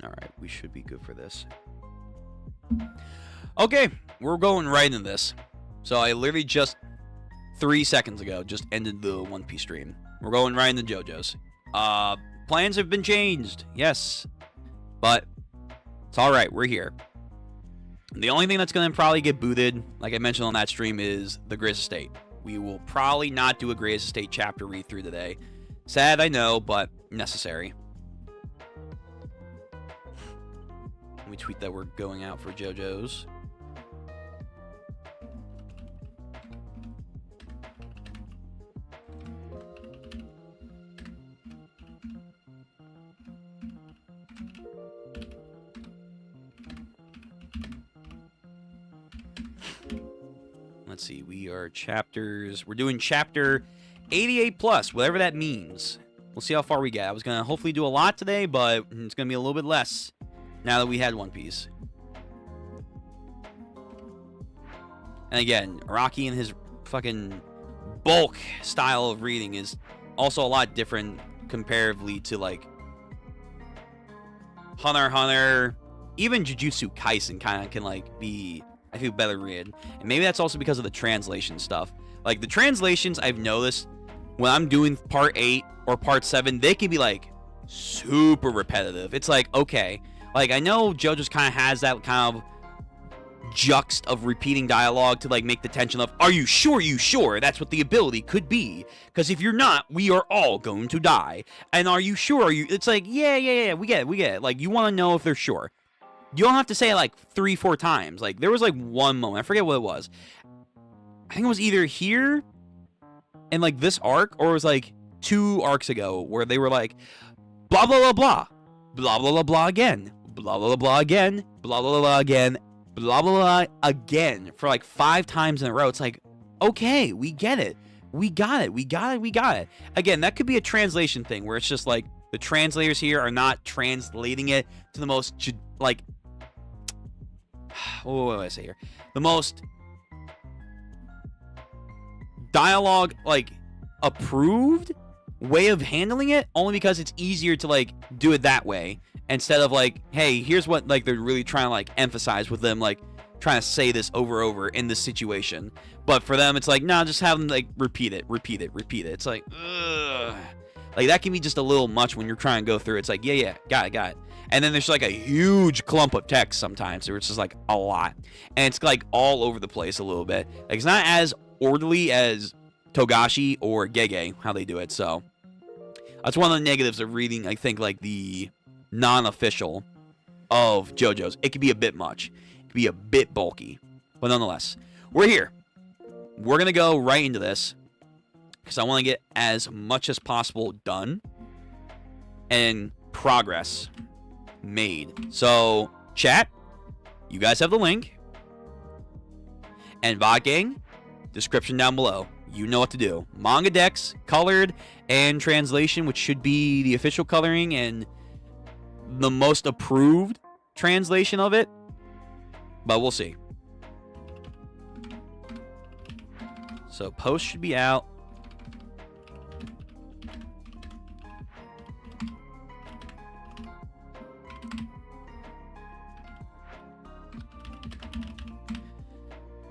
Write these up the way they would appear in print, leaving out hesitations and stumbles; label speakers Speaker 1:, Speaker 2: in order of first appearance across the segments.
Speaker 1: Alright, we should be good for this. Okay, we're going right into this. So I literally just 3 seconds ago just ended the One Piece stream. We're going right into JoJo's. Plans have been changed, yes. But it's alright, we're here. The only thing that's going to probably get booted, like I mentioned on that stream, is the Grizz Estate. We will probably not do a Grizz Estate chapter read-through today. Sad, I know, but necessary. Let me tweet that we're going out for JoJo's. Let's see, we're doing chapter 88 plus, whatever that means. We'll see how far we get. I was going to hopefully do a lot today, but it's going to be a little bit less now that we had One Piece. And again, Araki and his fucking bulk style of reading is also a lot different comparatively to, like, Hunter x Hunter. Even Jujutsu Kaisen kind of can, like, be... I feel better read. And maybe that's also because of the translation stuff. Like, the translations, I've noticed, when I'm doing part 8 or part 7, they can be, like, super repetitive. It's like, okay. Like, I know JoJo's kind of has that kind of juxt of repeating dialogue to, like, make the tension of, are you sure that's what the ability could be? Because if you're not, we are all going to die. And are you sure? It's like, yeah, we get it. Like, you want to know if they're sure. You don't have to say it like 3-4 times. Like, there was like one moment. I forget what it was. I think it was either here in like this arc, or it was like 2 arcs ago where they were like, blah, blah, blah, blah. Blah, blah, blah, blah again. Blah, blah, blah, blah again. Blah, blah, blah, blah again. Blah, blah, blah again. For like 5 times in a row. It's like, okay, we get it. We got it. Again, that could be a translation thing where it's just like the translators here are not translating it to the most, like, what do I say here? The most dialogue, like, approved way of handling it, only because it's easier to, like, do it that way instead of, like, hey, here's what, like, they're really trying to, like, emphasize with them, like, trying to say this over in this situation. But for them, it's like, nah, just have them, like, repeat it. It's like, ugh. Like, that can be just a little much when you're trying to go through. It's like, yeah, got it. And then there's like a huge clump of text sometimes, where it's just like a lot. And it's like all over the place a little bit. Like, it's not as orderly as Togashi or Gege, how they do it. So that's one of the negatives of reading, I think, like the non-official of JoJo's. It could be a bit much. It could be a bit bulky. But nonetheless, we're here. We're going to go right into this, because I want to get as much as possible done and progress made. So, chat, you guys have the link. And VOD gang, description down below. You know what to do. Manga decks, colored, and translation, which should be the official coloring and the most approved translation of it. But we'll see. So, post should be out.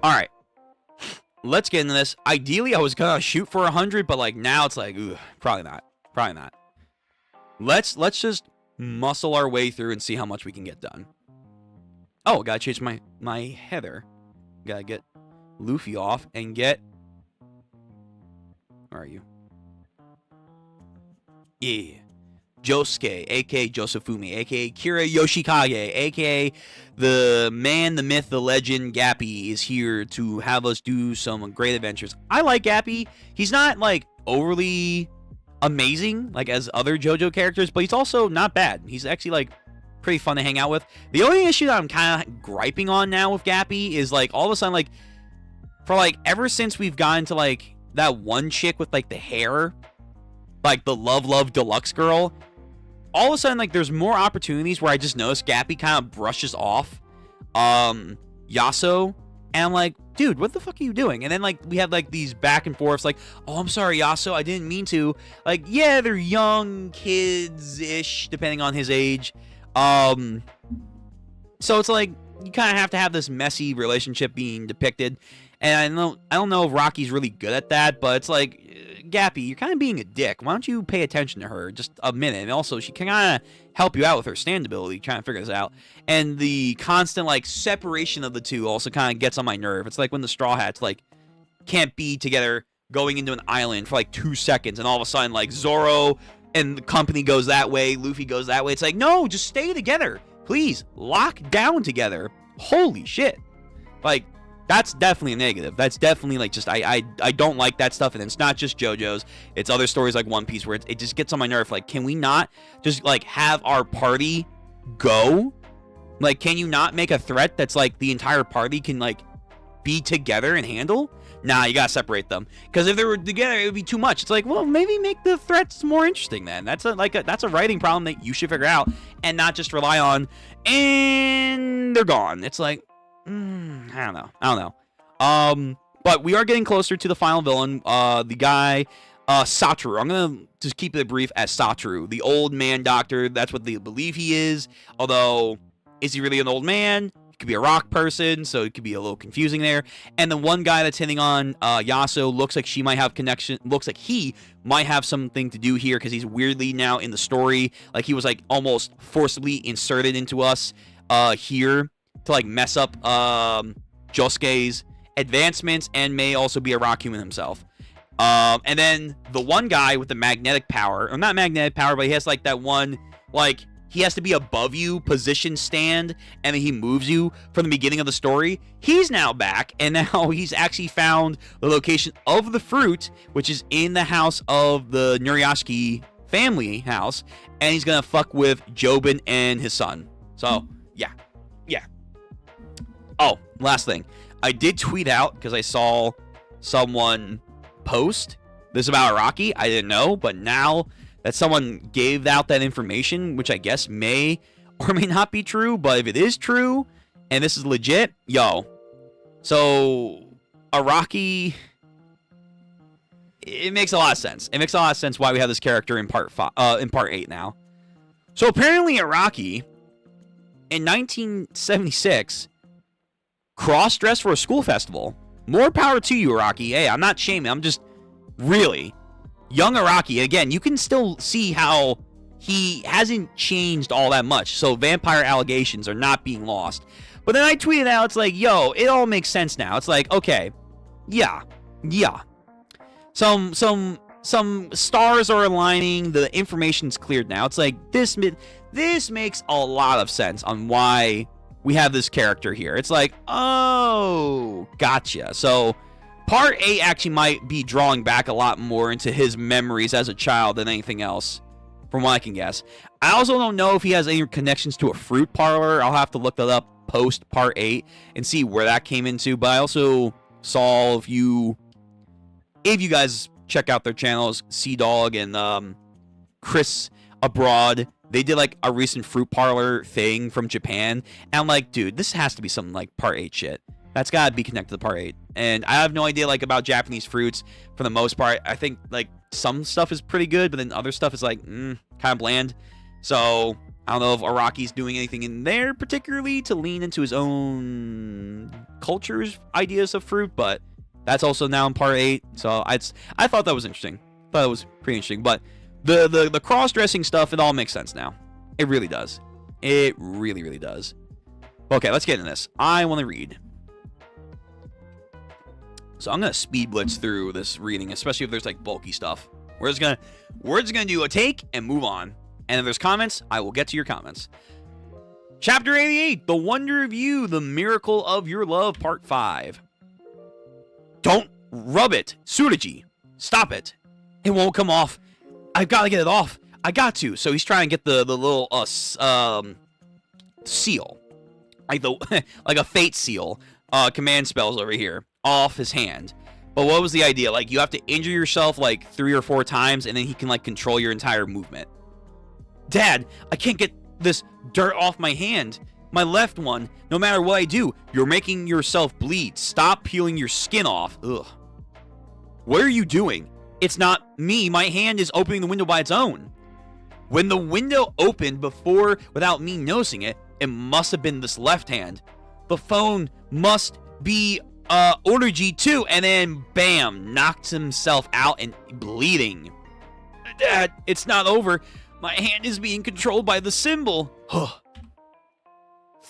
Speaker 1: Alright, let's get into this. Ideally, I was gonna shoot for 100, but like now it's like, ooh, probably not. Let's just muscle our way through and see how much we can get done. Oh, gotta change my header. Gotta get Luffy off and get... Where are you? Yeah. Josuke, a.k.a. Josefumi, a.k.a. Kira Yoshikage, a.k.a. the man, the myth, the legend, Gappy, is here to have us do some great adventures. I like Gappy. He's not, like, overly amazing, like, as other JoJo characters, but he's also not bad. He's actually, like, pretty fun to hang out with. The only issue that I'm kind of griping on now with Gappy is, like, all of a sudden, like, for, like, ever since we've gotten to, like, that one chick with, like, the hair, like, the Love Deluxe girl, all of a sudden, like, there's more opportunities where I just notice Gappy kind of brushes off Yasuo, and I'm like, dude, what the fuck are you doing? And then, like, we have, like, these back and forths, like, oh, I'm sorry, Yasuo, I didn't mean to. Like, yeah, they're young kids-ish, depending on his age. So it's like you kind of have to have this messy relationship being depicted, and I don't know if Rocky's really good at that, but it's like, Gappy, you're kind of being a dick. Why don't you pay attention to her just a minute? And also, she can kind of help you out with her stand ability, trying to figure this out. And the constant like separation of the two also kind of gets on my nerve. It's like when the Straw Hats like can't be together going into an island for like 2 seconds, and all of a sudden like Zoro and the company goes that way, Luffy goes that way. It's like, no, just stay together. Please, lock down together. Holy shit. Like, that's definitely a negative. That's definitely like just, I don't like that stuff. And it's not just JoJo's. It's other stories like One Piece where it just gets on my nerve. Like, can we not just like have our party go? Like, can you not make a threat that's like the entire party can like be together and handle? Nah, you gotta separate them. Because if they were together, it would be too much. It's like, well, maybe make the threats more interesting then. That's a writing problem that you should figure out and not just rely on. And they're gone. It's like, I don't know. But we are getting closer to the final villain. The guy, Satoru. I'm gonna just keep it brief as Satoru, the old man doctor. That's what they believe he is. Although, is he really an old man? Could be a rock person, so it could be a little confusing there. And the one guy that's hitting on Yasuo looks like she might have connection. Looks like he might have something to do here because he's weirdly now in the story. Like he was like almost forcibly inserted into us here to like mess up Josuke's advancements and may also be a rock human himself. And then the one guy with the magnetic power, or not magnetic power, but he has like that one like. He has to be above you, position stand, and then he moves you from the beginning of the story. He's now back, and now he's actually found the location of the fruit, which is in the house of the Nuruyashiki family house, and he's gonna fuck with Jobin and his son. So, yeah. Oh, last thing. I did tweet out, because I saw someone post this about Araki. I didn't know, but now that someone gave out that information, which I guess may or may not be true, but if it is true, and this is legit, yo. So, Araki, it makes a lot of sense. It makes a lot of sense why we have this character in part 8 now. So apparently Araki, in 1976, cross-dressed for a school festival. More power to you, Araki. Hey, I'm not shaming, I'm just really... Young Araki, again, you can still see how he hasn't changed all that much, so vampire allegations are not being lost. But then I tweeted out, it's like, yo, it all makes sense now. It's like, okay, yeah. Some stars are aligning, the information's cleared now. It's like, this makes a lot of sense on why we have this character here. It's like, oh, gotcha. So... Part 8 actually might be drawing back a lot more into his memories as a child than anything else, from what I can guess. I also don't know if he has any connections to a fruit parlor. I'll have to look that up post Part 8 and see where that came into. But I also saw, if you guys check out their channels, Sea Dog and Chris Abroad, they did like a recent fruit parlor thing from Japan. And I'm like, dude, this has to be something like Part 8 shit. That's gotta be connected to Part 8. And I have no idea, like, about Japanese fruits for the most part. I think, like, some stuff is pretty good, but then other stuff is, like, kind of bland. So, I don't know if Araki's doing anything in there particularly to lean into his own culture's ideas of fruit, but that's also now in Part 8. So, I thought that was interesting. Thought it was pretty interesting. But the cross-dressing stuff, it all makes sense now. It really does. It really, really does. Okay, let's get into this. I want to read. So I'm gonna speed blitz through this reading, especially if there's like bulky stuff. We're just gonna do a take and move on. And if there's comments, I will get to your comments. Chapter 88, The Wonder of You, The Miracle of Your Love, Part 5. Don't rub it, Tsurugi. Stop it. It won't come off. I've got to get it off. I got to. So he's trying to get the little seal, like the like a fate seal, command spells over here, off his hand. But what was the idea? Like, you have to injure yourself like 3 or 4 times, and then he can like control your entire movement. Dad, I can't get this dirt off my hand. My left one. No matter what I do, you're making yourself bleed. Stop peeling your skin off. Ugh. What are you doing? It's not me. My hand is opening the window by its own. When the window opened before without me noticing it, it must have been this left hand. The phone must be Order G2, and then bam, knocked himself out and bleeding. Dad, it's not over. My hand is being controlled by the symbol.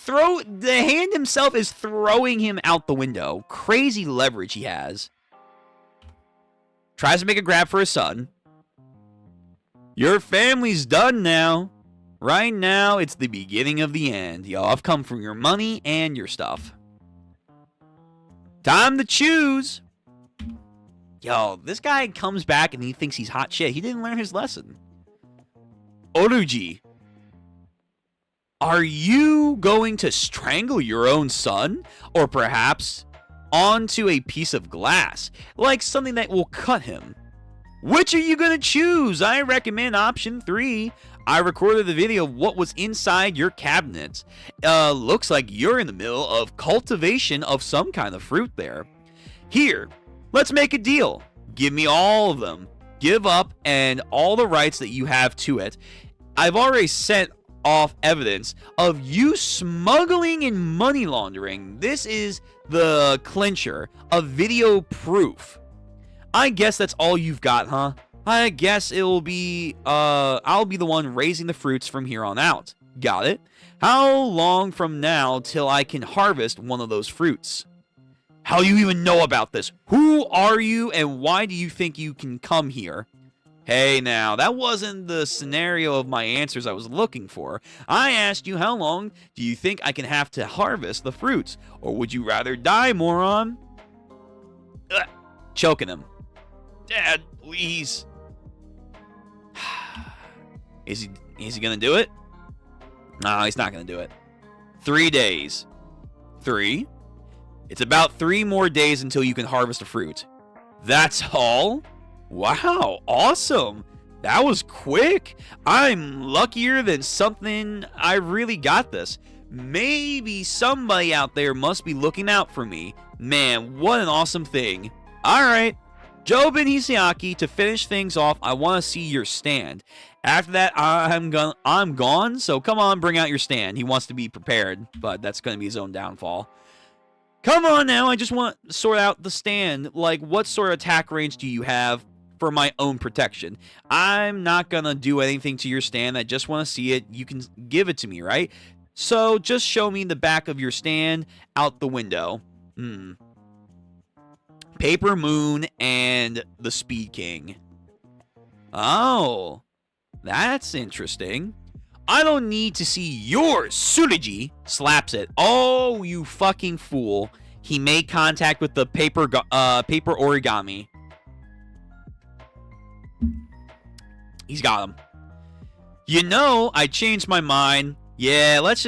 Speaker 1: The hand himself is throwing him out the window. Crazy leverage he has. Tries to make a grab for his son. Your family's done now. Right now, it's the beginning of the end. Yo, I've come for your money and your stuff. Time to choose. Yo, this guy comes back and he thinks he's hot shit. He didn't learn his lesson. Oruji, are you going to strangle your own son? Or perhaps onto a piece of glass, like something that will cut him? Which are you going to choose? I recommend option 3. I recorded the video of what was inside your cabinet. Looks like you're in the middle of cultivation of some kind of fruit there. Here, let's make a deal. Give me all of them. Give up and all the rights that you have to it. I've already sent off evidence of you smuggling and money laundering. This is the clincher of video proof. I guess that's all you've got, huh? I guess it'll be, I'll be the one raising the fruits from here on out. Got it? How long from now till I can harvest one of those fruits? How do you even know about this? Who are you and why do you think you can come here? Hey now, that wasn't the scenario of my answers I was looking for. I asked you how long do you think I can have to harvest the fruits? Or would you rather die, moron? Choking him. Dad, please. Is he gonna do it? No, he's not gonna do it. 3 days. 3? It's about 3 more days until you can harvest the fruit. That's all? Wow, awesome. That was quick. I'm luckier than something. I really got this. Maybe somebody out there must be looking out for me. Man, what an awesome thing. Alright, Jobin Hisaaki, to finish things off, I want to see your stand. After that, I'm gone, so come on, bring out your stand. He wants to be prepared, but that's going to be his own downfall. Come on now, I just want to sort out the stand. Like, what sort of attack range do you have for my own protection? I'm not going to do anything to your stand. I just want to see it. You can give it to me, right? So, just show me the back of your stand out the window. Paper Moon and the Speed King. Oh, that's interesting. I don't need to see your Tsurugi. Slaps it. Oh, you fucking fool. He made contact with the paper origami. He's got him. You know, I changed my mind. Yeah, let's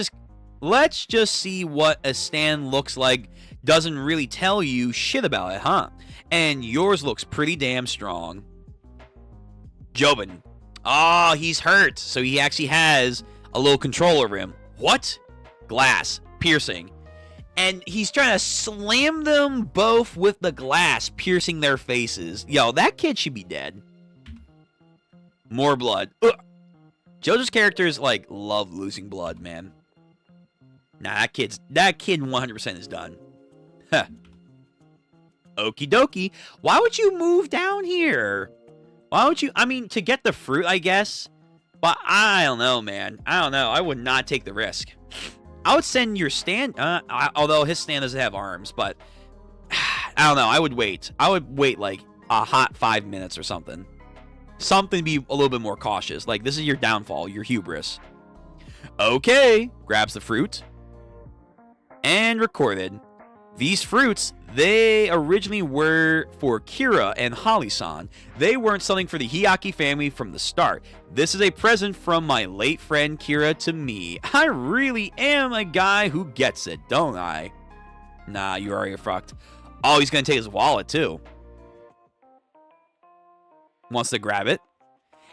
Speaker 1: just see what a stand looks like. Doesn't really tell you shit about it, huh? And yours looks pretty damn strong. Jobin. Oh, he's hurt. So he actually has a little control over him. What? Glass. Piercing. And he's trying to slam them both with the glass, piercing their faces. Yo, that kid should be dead. More blood. Ugh. Jojo's characters, like, love losing blood, man. Nah, that kid 100% is done. Huh. Okie dokie. Why would you move down here? Why would you? I mean, to get the fruit, I guess. But I don't know, man. I don't know. I would not take the risk. I would send your stand. Although his stand doesn't have arms, but I don't know. I would wait. I would wait like a hot 5 minutes or something. Something to be a little bit more cautious. Like, this is your downfall, your hubris. Okay. Grabs the fruit. And recorded. These fruits, they originally were for Kira and Holly-san. They weren't something for the Hisaaki family from the start. This is a present from my late friend Kira to me. I really am a guy who gets it, don't I? Nah, you already fucked. Oh, he's gonna take his wallet too. Wants to grab it.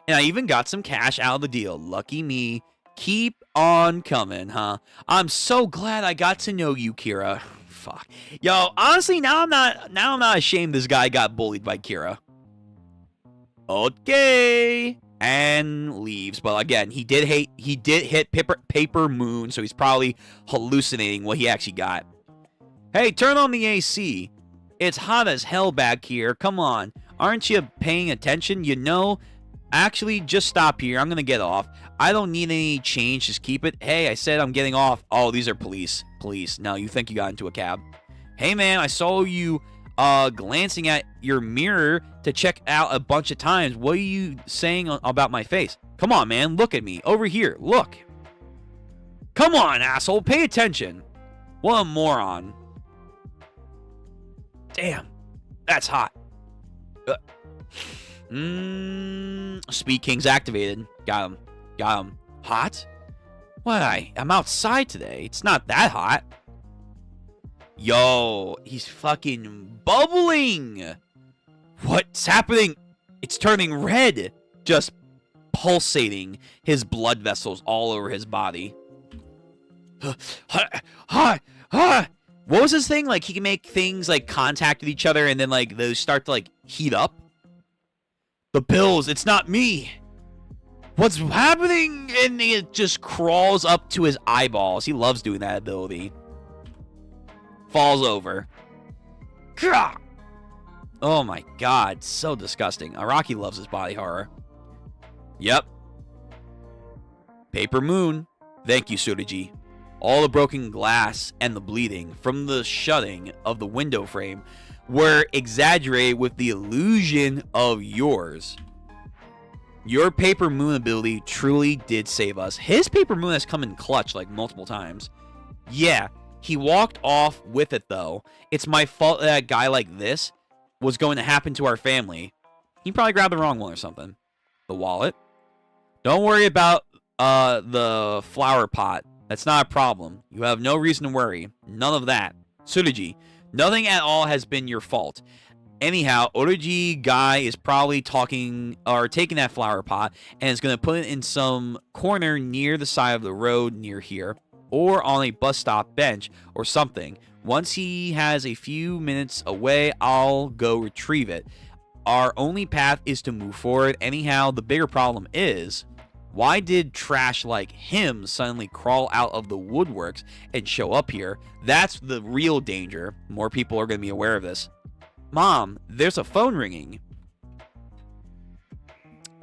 Speaker 1: And I even got some cash out of the deal. Lucky me. Keep on coming, huh? I'm so glad I got to know you, Kira. Fuck. Yo, honestly, now I'm not ashamed this guy got bullied by Kira. Okay. and leaves. But again, he did hit paper moon, so he's probably hallucinating what he actually got. Hey, turn on the AC. It's hot as hell back here. Come on. Aren't you paying attention? You know, actually, just stop here. I'm going to get off. I don't need any change. Just keep it. Hey, I said I'm getting off. Oh, these are police. Police. No, you think you got into a cab. Hey, man, I saw you glancing at your mirror to check out a bunch of times. What are you saying about my face? Come on, man. Look at me. Over here. Look. Come on, asshole. Pay attention. What a moron. Damn. That's hot. Speed King's activated. Got him. Got him. Hot? Why? I'm outside today. It's not that hot. Yo, he's fucking bubbling. What's happening? It's turning red. Just pulsating his blood vessels all over his body. What was his thing? Like, he can make things, like, contact with each other and then, like, those start to, like, heat up? The pills, it's not me. What's happening? And it just crawls up to his eyeballs. He loves doing that ability. Falls over. Gah! Oh my god, so disgusting. Araki loves his body horror. Yep. Paper moon. Thank you, Tsurugi. All the broken glass and the bleeding from the shutting of the window frame were exaggerated with the illusion of yours. Your paper moon ability truly did save us. His paper moon has come in clutch like multiple times. Yeah, he walked off with it though. It's my fault that a guy like this was going to happen to our family. He probably grabbed the wrong one or something. The wallet. Don't worry about the flower pot. That's not a problem. You have no reason to worry. None of that. Tsurugi, nothing at all has been your fault. Anyhow, Oroji guy is probably taking that flower pot and is going to put it in some corner near the side of the road near here, or on a bus stop bench or something. Once he has a few minutes away, I'll go retrieve it. Our only path is to move forward. Anyhow, the bigger problem is, why did trash like him suddenly crawl out of the woodworks and show up here? That's the real danger. More people are going to be aware of this. Mom, there's a phone ringing.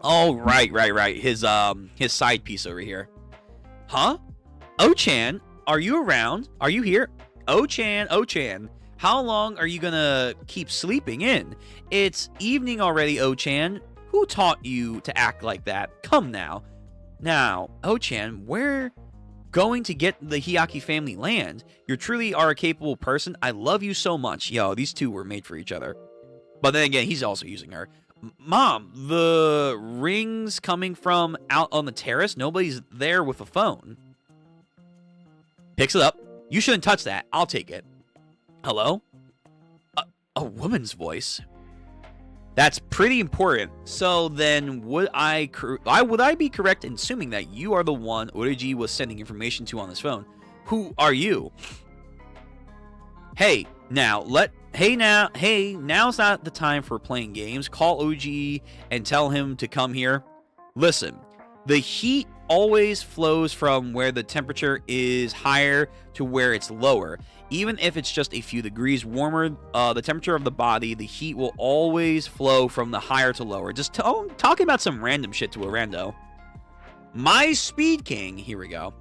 Speaker 1: Oh, right. His side piece over here. Huh? Oh-chan, are you around? Are you here? Oh-chan. How long are you gonna keep sleeping in? It's evening already, Oh-chan. Who taught you to act like that? Come now. Now, Oh-chan, we're going to get the Hyakki family land. You truly are a capable person. I love you so much. Yo, these two were made for each other. But then again, he's also using her. Mom, the ring's coming from out on the terrace. Nobody's there with a phone. Picks it up. You shouldn't touch that. I'll take it. Hello? A woman's voice. That's pretty important. So then, would I be correct in assuming that you are the one Oroji was sending information to on his phone? Who are you? Hey, now's not the time for playing games. Call OG and tell him to come here. Listen, the heat always flows from where the temperature is higher to where it's lower. Even if it's just a few degrees warmer, the temperature of the body, the heat will always flow from the higher to lower. Just talking about some random shit to a rando. My Speed King, here we go,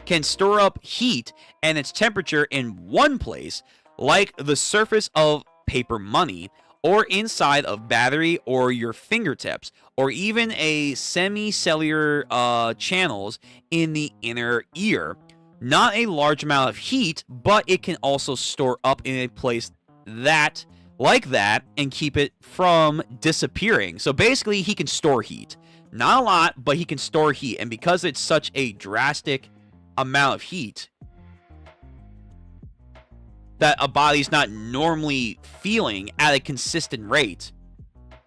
Speaker 1: can store up heat and its temperature in one place, like the surface of paper money, or inside of battery or your fingertips, or even a semi-cellular channels in the inner ear. Not a large amount of heat, but it can also store up in a place like that and keep it from disappearing. So basically, he can store heat. Not a lot, but he can store heat. And because it's such a drastic amount of heat that a body's not normally feeling at a consistent rate,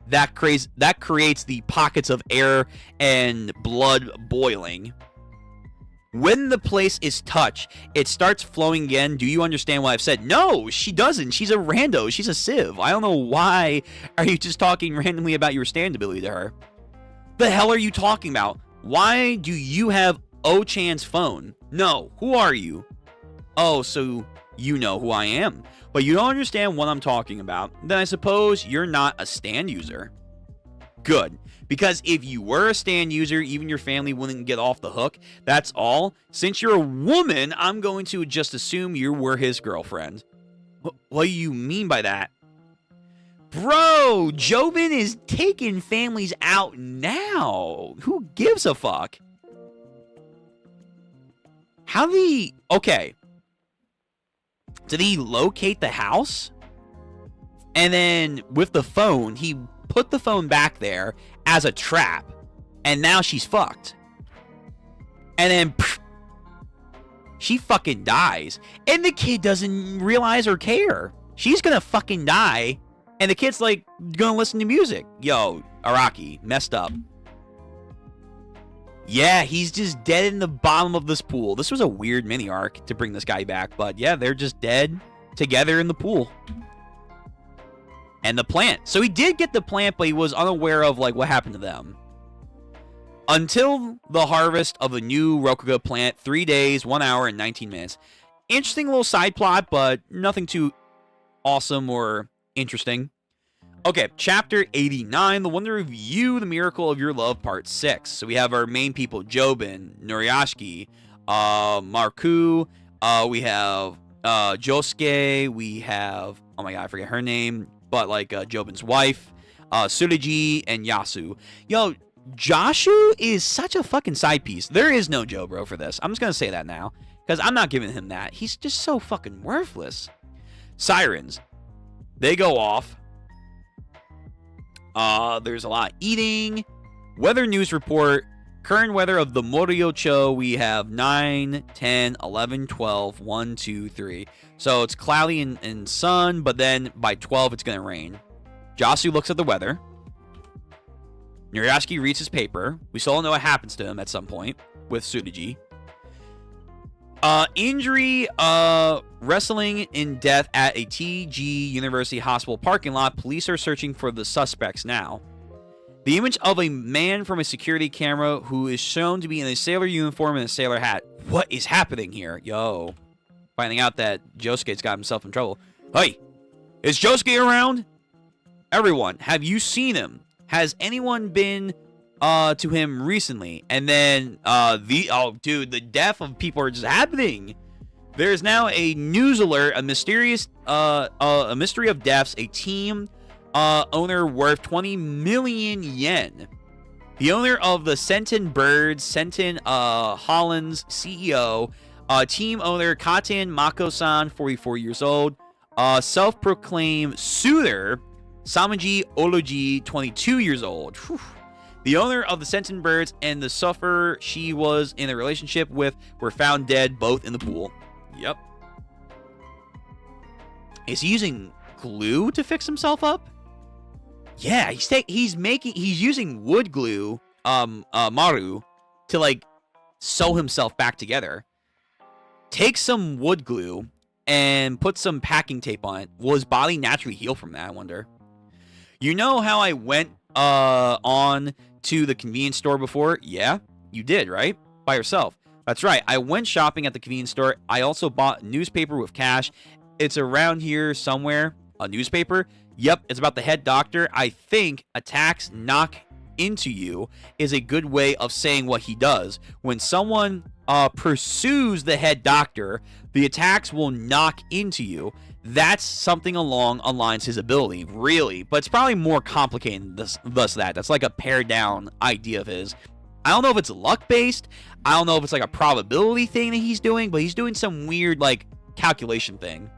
Speaker 1: that creates the pockets of air and blood boiling. When the place is touched, it starts flowing again. Do you understand what I've said? No, she doesn't. She's a rando. She's a civ. I don't know why are you just talking randomly about your stand ability to her. The hell are you talking about? Why do you have O-chan's phone? No, who are you? Oh, so you know who I am, but you don't understand what I'm talking about. Then I suppose you're not a Stan user. Good, because if you were a Stan user, even your family wouldn't get off the hook. That's all. Since you're a woman, I'm going to just assume you were his girlfriend. What do you mean by that? Bro, Jobin is taking families out now. Who gives a fuck? How did he... Okay. Did he locate the house? And then with the phone, he put the phone back there as a trap. And now she's fucked. And then... Pff, she fucking dies. And the kid doesn't realize or care. She's gonna fucking die. And the kid's like, gonna listen to music. Yo, Araki, messed up. Yeah, he's just dead in the bottom of this pool. This was a weird mini arc to bring this guy back. But yeah, they're just dead together in the pool. And the plant. So he did get the plant, but he was unaware of like what happened to them. Until the harvest of a new Rokuga plant, 3 days, 1 hour, and 19 minutes. Interesting little side plot, but nothing too awesome or interesting. Okay, chapter 89, The Wonder of You, The Miracle of Your Love, part 6. So we have our main people, Jobin, Noriaki, Marku, we have Josuke, we have, oh my god, I forget her name, but like Jobin's wife, Tsurugi, and Yasu. Yo, Joshu is such a fucking side piece. There is no Joe for this. I'm just gonna say that now, because I'm not giving him that. He's just so fucking worthless. Sirens. They go off. There's a lot of eating. Weather news report. Current weather of the Moriocho, we have 9, 10, 11, 12, 1, 2, 3. So it's cloudy and sun, but then by 12 it's going to rain. Jasu looks at the weather. Noriaki reads his paper. We still don't know what happens to him at some point with Tsurugi. Injury, wrestling in death at a TG University Hospital parking lot. Police are searching for the suspects now. The image of a man from a security camera who is shown to be in a sailor uniform and a sailor hat. What is happening here? Yo. Finding out that Josuke's got himself in trouble. Hey, is Josuke around? Everyone, have you seen him? Has anyone been to him recently? And then oh dude, the death of people are just happening. There's now a news alert, a mystery of deaths, a team owner worth 20 million yen. The owner of the Senton Birds, Senton Holland's CEO, team owner Katan Mako-san, 44 years old, self-proclaimed suitor Samaji Oloji, 22 years old. Whew. The owner of the Senton Birds and the sufferer she was in a relationship with were found dead, both in the pool. Yep. Is he using glue to fix himself up? Yeah, he's using wood glue, Maru, to like sew himself back together. Take some wood glue and put some packing tape on it. Will his body naturally heal from that, I wonder? You know how I went on to the convenience store before? Yeah, you did, right? By yourself. That's right. I went shopping at the convenience store. I also bought newspaper with cash. It's around here somewhere. A newspaper? Yep, it's about the head doctor. I think attacks knock into you is a good way of saying what he does. When someone pursues the head doctor, the attacks will knock into you. That's something along lines his ability, really. But it's probably more complicated than that. That's like a pared down idea of his. I don't know if it's luck based. I don't know if it's like a probability thing that he's doing, but he's doing some weird like calculation thing.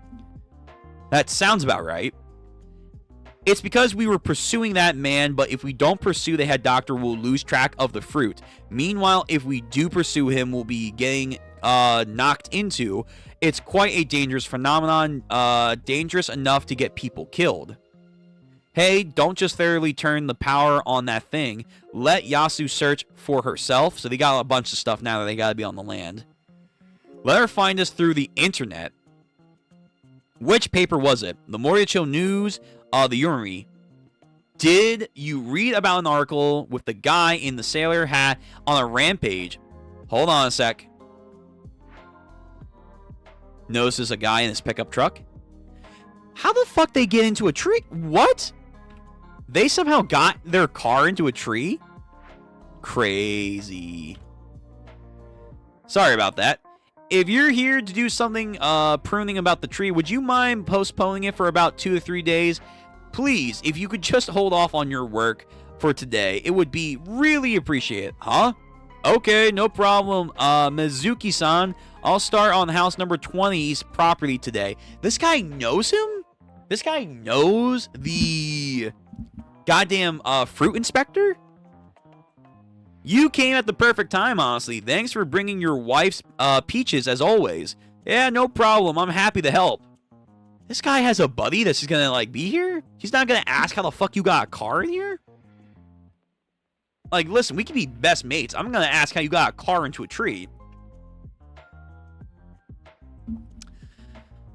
Speaker 1: That sounds about right. It's because we were pursuing that man, but if we don't pursue the head doctor, we'll lose track of the fruit. Meanwhile, if we do pursue him, we'll be getting knocked into. It's quite a dangerous phenomenon, dangerous enough to get people killed. Hey, don't just thoroughly turn the power on that thing. Let Yasu search for herself. So they got a bunch of stuff now that they gotta be on the land. Let her find us through the internet. Which paper was it? The Moriocho News, the Yuri. Did you read about an article with the guy in the sailor hat on a rampage? Hold on a sec. Notices a guy in his pickup truck. How the fuck they get into a tree? What? They somehow got their car into a tree? Crazy. Sorry about that. If you're here to do something pruning about the tree, would you mind postponing it for about 2 to 3 days? Please, if you could just hold off on your work for today, it would be really appreciated. Huh? Okay, no problem. Mizuki-san, I'll start on house number 20's property today. This guy knows him? This guy knows the goddamn fruit inspector? You came at the perfect time, honestly. Thanks for bringing your wife's peaches, as always. Yeah, no problem. I'm happy to help. This guy has a buddy that's just gonna, like, be here? He's not gonna ask how the fuck you got a car in here? Like, listen, we can be best mates. I'm gonna ask how you got a car into a tree.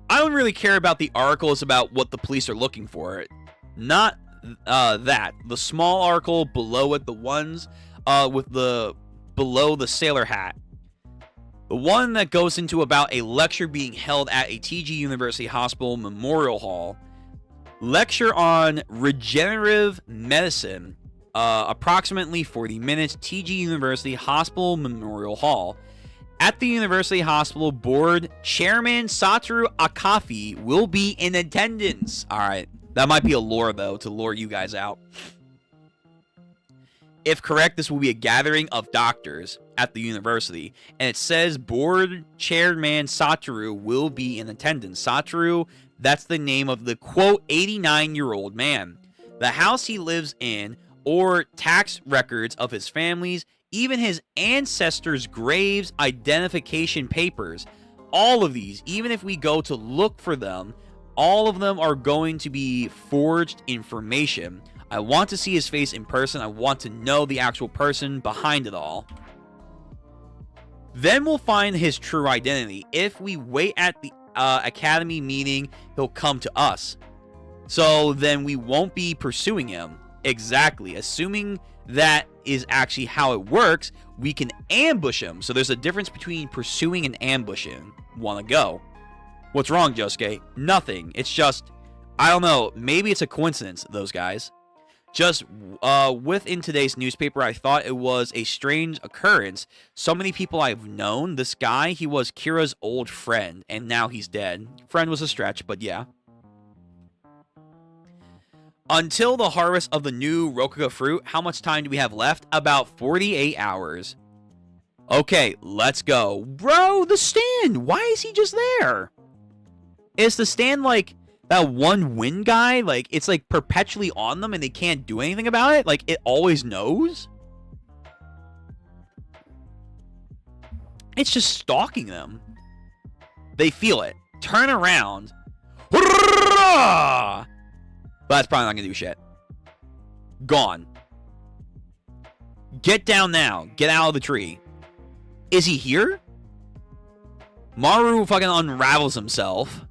Speaker 1: I don't really care about the articles about what the police are looking for. Not that. The small article below it, the ones with the below the sailor hat. The one that goes into about a lecture being held at a TG University Hospital Memorial Hall. Lecture on regenerative medicine. Approximately 40 minutes. TG University Hospital Memorial Hall. At the University Hospital Board, Chairman Satoru Akafi will be in attendance. Alright, that might be a lure, though, to lure you guys out. If correct, this will be a gathering of doctors at the university. And it says Board Chairman Satoru will be in attendance. Satoru, that's the name of the, quote, 89-year-old man. The house he lives in, or tax records of his family's, even his ancestors' graves, identification papers. All of these, even if we go to look for them, all of them are going to be forged information. I want to see his face in person. I want to know the actual person behind it all. Then we'll find his true identity. If we wait at the academy meeting, he'll come to us. So then we won't be pursuing him. Exactly. Assuming that is actually how it works, we can ambush him. So there's a difference between pursuing and ambushing. Wanna go? What's wrong, Josuke? Nothing. It's just, I don't know. Maybe it's a coincidence, those guys. Just within today's newspaper, I thought it was a strange occurrence. So many people I've known. This guy, he was Kira's old friend, and now he's dead. Friend was a stretch, but yeah. Until the harvest of the new Rokuga fruit, how much time do we have left? About 48 hours. Okay, let's go. Bro, the stand! Why is he just there? Is the stand like that one wind guy? Like, it's like perpetually on them and they can't do anything about it? Like, it always knows? It's just stalking them. They feel it. Turn around. Hurrah! But that's probably not gonna do shit. Gone. Get down now. Get out of the tree. Is he here? Maru fucking unravels himself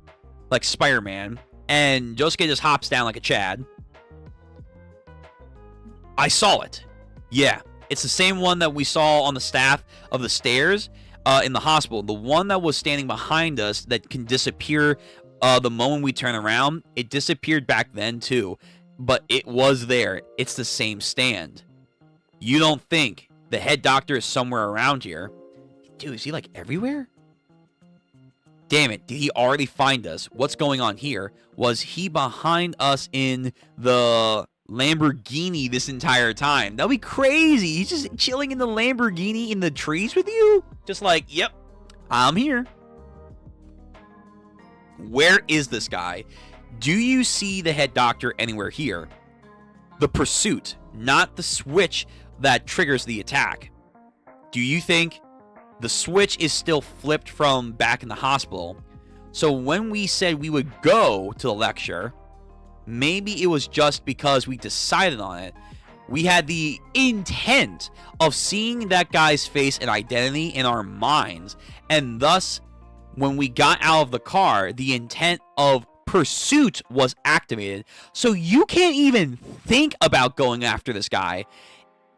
Speaker 1: like Spider-Man, and Josuke just hops down like a Chad. I saw it. Yeah, it's the same one that we saw on the staff of the stairs in the hospital. The one that was standing behind us that can disappear the moment we turn around. It disappeared back then too, but it was there. It's the same stand. You don't think the head doctor is somewhere around here? Dude, is he like everywhere? Damn it, did he already find us? What's going on here? Was he behind us in the Lamborghini this entire time? That'd be crazy. He's just chilling in the Lamborghini in the trees with you? Just like, yep, I'm here. Where is this guy? Do you see the head doctor anywhere here? The pursuit, not the switch that triggers the attack. Do you think the switch is still flipped from back in the hospital? So when we said we would go to the lecture, maybe it was just because we decided on it. We had the intent of seeing that guy's face and identity in our minds, and thus when we got out of the car, the intent of Pursuit was activated. So you can't even think about going after this guy.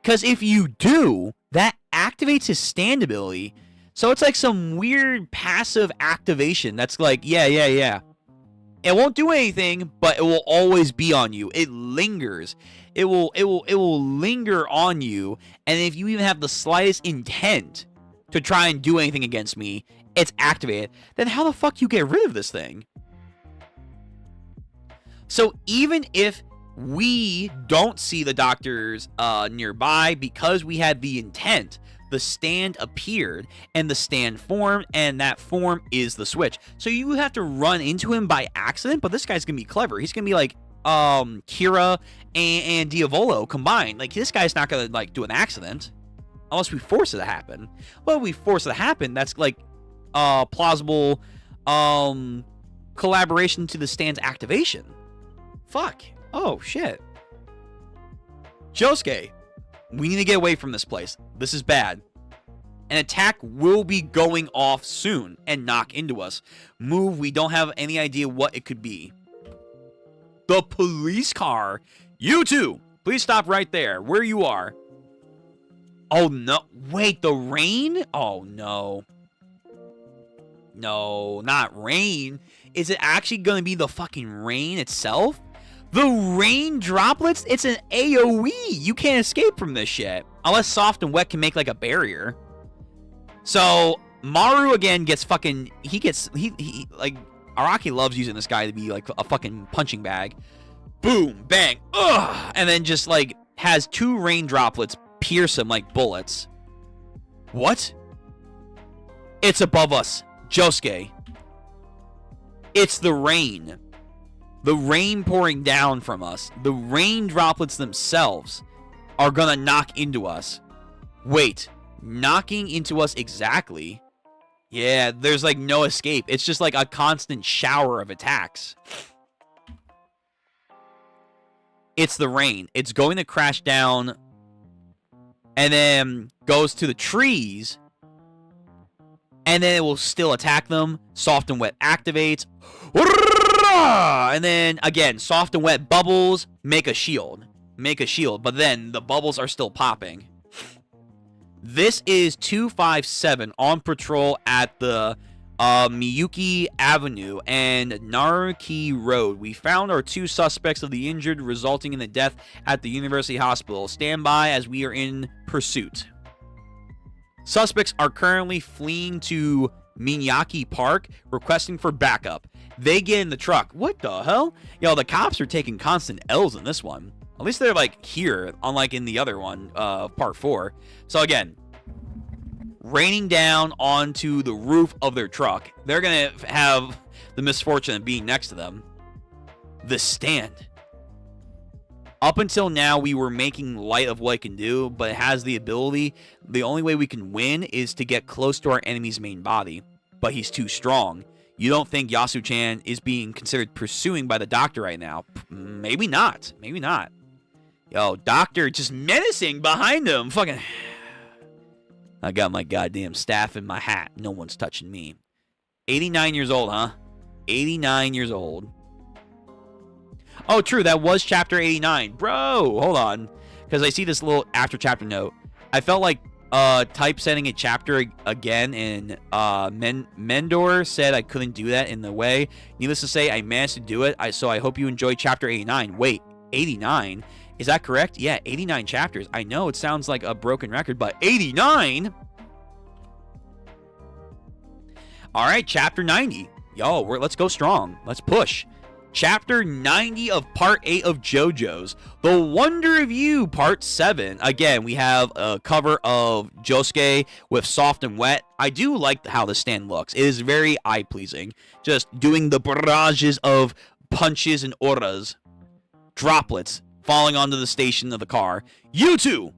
Speaker 1: Because if you do, that activates his stand ability. So it's like some weird passive activation that's like, yeah. It won't do anything, but it will always be on you. It lingers. It will linger on you. And if you even have the slightest intent to try and do anything against me, it's activated. Then how the fuck you get rid of this thing? So even if we don't see the doctors nearby, because we had the intent, the stand appeared and the stand formed, and that form is the switch. So you have to run into him by accident, but this guy's gonna be clever. He's gonna be like Kira and Diavolo combined. Like, this guy's not gonna like do an accident unless we force it to happen. Well, if we force it to happen, that's like plausible collaboration to the stand's activation. Fuck. Oh shit. Josuke, we need to get away from this place. This is bad. An attack will be going off soon and knock into us. Move, we don't have any idea what it could be. The police car. You two, please stop right there, where you are. Oh no, wait, the rain? Oh no. No, not rain. Is it actually going to be the fucking rain itself? The rain droplets? It's an AoE. You can't escape from this shit. Unless soft and wet can make like a barrier. So, Maru again gets fucking... He like, Araki loves using this guy to be like a fucking punching bag. Boom, bang, ugh! And then just like has two rain droplets pierce him like bullets. What? It's above us. Josuke. It's the rain. The rain pouring down from us. The rain droplets themselves are gonna knock into us. Wait, knocking into us exactly? Yeah, there's like no escape. It's just like a constant shower of attacks. It's the rain. It's going to crash down and then goes to the trees. And then it will still attack them. Soft and wet activates. And then, again, soft and wet bubbles. Make a shield. Make a shield. But then the bubbles are still popping. This is 257 on patrol at the Miyuki Avenue and Naruki Road. We found our two suspects of the injured, resulting in the death at the University Hospital. Stand by as we are in pursuit. Suspects are currently fleeing to Miyake Park, requesting for backup. They get in the truck. What the hell? Yo, the cops are taking constant L's in this one. At least they're like here, unlike in the other one, part 4. So again, raining down onto the roof of their truck. They're gonna have the misfortune of being next to them. The stand. Up until now, we were making light of what it can do, but it has the ability. The only way we can win is to get close to our enemy's main body. But he's too strong. You don't think Yasu-chan is being considered pursuing by the doctor right now? Maybe not. Maybe not. Yo, doctor just menacing behind him. Fucking... I got my goddamn staff in my hat. No one's touching me. 89 years old, huh? 89 years old. Oh, true. That was chapter 89. Bro, hold on. Because I see this little after chapter note. I felt like typesetting a chapter again, and Mendor said I couldn't do that in the way. Needless to say, I managed to do it. So I hope you enjoyed chapter 89. Wait, 89? Is that correct? Yeah, 89 chapters. I know it sounds like a broken record, but 89? All right, chapter 90. Yo, let's go strong. Let's push. Chapter 90 of Part 8 of JoJo's The Wonder of You, Part 7. Again, we have a cover of Josuke with soft and wet. I do like how the stand looks. It is very eye-pleasing. Just doing the barrages of punches and auras. Droplets falling onto the station of the car. You two!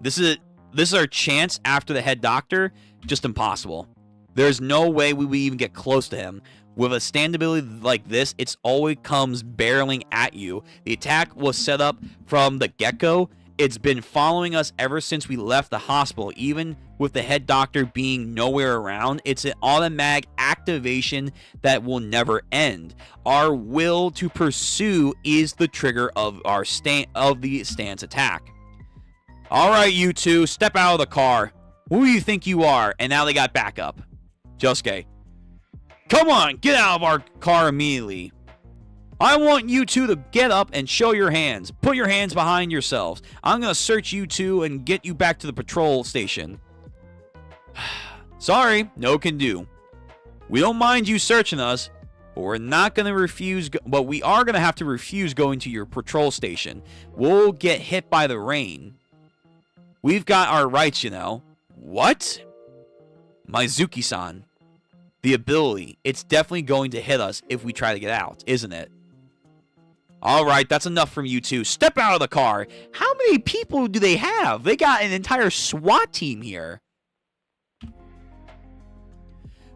Speaker 1: This is our chance after the head doctor. Just impossible. There's no way we would even get close to him. With a stand ability like this, it's always comes barreling at you. The attack was set up from the get-go, It's been following us ever since we left the hospital, even with the head doctor being nowhere around. It's an automatic activation that will never end. Our will to pursue is the trigger of the stance attack. All right, you two, step out of the car. Who do you think you are? And now they got backup. Josuke, come on, get out of our car immediately. I want you two to get up and show your hands. Put your hands behind yourselves. I'm going to search you two and get you back to the patrol station. Sorry, no can do. We don't mind you searching us, but we're not going to refuse. But we are going to have to refuse going to your patrol station. We'll get hit by the rain. We've got our rights, you know. What? Mizuki-san. The ability. It's definitely going to hit us if we try to get out, isn't it? Alright, that's enough from you two. Step out of the car. How many people do they have? They got an entire SWAT team here.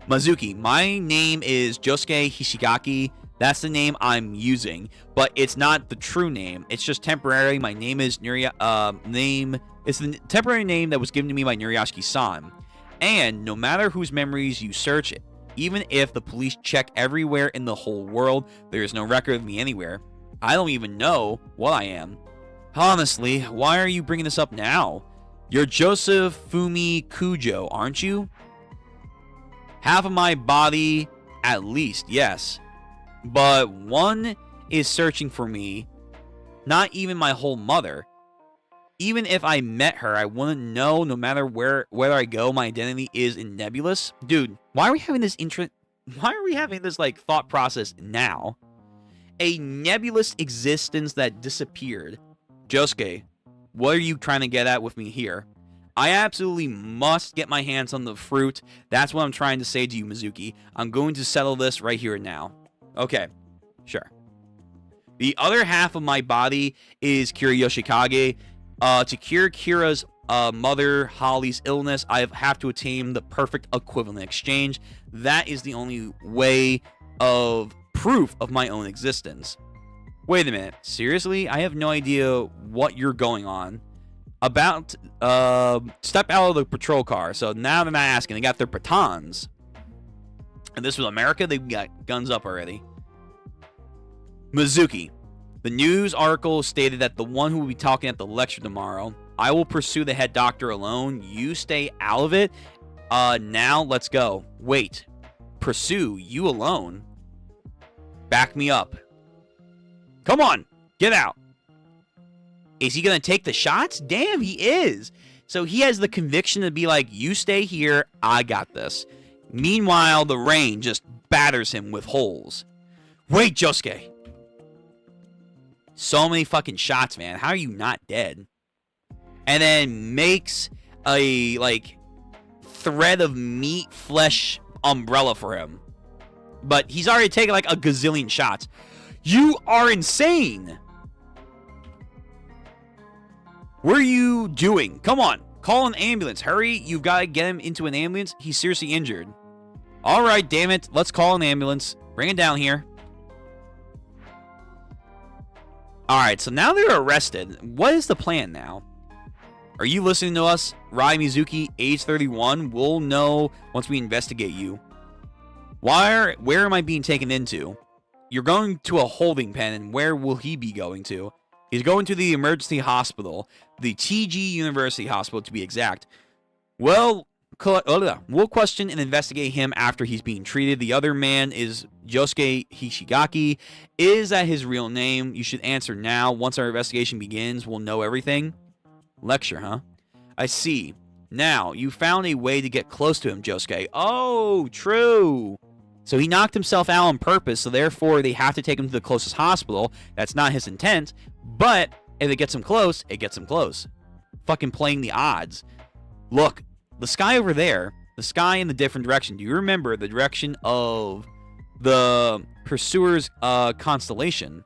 Speaker 1: Mizuki, my name is Josuke Hishigaki. That's the name I'm using, but it's not the true name. It's just temporary. My name is It's the temporary name that was given to me by Nuriyashiki-san. And no matter whose memories you search, even if the police check everywhere in the whole world, there is no record of me anywhere. I don't even know what I am. Honestly, why are you bringing this up now? You're Joseph Fumi Kujo, aren't you? Half of my body, at least, yes. But one is searching for me, not even my whole mother. Even if I met her, I wouldn't know. No matter where I go, my identity is nebulous. Dude, why are we having this like thought process now? A nebulous existence that disappeared. Josuke, what are you trying to get at with me here? I absolutely must get my hands on the fruit. That's what I'm trying to say to you, Mizuki. I'm going to settle this right here and now. Okay, sure. The other half of my body is Kira Yoshikage. To cure Kira's mother, Holly's illness, I have to attain the perfect equivalent exchange. That is the only way of proof of my own existence. Wait a minute. Seriously? I have no idea what you're going on. About, step out of the patrol car. So now they're not asking. They got their batons. And this was America. They got guns up already. Mizuki. The news article stated that the one who will be talking at the lecture tomorrow. I will pursue the head doctor alone. You stay out of it. Now let's go. Wait. Pursue you alone? Back me up. Come on. Get out. Is he going to take the shots? Damn, he is. So he has the conviction to be like, you stay here. I got this. Meanwhile, the rain just batters him with holes. Wait, Josuke. So many fucking shots, man. How are you not dead? And then makes a, like, thread of meat, flesh umbrella for him. But he's already taken, like, a gazillion shots. You are insane! What are you doing? Come on. Call an ambulance. Hurry. You've got to get him into an ambulance. He's seriously injured. Alright, damn it. Let's call an ambulance. Bring it down here. Alright, so now they're arrested. What is the plan now? Are you listening to us? Rai Mizuki, age 31. We'll know once we investigate you. Where am I being taken into? You're going to a holding pen, and where will he be going to? He's going to the emergency hospital. The TG University Hospital, to be exact. Well, we'll question and investigate him after he's being treated. The other man is Josuke Hishigaki. Is that his real name? You should answer now. Once our investigation begins, we'll know everything. Lecture, huh? I see. Now, you found a way to get close to him, Josuke. Oh, true. So he knocked himself out on purpose, so therefore they have to take him to the closest hospital. That's not his intent, but if it gets him close, it gets him close. Fucking playing the odds. Look, the sky over there, the sky in the different direction. Do you remember the direction of the Pursuer's constellation?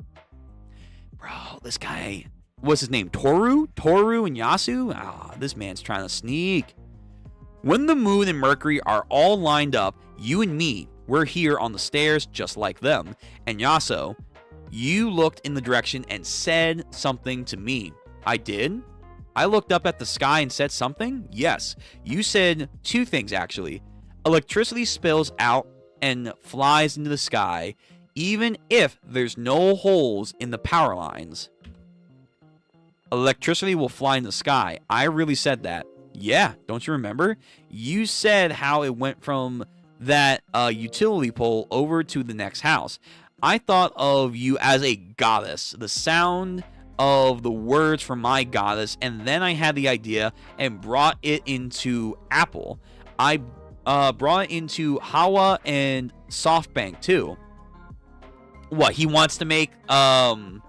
Speaker 1: Bro, this guy, what's his name? Toru and Yasu? Ah, this man's trying to sneak. When the moon and Mercury are all lined up, you and me, we're here on the stairs just like them. And Yaso, you looked in the direction and said something to me. I did? I looked up at the sky and said something? Yes. You said two things, actually. Electricity spills out and flies into the sky, even if there's no holes in the power lines. Electricity will fly in the sky. I really said that. Yeah, don't you remember? You said how it went from that utility pole over to the next house. I thought of you as a goddess. The sound of the words from my goddess, and then I had the idea and brought it into Apple. I brought it into Hawa and SoftBank too. What, he wants to make some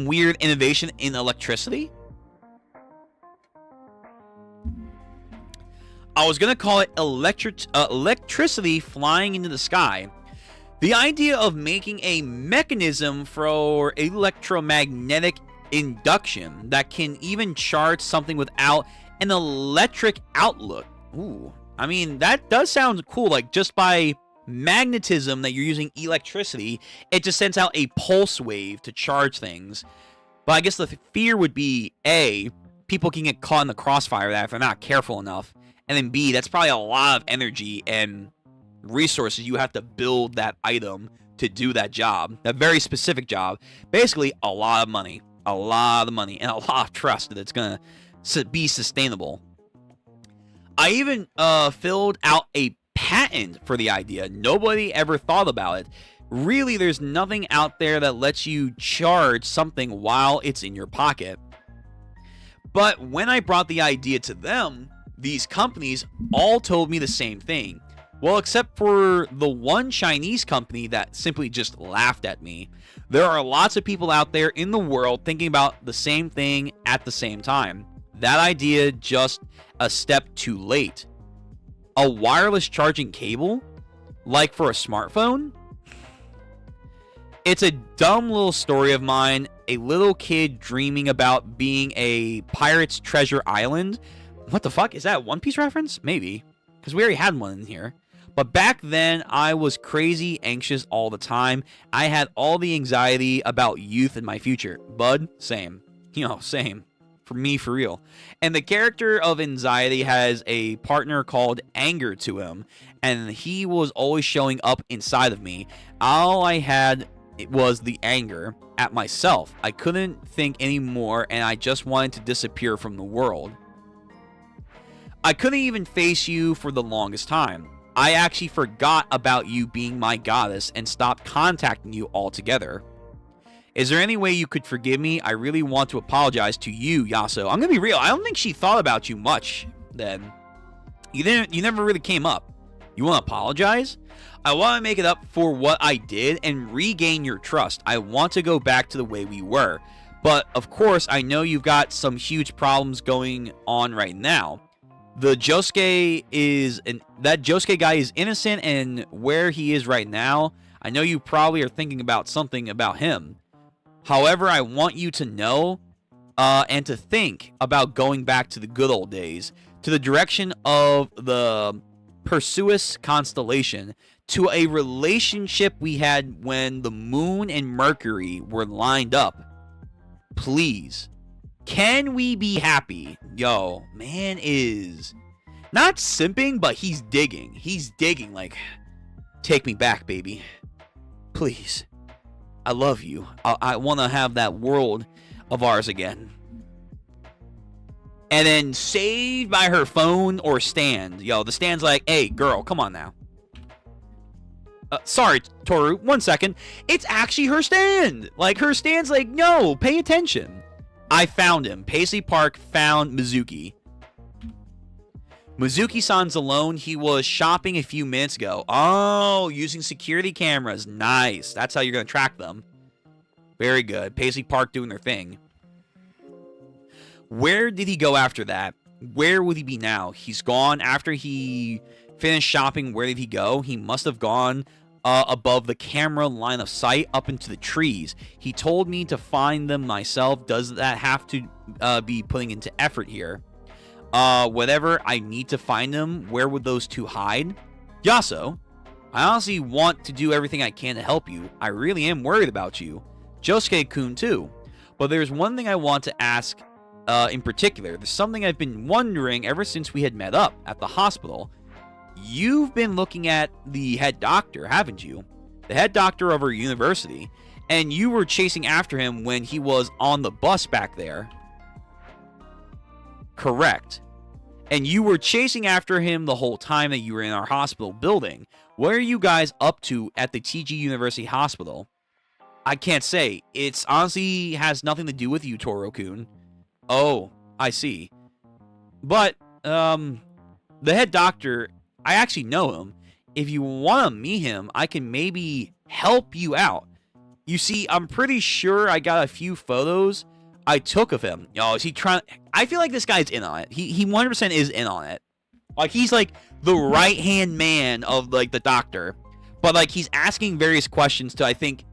Speaker 1: weird innovation in electricity? I was gonna call it electricity flying into the sky. The idea of making a mechanism for electromagnetic induction that can even charge something without an electric outlet. Ooh, I mean, that does sound cool. Like, just by magnetism that you're using electricity, it just sends out a pulse wave to charge things. But I guess the fear would be, A, people can get caught in the crossfire of that if they're not careful enough. And then B, that's probably a lot of energy and resources you have to build that item to do that job. That very specific job. Basically, a lot of money. A lot of money and a lot of trust that it's going to be sustainable. I even filled out a patent for the idea. Nobody ever thought about it. Really, there's nothing out there that lets you charge something while it's in your pocket. But when I brought the idea to them, these companies all told me the same thing. Well, except for the one Chinese company that simply just laughed at me. There are lots of people out there in the world thinking about the same thing at the same time. That idea just a step too late. A wireless charging cable? Like for a smartphone? It's a dumb little story of mine. A little kid dreaming about being a pirate's treasure island. What the fuck? Is that a One Piece reference? Maybe. Because we already had one in here. But back then, I was crazy anxious all the time. I had all the anxiety about youth and my future. Bud, same. You know, same. For me, for real. And the character of anxiety has a partner called Anger to him. And he was always showing up inside of me. All I had was the anger at myself. I couldn't think anymore, and I just wanted to disappear from the world. I couldn't even face you for the longest time. I actually forgot about you being my goddess and stopped contacting you altogether. Is there any way you could forgive me? I really want to apologize to you, Yasuo. I'm gonna be real. I don't think she thought about you much then. You never really came up. You want to apologize? I want to make it up for what I did and regain your trust. I want to go back to the way we were. But of course, I know you've got some huge problems going on right now. The Josuke that Josuke guy is innocent, and where he is right now, I know you probably are thinking about something about him. However, I want you to know and to think about going back to the good old days, to the direction of the Perseus constellation, to a relationship we had when the moon and Mercury were lined up. Please. Can we be happy? Yo, man is not simping, but he's digging. He's digging like, take me back, baby. Please. I love you. I want to have that world of ours again. And then saved by her phone or stand. Yo, the stand's like, hey, girl, come on now. Sorry, Toru, 1 second. It's actually her stand. Like, her stand's like, no, pay attention. I found him. Paisley Park found Mizuki. Mizuki-san's alone. He was shopping a few minutes ago. Oh, using security cameras. Nice. That's how you're going to track them. Very good. Paisley Park doing their thing. Where did he go after that? Where would he be now? He's gone after he finished shopping. Where did he go? He must have gone above the camera line of sight up into the trees. He told me to find them myself. Does that have to be putting into effort here? Whatever, I need to find them. Where would those two hide? Yasuo, I honestly want to do everything I can to help you. I really am worried about you. Josuke-kun too. But there's one thing I want to ask in particular. There's something I've been wondering ever since we had met up at the hospital. You've been looking at the head doctor, haven't you? The head doctor of our university. And you were chasing after him when he was on the bus back there. Correct. And you were chasing after him the whole time that you were in our hospital building. What are you guys up to at the TG University Hospital? I can't say. It's honestly has nothing to do with you, Toro-kun. Oh, I see. But, the head doctor, I actually know him. If you want to meet him, I can maybe help you out. You see, I'm pretty sure I got a few photos I took of him. Oh, is he trying? I feel like this guy's in on it. He 100% is in on it. Like, he's like the right-hand man of like the doctor. But like, he's asking various questions to, I think,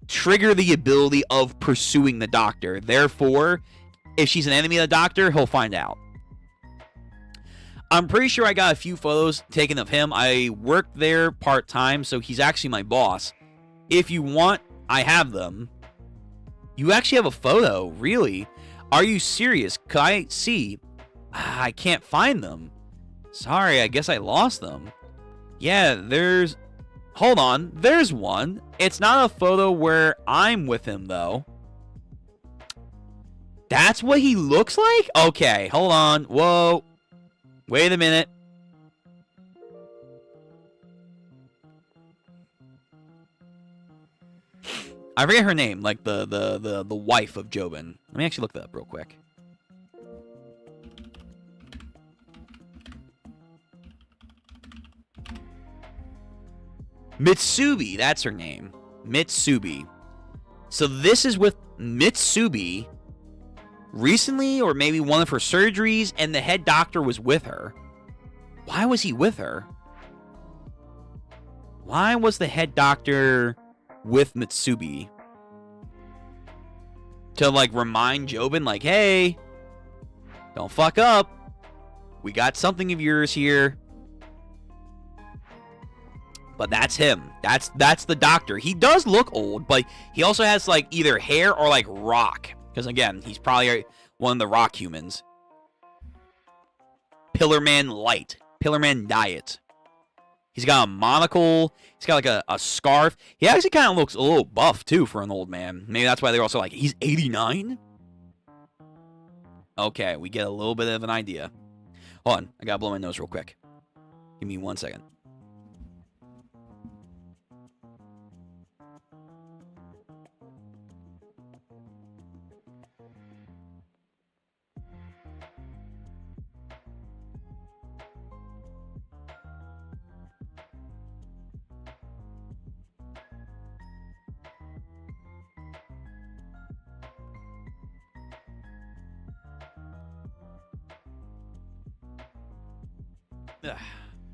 Speaker 1: trigger the ability of pursuing the doctor. Therefore, if she's an enemy of the doctor, he'll find out. I'm pretty sure I got a few photos taken of him. I worked there part-time, so he's actually my boss. If you want, I have them. You actually have a photo? Really? Are you serious? Can I see? I can't find them. Sorry, I guess I lost them. Yeah, there's... Hold on. There's one. It's not a photo where I'm with him, though. That's what he looks like? Okay, hold on. Whoa. Wait a minute. I forget her name, like the wife of Jobin. Let me actually look that up real quick. Mitsubi, that's her name. Mitsubi. So this is with Mitsubi recently, or maybe one of her surgeries, and the head doctor was with her. Why was he with her? Why was the head doctor with Mitsubi? To like remind Jobin, like, hey, don't fuck up. We got something of yours here. But that's him. That's the doctor. He does look old, but he also has like either hair or like rock. Because again, he's probably one of the rock humans. Pillarman Light. Pillarman Diet. He's got a monocle. He's got like a scarf. He actually kind of looks a little buff too for an old man. Maybe that's why they're also like, he's 89? Okay, we get a little bit of an idea. Hold on, I gotta blow my nose real quick. Give me 1 second.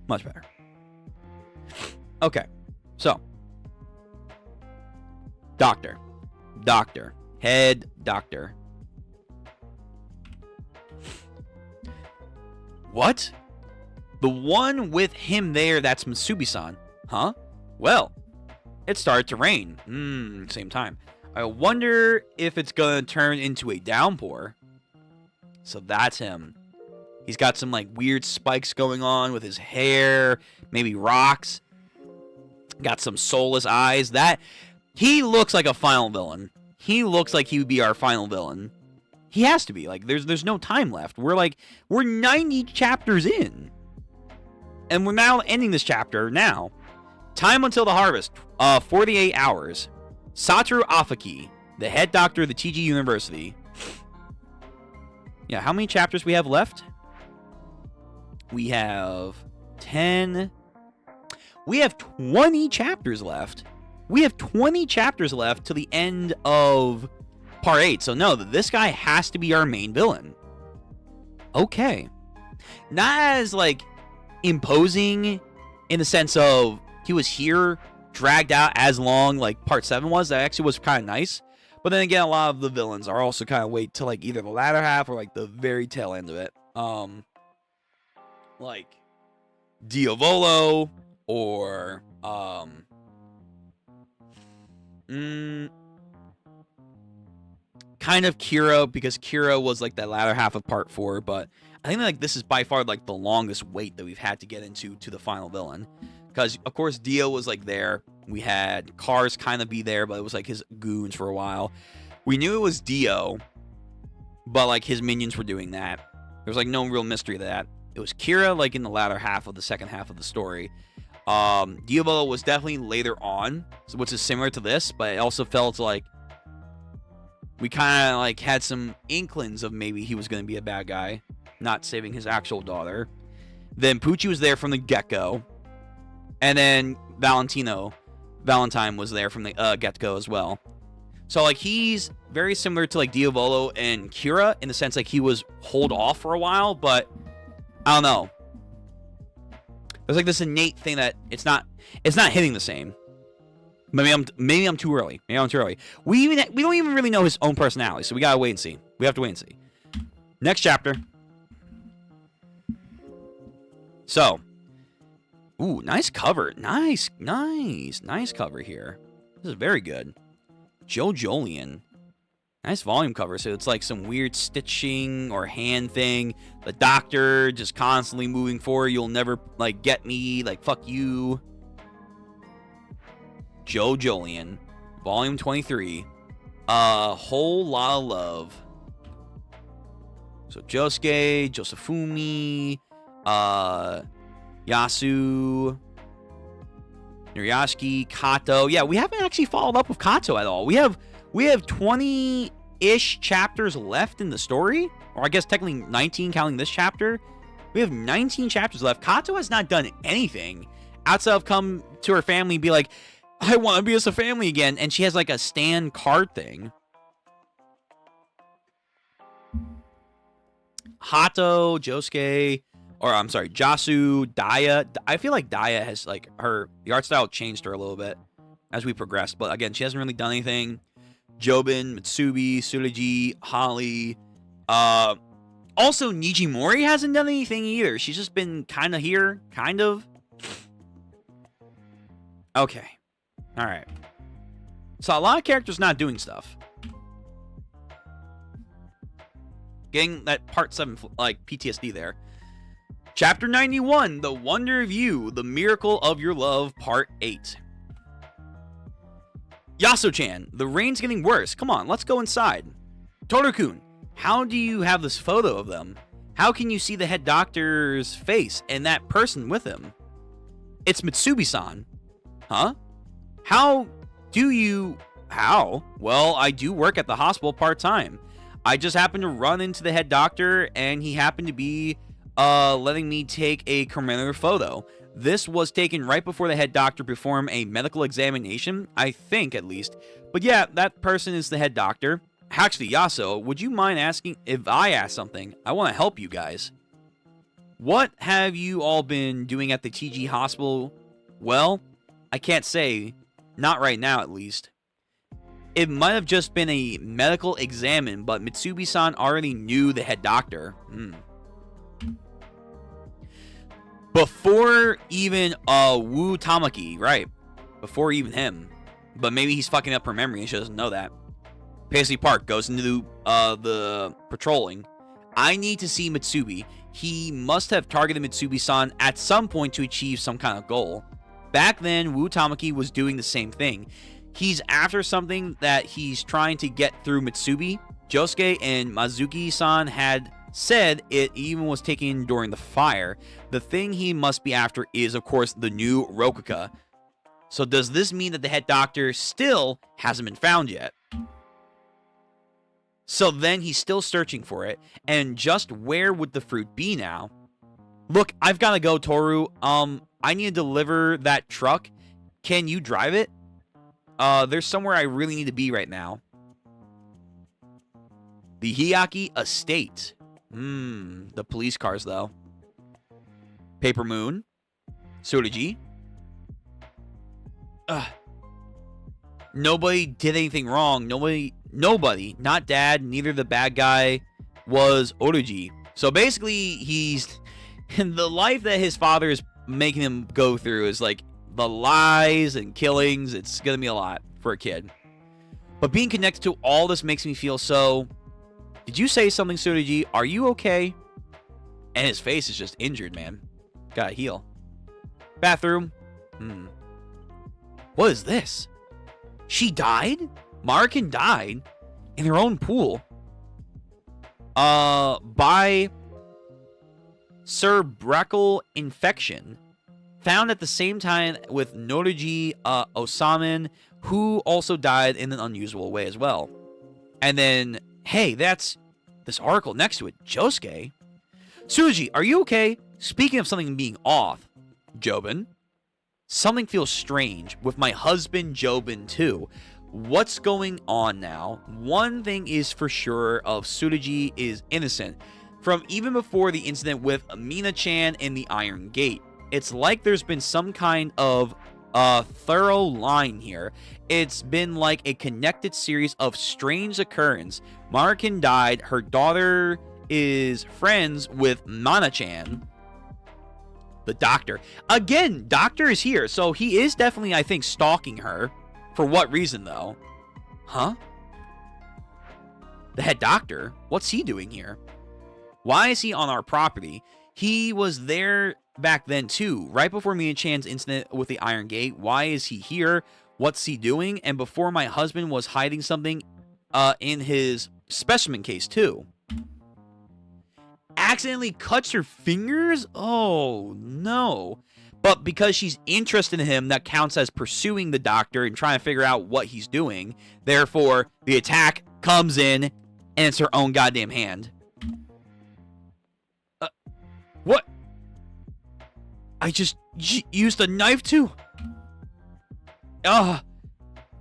Speaker 1: Much better. Okay, so doctor, head doctor. What? The one with him there, that's Mitsubi-san. Huh? Well, it started to rain. Same time. I wonder if it's gonna turn into a downpour. So that's him. He's got some like weird spikes going on with his hair, maybe rocks. Got some soulless eyes. That he looks like a final villain. He looks like he would be our final villain. He has to be. Like there's no time left. We're 90 chapters in. And we're now ending this chapter now. Time until the harvest. 48 hours. Satoru Afaki, the head doctor of the TG University. Yeah, how many chapters we have left? We have 10. We have 20 chapters left. We have 20 chapters left to the end of part 8. So no, this guy has to be our main villain. Okay. Not as like imposing in the sense of he was here dragged out as long like part 7 was. That actually was kind of nice. But then again, a lot of the villains are also kind of wait till like either the latter half or like the very tail end of it. Like Diavolo or kind of Kira, because Kira was like that latter half of part 4, but I think like this is by far like the longest wait that we've had to get into to the final villain. Because of course Dio was like there. We had Cars kind of be there, but it was like his goons for a while. We knew it was Dio, but like his minions were doing that. There was like no real mystery to that. It was Kira like in the latter half of the second half of the story. Diavolo was definitely later on, which is similar to this, but it also felt like we kind of like had some inklings of maybe he was going to be a bad guy, not saving his actual daughter. Then Pucci was there from the get-go, and then Valentine was there from the get-go as well. So like he's very similar to like Diavolo and Kira in the sense like he was hold off for a while, but I don't know. There's like this innate thing that it's not hitting the same. Maybe I'm too early. Maybe I'm too early. We don't even really know his own personality, so we gotta wait and see. We have to wait and see. Next chapter. So, ooh, nice cover. Nice cover here. This is very good. Jojolian. Nice volume cover. So it's like some weird stitching or hand thing. The doctor just constantly moving forward. You'll never like get me. Like fuck you. Jojolian. Volume 23. A whole lot of love. So Josuke, Josefumi, Yasu, Nuruyashiki, Kato. Yeah, we haven't actually followed up with Kato at all. We have 20-ish chapters left in the story. Or I guess technically 19 counting this chapter. We have 19 chapters left. Kato has not done anything outside of come to her family and be like, I want to be as a family again. And she has like a stand card thing. Hato, Josuke, or I'm sorry, Jasu, Daya. I feel like Daya has like the art style changed her a little bit as we progressed. But again, she hasn't really done anything. Jobin, Mitsubi, Tsurugi, Holly. Also, Nijimori hasn't done anything either. She's just been kind of here, kind of. Okay. All right. So a lot of characters not doing stuff. Getting that part 7 like PTSD there. Chapter 91, The Wonder of You, The Miracle of Your Love, Part 8. Yaso-chan, the rain's getting worse. Come on, let's go inside. Toru-kun, how do you have this photo of them? How can you see the head doctor's face and that person with him? It's Mitsubi-san. Huh? How? Well, I do work at the hospital part-time. I just happened to run into the head doctor, and he happened to be letting me take a commemorative photo. This was taken right before the head doctor performed a medical examination, I think at least. But yeah, that person is the head doctor. Actually, Yaso, would you mind asking if I ask something? I want to help you guys. What have you all been doing at the TG hospital? Well, I can't say. Not right now, at least. It might have just been a medical exam, but Mitsubi-san already knew the head doctor. Before even Wu Tamaki, right? Before even him. But maybe he's fucking up her memory and she doesn't know that. Paisley Park goes into the patrolling. I need to see Mitsubi. He must have targeted Mitsubi-san at some point to achieve some kind of goal. Back then, Wu Tamaki was doing the same thing. He's after something that he's trying to get through Mitsubi. Josuke and Mazuki-san had said it even was taken during the fire. The thing he must be after is, of course, the new Rokuka. So does this mean that the head doctor still hasn't been found yet? So then he's still searching for it. And just where would the fruit be now? Look, I've got to go, Toru. I need to deliver that truck. Can you drive it? There's somewhere I really need to be right now. The Hiyaki Estate. The police cars, though. Paper Moon. Tsurugi. Nobody did anything wrong. Nobody, not Dad, neither the bad guy, was Oruji. So basically, he's... the life that his father is making him go through is like the lies and killings. It's gonna be a lot for a kid. But being connected to all this makes me feel so... Did you say something, Tsurugi? Are you okay? And his face is just injured, man. Gotta heal. Bathroom. What is this? She died? Marican died in her own pool. By cerebral infection. Found at the same time with Noruji Osamin, who also died in an unusual way as well. And then, hey, that's this article next to it. Josuke. Tsurugi, are you okay? Speaking of something being off, Jobin. Something feels strange with my husband Jobin too. What's going on now? One thing is for sure of Tsurugi is innocent. From even before the incident with Mina-chan in the Iron Gate. It's like there's been some kind of thorough line here. It's been like a connected series of strange occurrences. Marican died. Her daughter is friends with Mana-chan. The doctor. Again, doctor is here. So he is definitely, I think, stalking her. For what reason, though? Huh? The head doctor? What's he doing here? Why is he on our property? He was there back then, too. Right before Mina-chan's incident with the Iron Gate. Why is he here? What's he doing? And before my husband was hiding something in his specimen case, too. Accidentally cuts her fingers? Oh, no. But because she's interested in him, that counts as pursuing the doctor and trying to figure out what he's doing. Therefore, the attack comes in, and it's her own goddamn hand. What? I just used a knife too?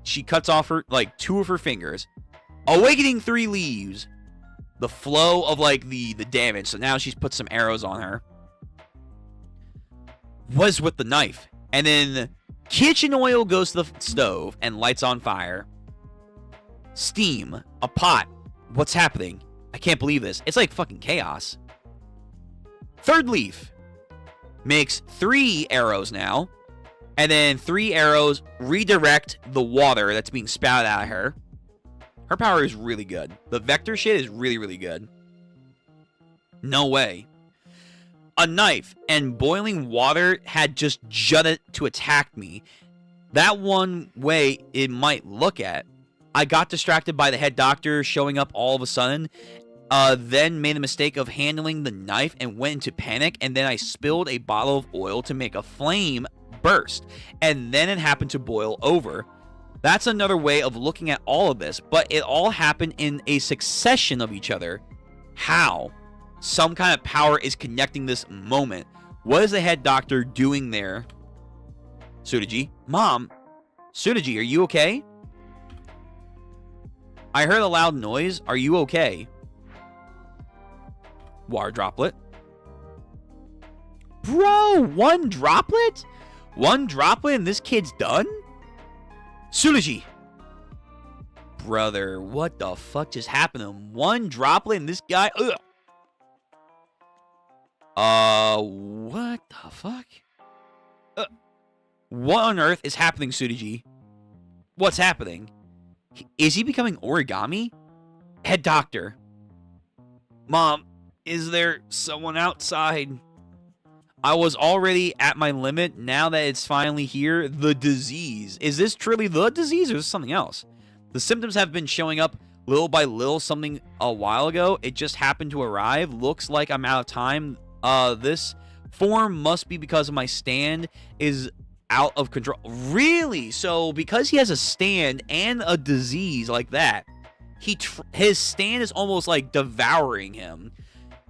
Speaker 1: She cuts off her, like, 2 of her fingers. Awakening 3 leaves. The flow of, like, the damage. So now she's put some arrows on her. Was with the knife. And then kitchen oil goes to the stove and lights on fire. Steam. A pot. What's happening? I can't believe this. It's like fucking chaos. Third leaf. Makes 3 arrows now. And then 3 arrows redirect the water that's being spouted out of her. Her power is really good. The vector shit is really, really good. No way. A knife and boiling water had just jutted to attack me. That one way it might look at. I got distracted by the head doctor showing up all of a sudden. Then made the mistake of handling the knife and went into panic. And then I spilled a bottle of oil to make a flame burst. And then it happened to boil over. That's another way of looking at all of this. But it all happened in a succession of each other. How? Some kind of power is connecting this moment. What is the head doctor doing there? Tsurugi? Mom? Tsurugi, are you okay? I heard a loud noise. Are you okay? Water droplet. Bro, 1 droplet? 1 droplet and this kid's done? Tsurugi. Brother, what the fuck just happened to him? 1 droplet and this guy... Ugh. What the fuck? What on earth is happening, Tsurugi? What's happening? Is he becoming origami? Head doctor. Mom, is there someone outside? I was already at my limit. Now that it's finally here, the disease. Is this truly the disease or is this something else? The symptoms have been showing up little by little something a while ago. It just happened to arrive. Looks like I'm out of time. This form must be because my stand is out of control. Really? So because he has a stand and a disease like that, his stand is almost like devouring him.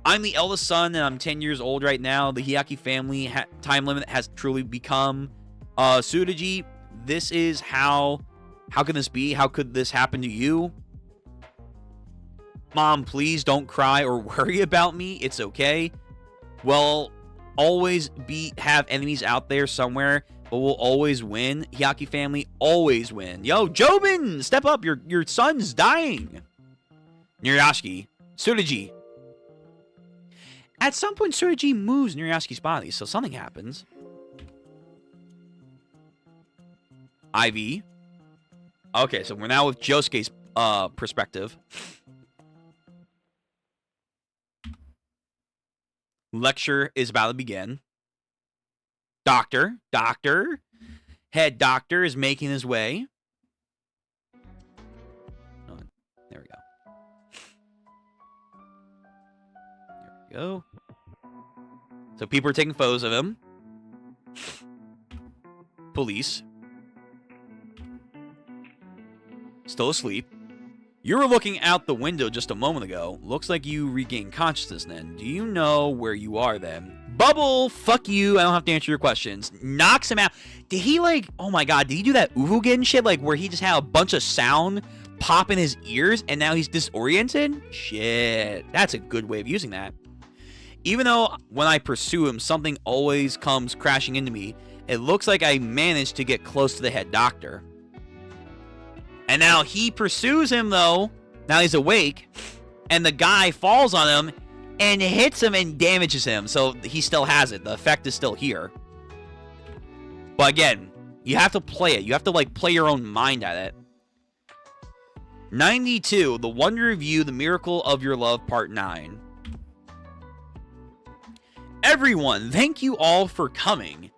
Speaker 1: I'm the eldest son and I'm 10 years old right now. The Hyakki family time limit has truly become Tsurugi. This is how can this be? How could this happen to you? Mom, please don't cry or worry about me. It's okay. We'll always have enemies out there somewhere, but we'll always win. Hyakki family always win. Yo, Jobin, step up. Your son's dying. Nuruyashiki. Tsurugi. At some point, Tsurugi moves Nuruyashiki's body, so something happens. Ivy. Okay, so we're now with Josuke's perspective. Lecture is about to begin. Doctor, head doctor is making his way. Oh, there we go. There we go. So people are taking photos of him. Police. Still asleep. You were looking out the window just a moment ago. Looks like you regained consciousness then. Do you know where you are then? Bubble, fuck you. I don't have to answer your questions. Knocks him out. Did he like, oh my god, did he do that Uvugen shit? Like where he just had a bunch of sound pop in his ears and now he's disoriented? Shit. That's a good way of using that. Even though when I pursue him, something always comes crashing into me, it looks like I managed to get close to the head doctor. And now he pursues him, though. Now he's awake. And the guy falls on him and hits him and damages him. So he still has it. The effect is still here. But again, you have to play it. You have to, like, play your own mind at it. 92. The Wonder of You, The Miracle of Your Love, Part 9. Everyone, thank you all for coming.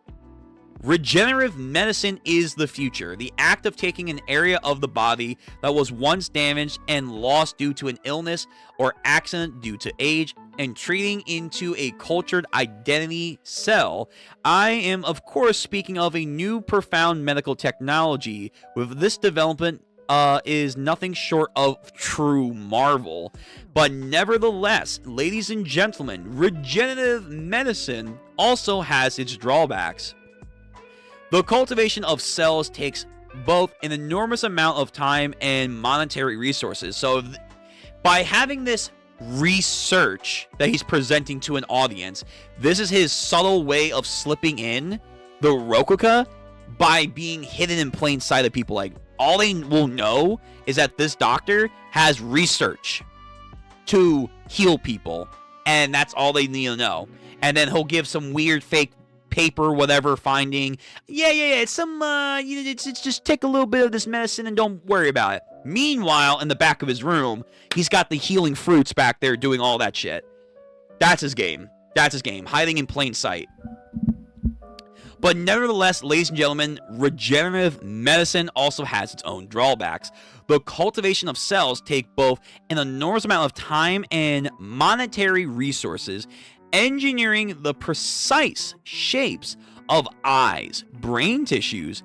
Speaker 1: Regenerative medicine is the future. The act of taking an area of the body that was once damaged and lost due to an illness or accident due to age and treating into a cultured identity cell. I am, of course, speaking of a new profound medical technology. With this development is nothing short of true marvel. But nevertheless, ladies and gentlemen, regenerative medicine also has its drawbacks. The cultivation of cells takes both an enormous amount of time and monetary resources. So by having this research that he's presenting to an audience, this is his subtle way of slipping in the Rokuka by being hidden in plain sight of people. Like, all they will know is that this doctor has research to heal people, and that's all they need to know. And then he'll give some weird fake paper, whatever, finding, it's some, it's just take a little bit of this medicine and don't worry about it. Meanwhile, in the back of his room, he's got the healing fruits back there doing all that shit. That's his game. That's his game. Hiding in plain sight. But nevertheless, ladies and gentlemen, regenerative medicine also has its own drawbacks. The cultivation of cells take both an enormous amount of time and monetary resources. Engineering the precise shapes of eyes, brain tissues,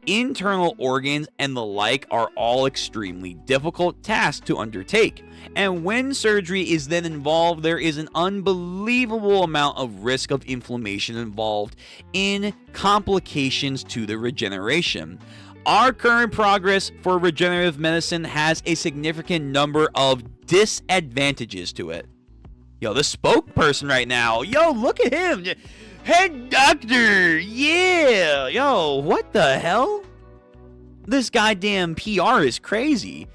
Speaker 1: internal organs, and the like are all extremely difficult tasks to undertake. And when surgery is then involved, there is an unbelievable amount of risk of inflammation involved in complications to the regeneration. Our current progress for regenerative medicine has a significant number of disadvantages to it. Yo, the spokesperson right now. Yo, look at him. Head doctor. Yeah. Yo, what the hell? This goddamn PR is crazy.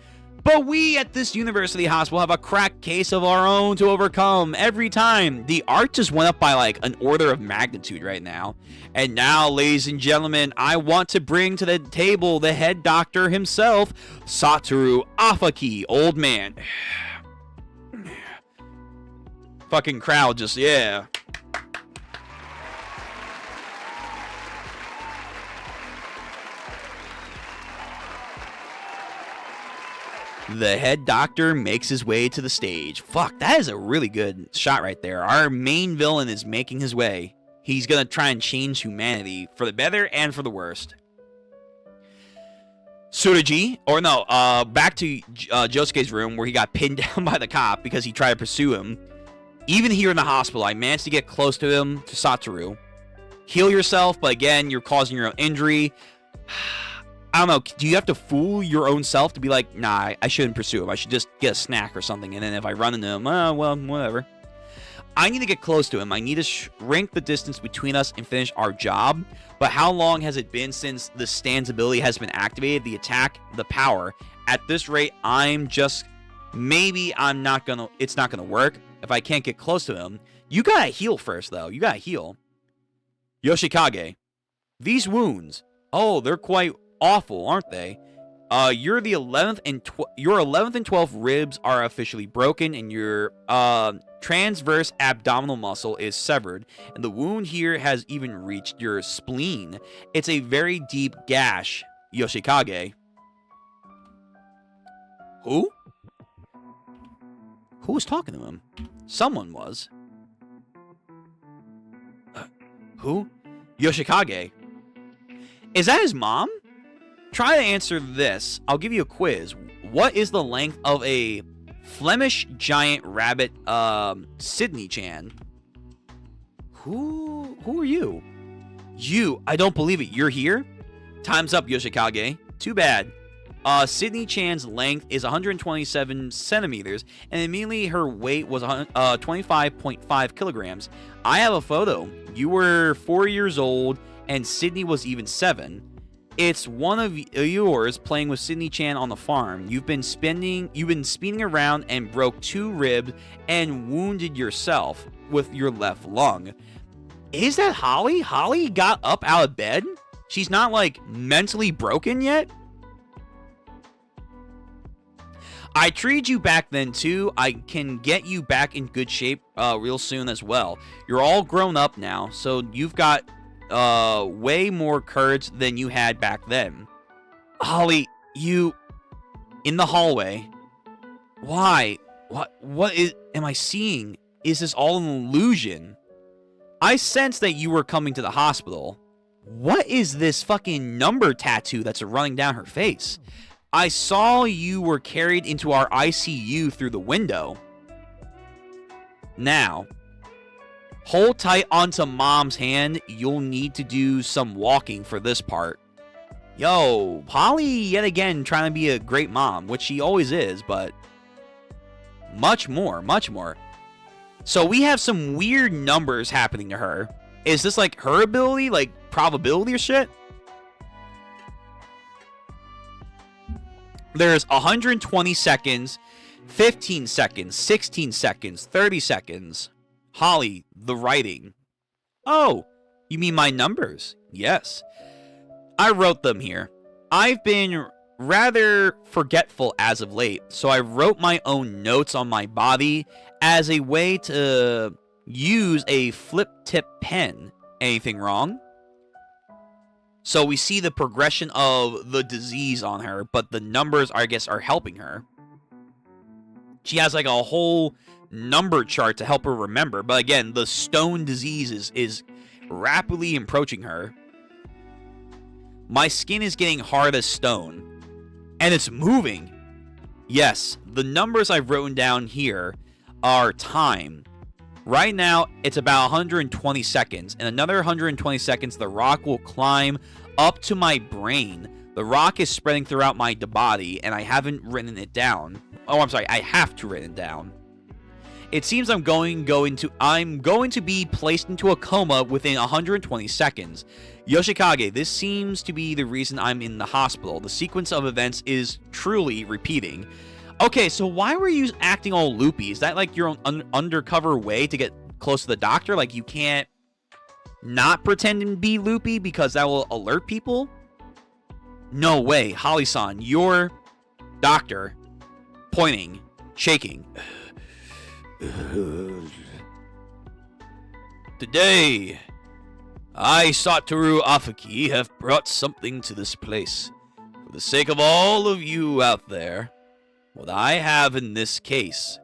Speaker 1: But we at this university hospital have a crack case of our own to overcome every time. The art just went up by like an order of magnitude right now. And now, ladies and gentlemen, I want to bring to the table the head doctor himself, Satoru Afaki, old man. Fucking crowd just, yeah. The head doctor makes his way to the stage. Fuck, that is a really good shot right there. Our main villain is making his way. He's gonna try and change humanity for the better and for the worst. Tsurugi, or no, back to Josuke's room where he got pinned down by the cop because he tried to pursue him. Even here in the hospital, I managed to get close to him, to Satoru. Heal yourself, but again, you're causing your own injury. I don't know, do you have to fool your own self to be like, nah, I shouldn't pursue him. I should just get a snack or something, and then if I run into him, well, whatever. I need to get close to him. I need to shrink the distance between us and finish our job. But how long has it been since the Stand's ability has been activated? The attack, the power. At this rate, it's not gonna work if I can't get close to him. You gotta heal first, though. You gotta heal. Yoshikage. These wounds. Oh, they're quite awful, aren't they? You're the 11th and your 11th and 12th ribs are officially broken, and your transverse abdominal muscle is severed, and the wound here has even reached your spleen. It's a very deep gash, Yoshikage. Who? Who was talking to him? Someone was. Who? Yoshikage. Is that his mom? Try to answer this. I'll give you a quiz. What is the length of a Flemish giant rabbit, Sydney-chan? Who are you? You, I don't believe it. You're here? Time's up, Yoshikage. Too bad. Sydney-chan's length is 127 centimeters, and immediately her weight was 25.5 kilograms. I have a photo. You were 4 years old, and Sydney was even 7. It's one of yours playing with Sydney-chan on the farm. You've been speeding around and broke 2 ribs and wounded yourself with your left lung. Is that Holly? Holly got up out of bed? She's not, like, mentally broken yet? I treated you back then, too. I can get you back in good shape real soon as well. You're all grown up now, so you've got way more courage than you had back then. Holly, you... in the hallway. Why? What am I seeing? Is this all an illusion? I sensed that you were coming to the hospital. What is this fucking number tattoo that's running down her face? I saw you were carried into our ICU through the window. Now, hold tight onto Mom's hand. You'll need to do some walking for this part. Yo, Holly yet again trying to be a great mom, which she always is, but much more, much more. So we have some weird numbers happening to her. Is this like her ability, like probability or shit? There's 120 seconds, 15 seconds, 16 seconds, 30 seconds. Holly, the writing. Oh, you mean my numbers? Yes. I wrote them here. I've been rather forgetful as of late, so I wrote my own notes on my body as a way to use a flip tip pen. Anything wrong? So we see the progression of the disease on her, but the numbers, I guess, are helping her. She has like a whole number chart to help her remember. But again, the stone disease is rapidly approaching her. My skin is getting hard as stone. And it's moving. Yes, the numbers I've written down here are time. Right now, it's about 120 seconds. In another 120 seconds, the rock will climb up to my brain. The rock is spreading throughout my body, and I haven't written it down. Oh, I'm sorry. I have to write it down. It seems I'm going to be placed into a coma within 120 seconds. Yoshikage, this seems to be the reason I'm in the hospital. The sequence of events is truly repeating. Okay, so why were you acting all loopy? Is that like your own undercover way to get close to the doctor? Like you can't not pretend and be loopy because that will alert people? No way. Holly-san, your doctor, pointing, shaking. Today, I, Satoru Afaki, have brought something to this place. For the sake of all of you out there, what I have in this case,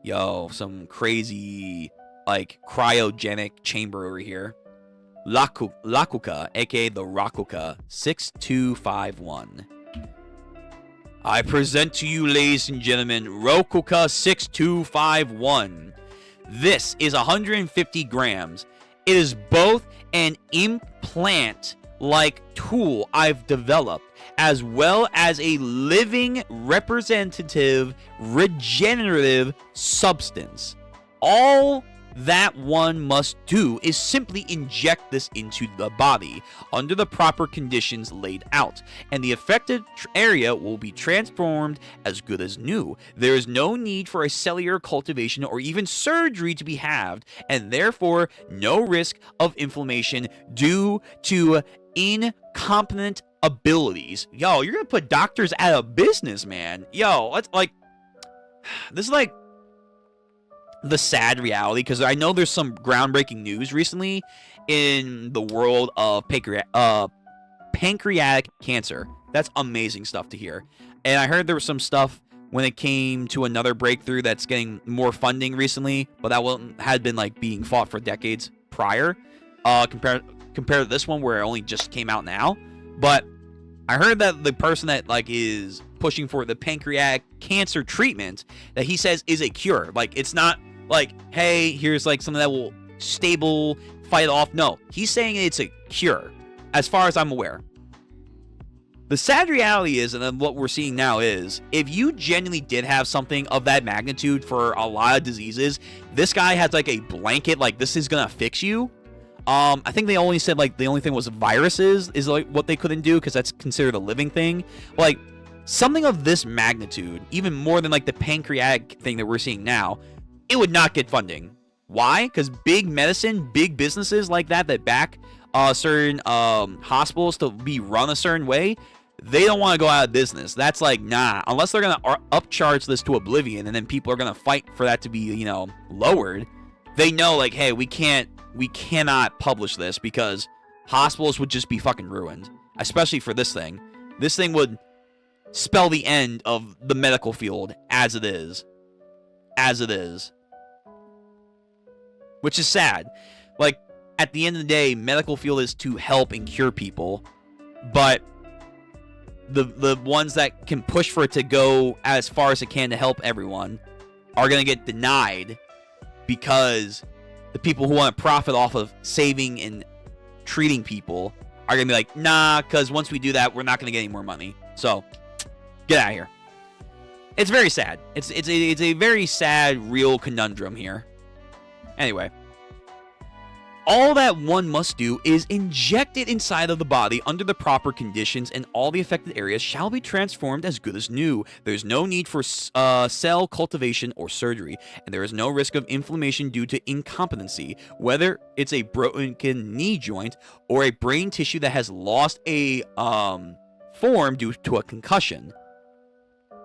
Speaker 1: yo, some crazy, like, cryogenic chamber over here. Lakuka, aka the Rakuka, 6251. I present to you, ladies and gentlemen, Rokuka 6251. This is 150 grams. It is both an implant-like tool I've developed, as well as a living representative regenerative substance. All that one must do is simply inject this into the body under the proper conditions laid out, and the affected area will be transformed as good as new. There is no need for a cellular cultivation or even surgery to be had, and therefore no risk of inflammation due to incompetent abilities. Yo, you're gonna put doctors out of business, man. Yo, let's like, this is like the sad reality, because I know there's some groundbreaking news recently in the world of pancreatic cancer. That's amazing stuff to hear. And I heard there was some stuff when it came to another breakthrough that's getting more funding recently, but that one had been like being fought for decades prior, compared to this one where it only just came out now. But I heard that the person that like is pushing for the pancreatic cancer treatment, that he says is a cure. Like, it's not like, hey, here's like something that will fight off. No, he's saying it's a cure, as far as I'm aware. The sad reality is, and then what we're seeing now is, if you genuinely did have something of that magnitude for a lot of diseases, this guy has like a blanket, like, this is gonna fix you. I think they only said like the only thing was viruses is like what they couldn't do, because that's considered a living thing. Like, something of this magnitude, even more than like the pancreatic thing that we're seeing now, it would not get funding. Why? Because big medicine, big businesses like that back certain hospitals to be run a certain way, they don't want to go out of business. That's like, nah, unless they're going to upcharge this to oblivion, and then people are going to fight for that to be, you know, lowered. They know, like, hey, we cannot publish this, because hospitals would just be fucking ruined, especially for this thing. This thing would spell the end of the medical field as it is. Which is sad. Like, at the end of the day, medical field is to help and cure people, but the ones that can push for it to go as far as it can to help everyone are going to get denied, because the people who want to profit off of saving and treating people are going to be like, nah, because once we do that, we're not going to get any more money. So, get out of here. It's very sad. It's a very sad, real conundrum here. Anyway, all that one must do is inject it inside of the body under the proper conditions, and all the affected areas shall be transformed as good as new. There's no need for cell cultivation or surgery, and there is no risk of inflammation due to incompetency, whether it's a broken knee joint or a brain tissue that has lost a form due to a concussion.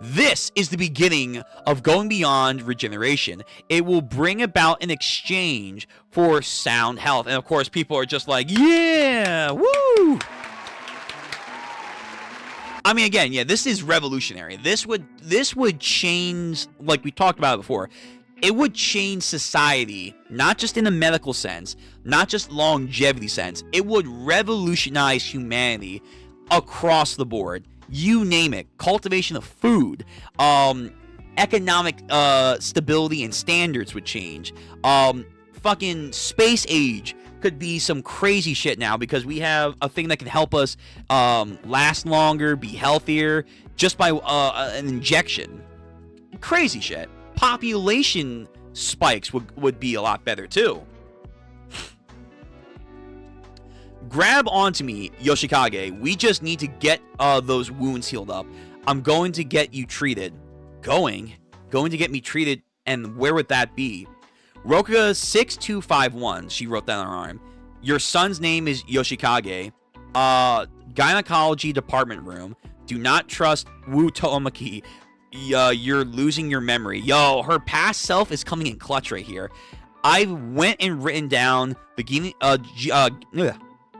Speaker 1: This is the beginning of going beyond regeneration. It will bring about an exchange for sound health. And of course, people are just like, yeah, woo! I mean, again, yeah, this is revolutionary. This would change, like we talked about it before. It would change society, not just in a medical sense, not just longevity sense. It would revolutionize humanity across the board. You name it. Cultivation of food, economic stability and standards would change. Fucking space age could be some crazy shit now, because we have a thing that can help us last longer, be healthier, just by an injection. Crazy shit. Population spikes would be a lot better too. Grab onto me, Yoshikage. We just need to get those wounds healed up. I'm going to get you treated. Going to get me treated, and where would that be? Rokuka 6251, she wrote that on her arm. Your son's name is Yoshikage. Gynecology department room. Do not trust Wu Tomaki. You're losing your memory. Yo, her past self is coming in clutch right here. I went and written down the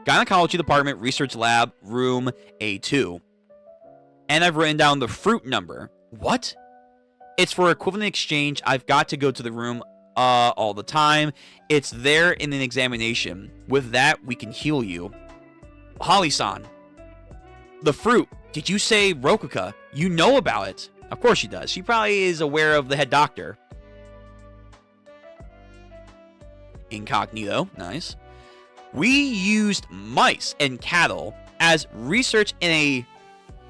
Speaker 1: Gynecology Department Research Lab, Room A2. And I've written down the fruit number. What? It's for equivalent exchange. I've got to go to the room all the time. It's there in an examination. With that, we can heal you. Holly-san. The fruit. Did you say Rokuka? You know about it. Of course she does. She probably is aware of the head doctor. Incognito. Nice. We used mice and cattle as research in a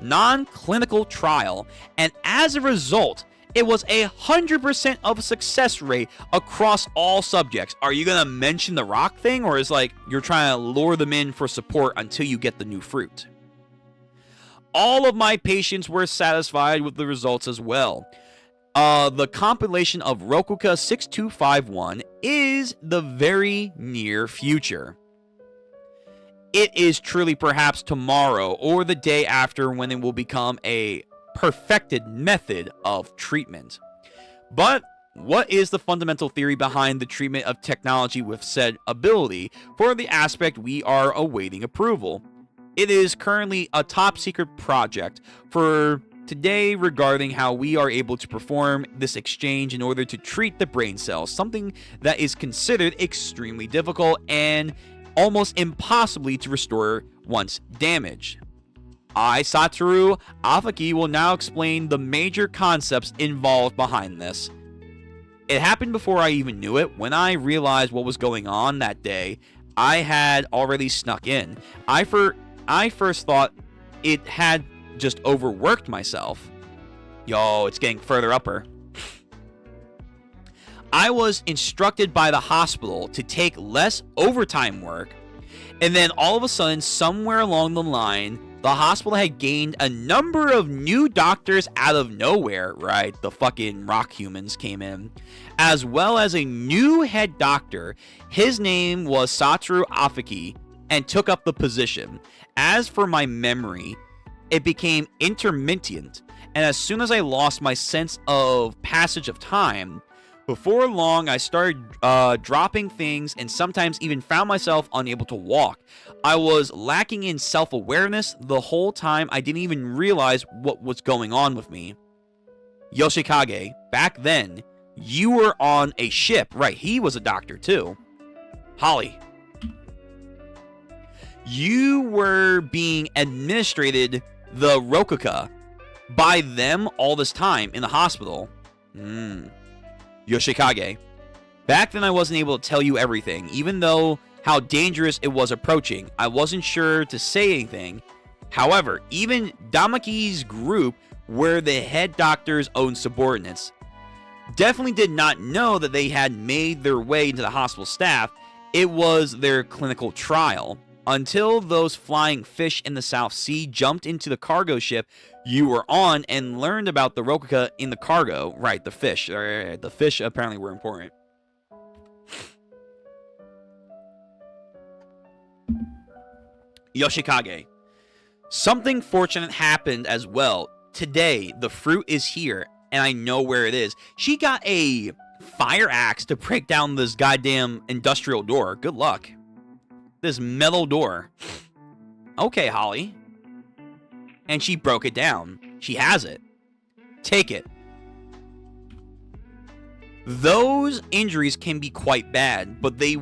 Speaker 1: non-clinical trial, and as a result, it was 100% of a success rate across all subjects. Are you gonna mention the rock thing, or is like you're trying to lure them in for support until you get the new fruit? All of my patients were satisfied with the results as well. The compilation of Rokuka 6251 is the very near future. It is truly perhaps tomorrow or the day after when it will become a perfected method of treatment. But what is the fundamental theory behind the treatment of technology with said ability for the aspect we are awaiting approval? It is currently a top secret project for today regarding how we are able to perform this exchange in order to treat the brain cells, something that is considered extremely difficult and almost impossibly to restore once damaged. I, Satoru Afaki, will now explain the major concepts involved behind this. It happened before I even knew it. When I realized what was going on that day, I had already snuck in. I first thought it had just overworked myself. Yo, it's getting further upper. I was instructed by the hospital to take less overtime work, and then all of a sudden, somewhere along the line, the hospital had gained a number of new doctors out of nowhere, right? The fucking rock humans came in, as well as a new head doctor. His name was Satoru Afaki, and took up the position. As for my memory, it became intermittent, and as soon as I lost my sense of passage of time, before long I started dropping things and sometimes even found myself unable to walk. I was lacking in self-awareness the whole time. I didn't even realize what was going on with me. Yoshikage, back then, you were on a ship, right? He was a doctor too. Holly, you were being administrated the Rokuka by them all this time in the hospital. Yoshikage, back then I wasn't able to tell you everything, even though how dangerous it was approaching. I wasn't sure to say anything. However, even Damaki's group were the head doctor's own subordinates. Definitely did not know that they had made their way into the hospital staff. It was their clinical trial. Until those flying fish in the South Sea jumped into the cargo ship you were on and learned about the Rokuka in the cargo. Right, the fish. The fish apparently were important. Yoshikage. Something fortunate happened as well. Today, the fruit is here, and I know where it is. She got a fire axe to break down this goddamn industrial door. Good luck. This metal door. Okay, Holly. And she broke it down. She has it. Take it. Those injuries can be quite bad, but they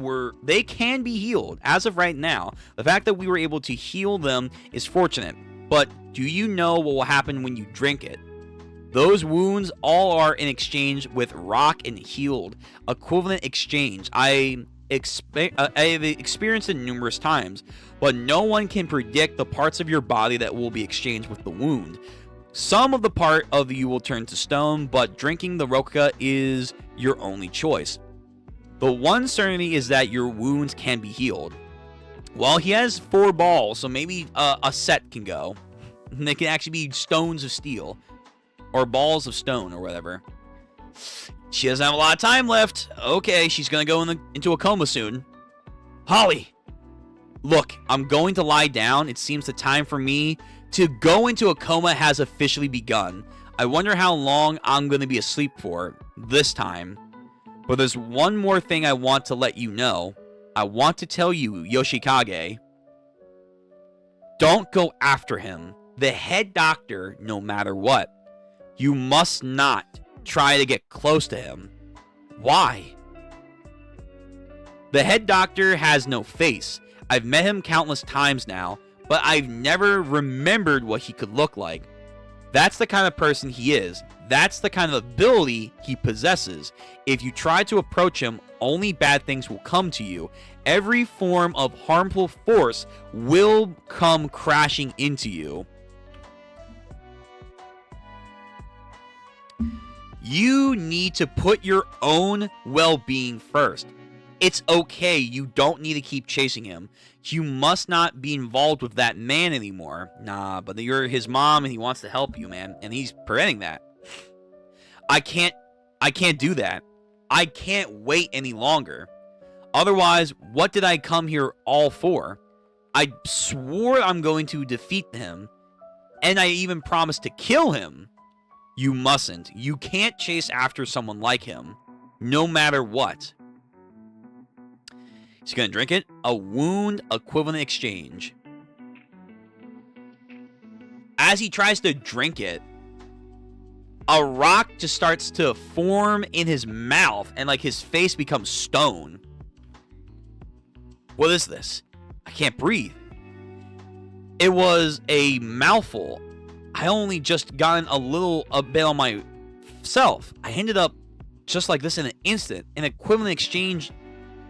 Speaker 1: can be healed. As of right now, the fact that we were able to heal them is fortunate. But do you know what will happen when you drink it? Those wounds all are in exchange with rock and healed. Equivalent exchange. I've experienced it numerous times, but no one can predict the parts of your body that will be exchanged with the wound. Some of the part of you will turn to stone, but drinking the Rokuka is your only choice. The one certainty is that your wounds can be healed. Well, he has 4 balls, so maybe a set can go. They can actually be stones of steel, or balls of stone, or whatever. She doesn't have a lot of time left. Okay, she's gonna go into a coma soon. Holly! Look, I'm going to lie down. It seems the time for me to go into a coma has officially begun. I wonder how long I'm gonna be asleep for this time. But there's one more thing I want to let you know. I want to tell you, Yoshikage. Don't go after him. The head doctor, no matter what. You must not try to get close to him. Why? The head doctor has no face. I've met him countless times now, but I've never remembered what he could look like. That's the kind of person he is. That's the kind of ability he possesses. If you try to approach him, only bad things will come to you. Every form of harmful force will come crashing into you. You need to put your own well-being first. It's okay, you don't need to keep chasing him. You must not be involved with that man anymore. Nah, but you're his mom and he wants to help you, man. And he's preventing that. I can't do that. I can't wait any longer. Otherwise, what did I come here all for? I swore I'm going to defeat him, and I even promised to kill him. You mustn't. You can't chase after someone like him, no matter what. He's going to drink it. A wound equivalent exchange. As he tries to drink it, a rock just starts to form in his mouth, and like his face becomes stone. What is this? I can't breathe. It was a mouthful. I only just gotten a bit on myself. I ended up just like this in an instant, an equivalent exchange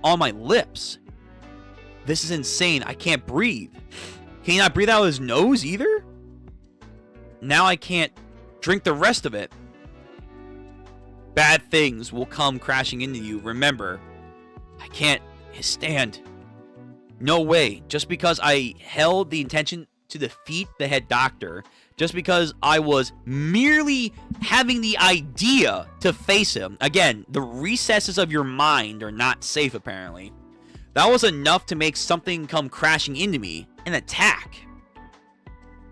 Speaker 1: on my lips. This is insane. I can't breathe. Can he not breathe out of his nose either? Now I can't drink the rest of it. Bad things will come crashing into you. Remember, I can't stand. No way. Just because I held the intention to defeat the head doctor, just because I was merely having the idea to face him. Again, the recesses of your mind are not safe, apparently. That was enough to make something come crashing into me. An attack.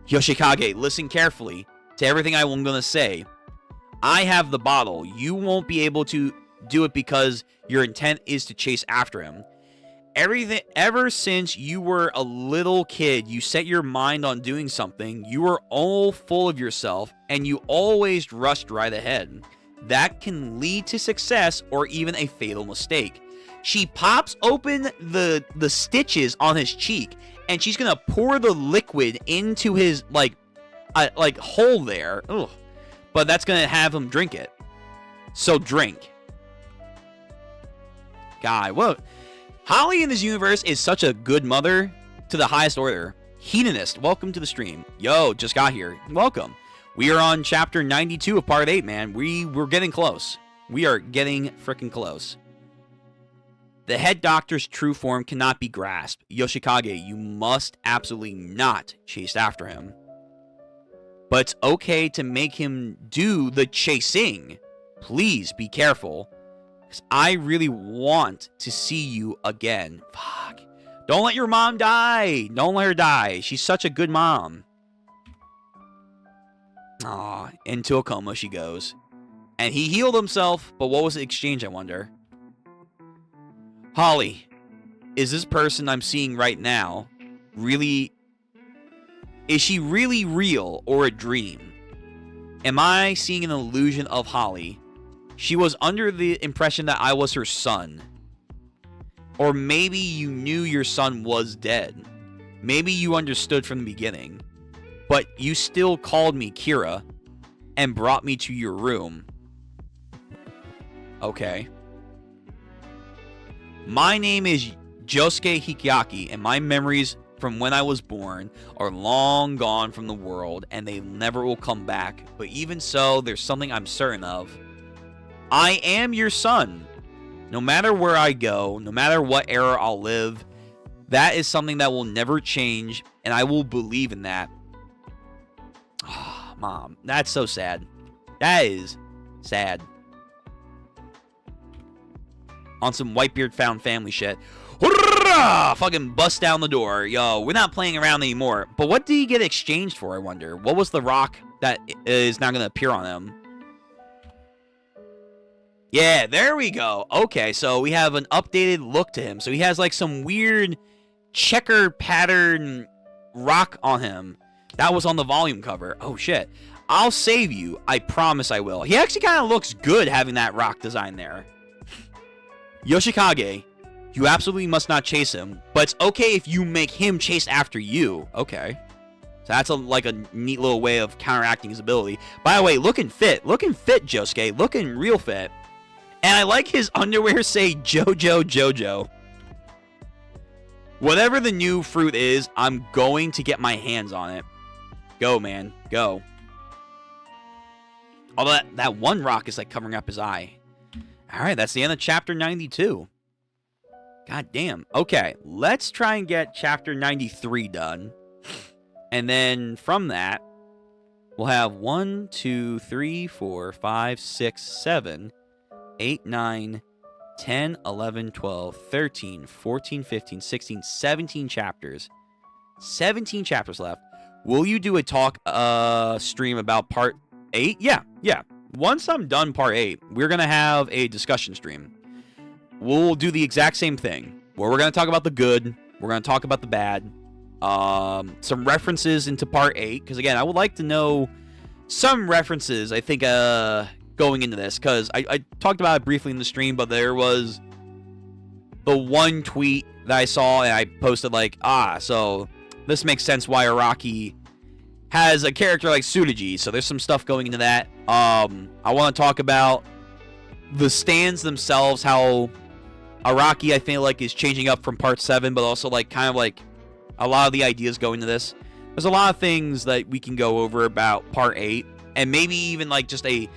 Speaker 1: Yoshikage, listen carefully to everything I'm going to say. I have the bottle. You won't be able to do it because your intent is to chase after him. Ever since you were a little kid, you set your mind on doing something. You were all full of yourself, and you always rushed right ahead. That can lead to success or even a fatal mistake. She pops open the stitches on his cheek, and she's gonna pour the liquid into his like hole there. Ugh. But that's gonna have him drink it. So drink. God, what? Holly in this universe is such a good mother to the highest order. Hedonist, welcome to the stream. Yo, just got here. Welcome. We are on chapter 92 of part 8, man. We're getting close. We are getting freaking close. The head doctor's true form cannot be grasped. Yoshikage, you must absolutely not chase after him. But it's okay to make him do the chasing. Please be careful. I really want to see you again. Fuck. Don't let your mom die. Don't let her die. She's such a good mom. Aw, into a coma she goes. And he healed himself, but what was the exchange, I wonder? Holly, is this person I'm seeing right now really... Is she really real or a dream? Am I seeing an illusion of Holly? She was under the impression that I was her son. Or maybe you knew your son was dead. Maybe you understood from the beginning. But you still called me Kira and brought me to your room. Okay. My name is Josuke Hikiaki, and my memories from when I was born are long gone from the world, and they never will come back. But even so, there's something I'm certain of. I am your son. No matter where I go, no matter what era I'll live, that is something that will never change, and I will believe in that. Oh, Mom, that's so sad. That is sad. On some Whitebeard found family shit. Hurrah! Fucking bust down the door. Yo, we're not playing around anymore. But what did he get exchanged for, I wonder? What was the rock that is now going to appear on him? Yeah, there we go. Okay, so we have an updated look to him. So he has like some weird checker pattern rock on him. That was on the volume cover. Oh, shit. I'll save you. I promise I will. He actually kind of looks good having that rock design there. Yoshikage, you absolutely must not chase him, but it's okay if you make him chase after you. Okay. So that's like a neat little way of counteracting his ability. By the way, looking fit. Looking fit, Josuke. Looking real fit. And I like his underwear say Jojo Jojo. Whatever the new fruit is, I'm going to get my hands on it. Go, man. Go. Although that one rock is like covering up his eye. Alright, that's the end of chapter 92. God damn. Okay, let's try and get chapter 93 done. And then from that, we'll have 1, 2, 3, 4, 5, 6, 7, 8, 9, 10, 11, 12, 13, 14, 15, 16, 17 chapters. 17 chapters left. Will you do a talk stream about part 8? Yeah. Once I'm done part 8, we're going to have a discussion stream. We'll do the exact same thing, where we're going to talk about the good, we're going to talk about the bad, some references into part 8, because again, I would like to know some references, I think, going into this, because I talked about it briefly in the stream, but there was the one tweet that I saw, and I posted like, so this makes sense why Araki has a character like Tsurugi, so there's some stuff going into that. I want to talk about the stands themselves, how Araki, I feel like, is changing up from part 7, but also like kind of like a lot of the ideas go into this. There's a lot of things that we can go over about part 8, and maybe even like just a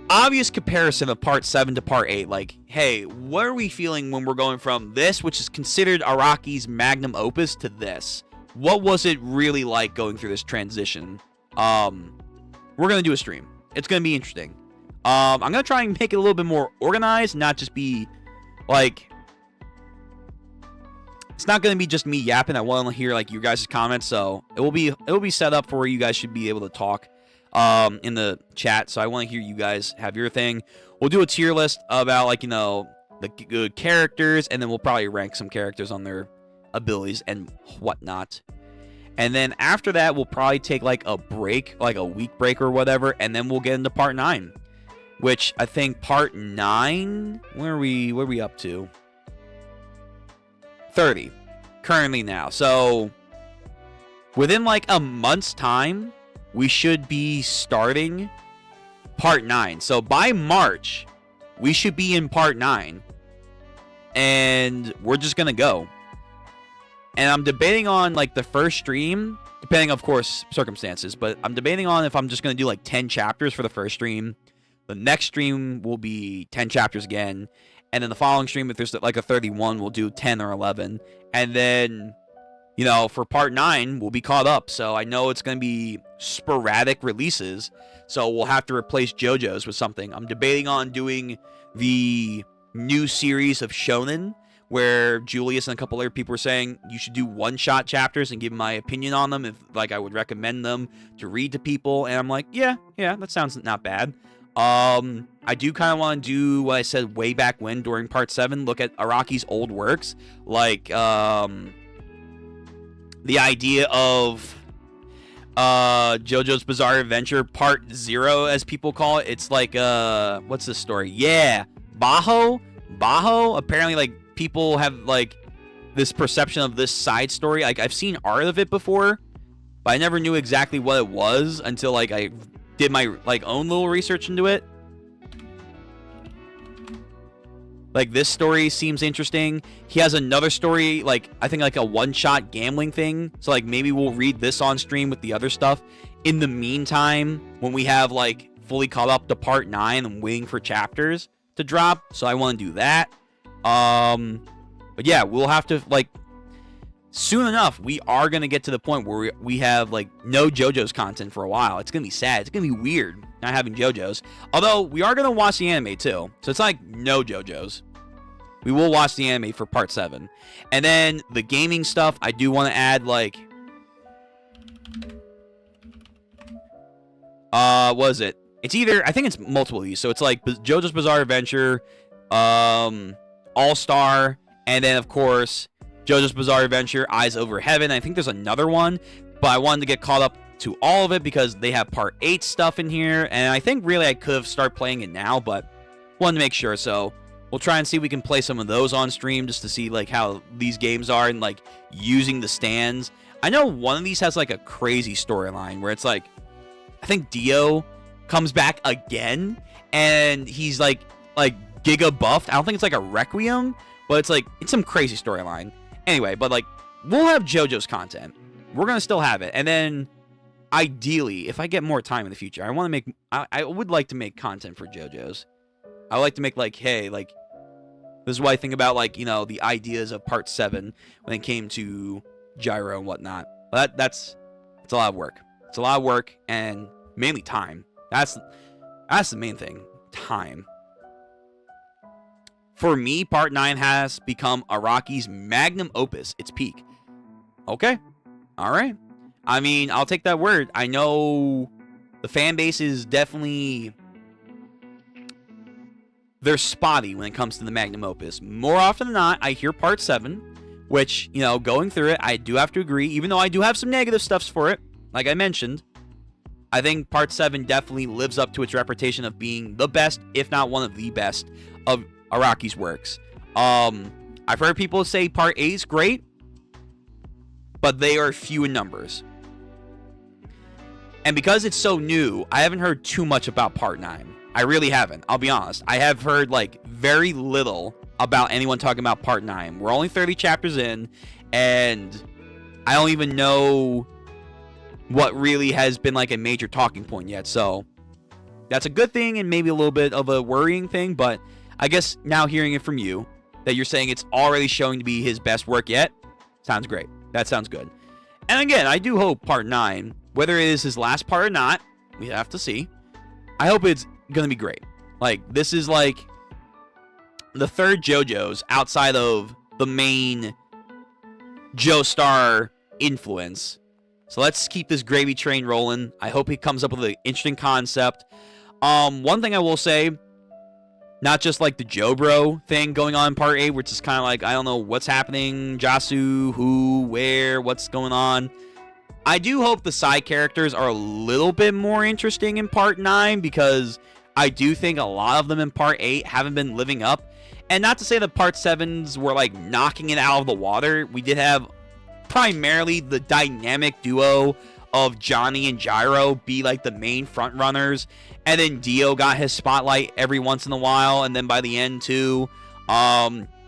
Speaker 1: obvious comparison of part 7 to part 8. Like, hey, what are we feeling when we're going from this, which is considered Araki's magnum opus, to this? What was it really like going through this transition? We're gonna do a stream. It's gonna be interesting. I'm gonna try and make it a little bit more organized, not just be like, it's not gonna be just me yapping. I want to hear like your guys' comments, so it will be set up for where you guys should be able to talk in the chat. So I want to hear you guys have your thing. We'll do a tier list about, like, you know, the good characters, and then we'll probably rank some characters on their abilities and whatnot. And then after that, we'll probably take like a break, like a week break or whatever, and then we'll get into part 9, which I think part 9, where are we up to? 30 currently now. So within like a month's time, we should be starting part 9. So by March, we should be in part 9, and we're just gonna go. And I'm debating on like the first stream, depending, of course, circumstances, but I'm debating on if I'm just gonna do like 10 chapters for the first stream. The next stream will be 10 chapters again, and then the following stream, if there's like a 31, we'll do 10 or 11, and then, you know, for part 9, we'll be caught up. So I know it's going to be sporadic releases, so we'll have to replace JoJo's with something. I'm debating on doing the new series of Shonen, where Julius and a couple other people were saying you should do one-shot chapters and give my opinion on them, if like I would recommend them to read to people. And I'm like, yeah, that sounds not bad. I do kind of want to do what I said way back when during part 7, look at Araki's old works, like the idea of JoJo's Bizarre Adventure Part 0, as people call it. It's like, what's this story? Yeah, Baho. Apparently, like, people have like this perception of this side story. Like, I've seen art of it before, but I never knew exactly what it was until like I did my like own little research into it. Like, this story seems interesting. He has another story, like, I think like a one-shot gambling thing. So like maybe we'll read this on stream with the other stuff. In the meantime, when we have like fully caught up to part 9 and waiting for chapters to drop. So I want to do that. But yeah, we'll have to, like, soon enough, we are going to get to the point where we have like no JoJo's content for a while. It's going to be sad. It's going to be weird not having JoJo's. Although we are going to watch the anime too. So it's like no JoJo's. We will watch the anime for part 7. And then the gaming stuff, I do want to add, like, what is it? It's either, I think it's multiple of these. So it's like JoJo's Bizarre Adventure, All-Star, and then of course JoJo's Bizarre Adventure, Eyes Over Heaven. I think there's another one, but I wanted to get caught up to all of it because they have part 8 stuff in here, and I think really I could have started playing it now, but wanted to make sure. So we'll try and see if we can play some of those on stream just to see like how these games are and like using the stands. I know one of these has like a crazy storyline where it's like, I think Dio comes back again and he's like giga buffed. I don't think it's like a Requiem, but it's like, it's some crazy storyline. Anyway, but like, we'll have JoJo's content. We're going to still have it. And then ideally, if I get more time in the future, I would like to make content for JoJo's. I would like to make like, hey, like, this is what I think about, like, you know, the ideas of part 7 when it came to Gyro and whatnot. But it's a lot of work. It's a lot of work and mainly time. That's the main thing. Time. For me, part 9 has become Araki's magnum opus. Its peak. Okay. All right. I mean, I'll take that word. I know the fan base is definitely... they're spotty when it comes to the magnum opus. More often than not, I hear Part 7, which, you know, going through it, I do have to agree, even though I do have some negative stuffs for it, like I mentioned, I think Part 7 definitely lives up to its reputation of being the best, if not one of the best, of Araki's works. I've heard people say Part 8 is great, but they are few in numbers. And because it's so new, I haven't heard too much about Part 9. I really haven't, I'll be honest. I have heard, like, very little about anyone talking about Part 9. We're only 30 chapters in, and I don't even know what really has been, like, a major talking point yet. So, that's a good thing and maybe a little bit of a worrying thing, but I guess now hearing it from you, that you're saying it's already showing to be his best work yet, sounds great. That sounds good. And again, I do hope Part 9, whether it is his last part or not, we have to see, I hope it's gonna be great. Like, this is like the third JoJo's outside of the main Joestar influence. So let's keep this gravy train rolling. I hope he comes up with an interesting concept. One thing I will say, not just like the Jojo thing going on in Part 8, which is kind of like, I don't know what's happening, Jasu, who, where, what's going on. I do hope the side characters are a little bit more interesting in Part 9, because I do think a lot of them in Part 8 haven't been living up. And not to say that Part 7s were like knocking it out of the water. We did have primarily the dynamic duo of Johnny and Gyro be like the main front runners, and then Dio got his spotlight every once in a while, and then by the end too,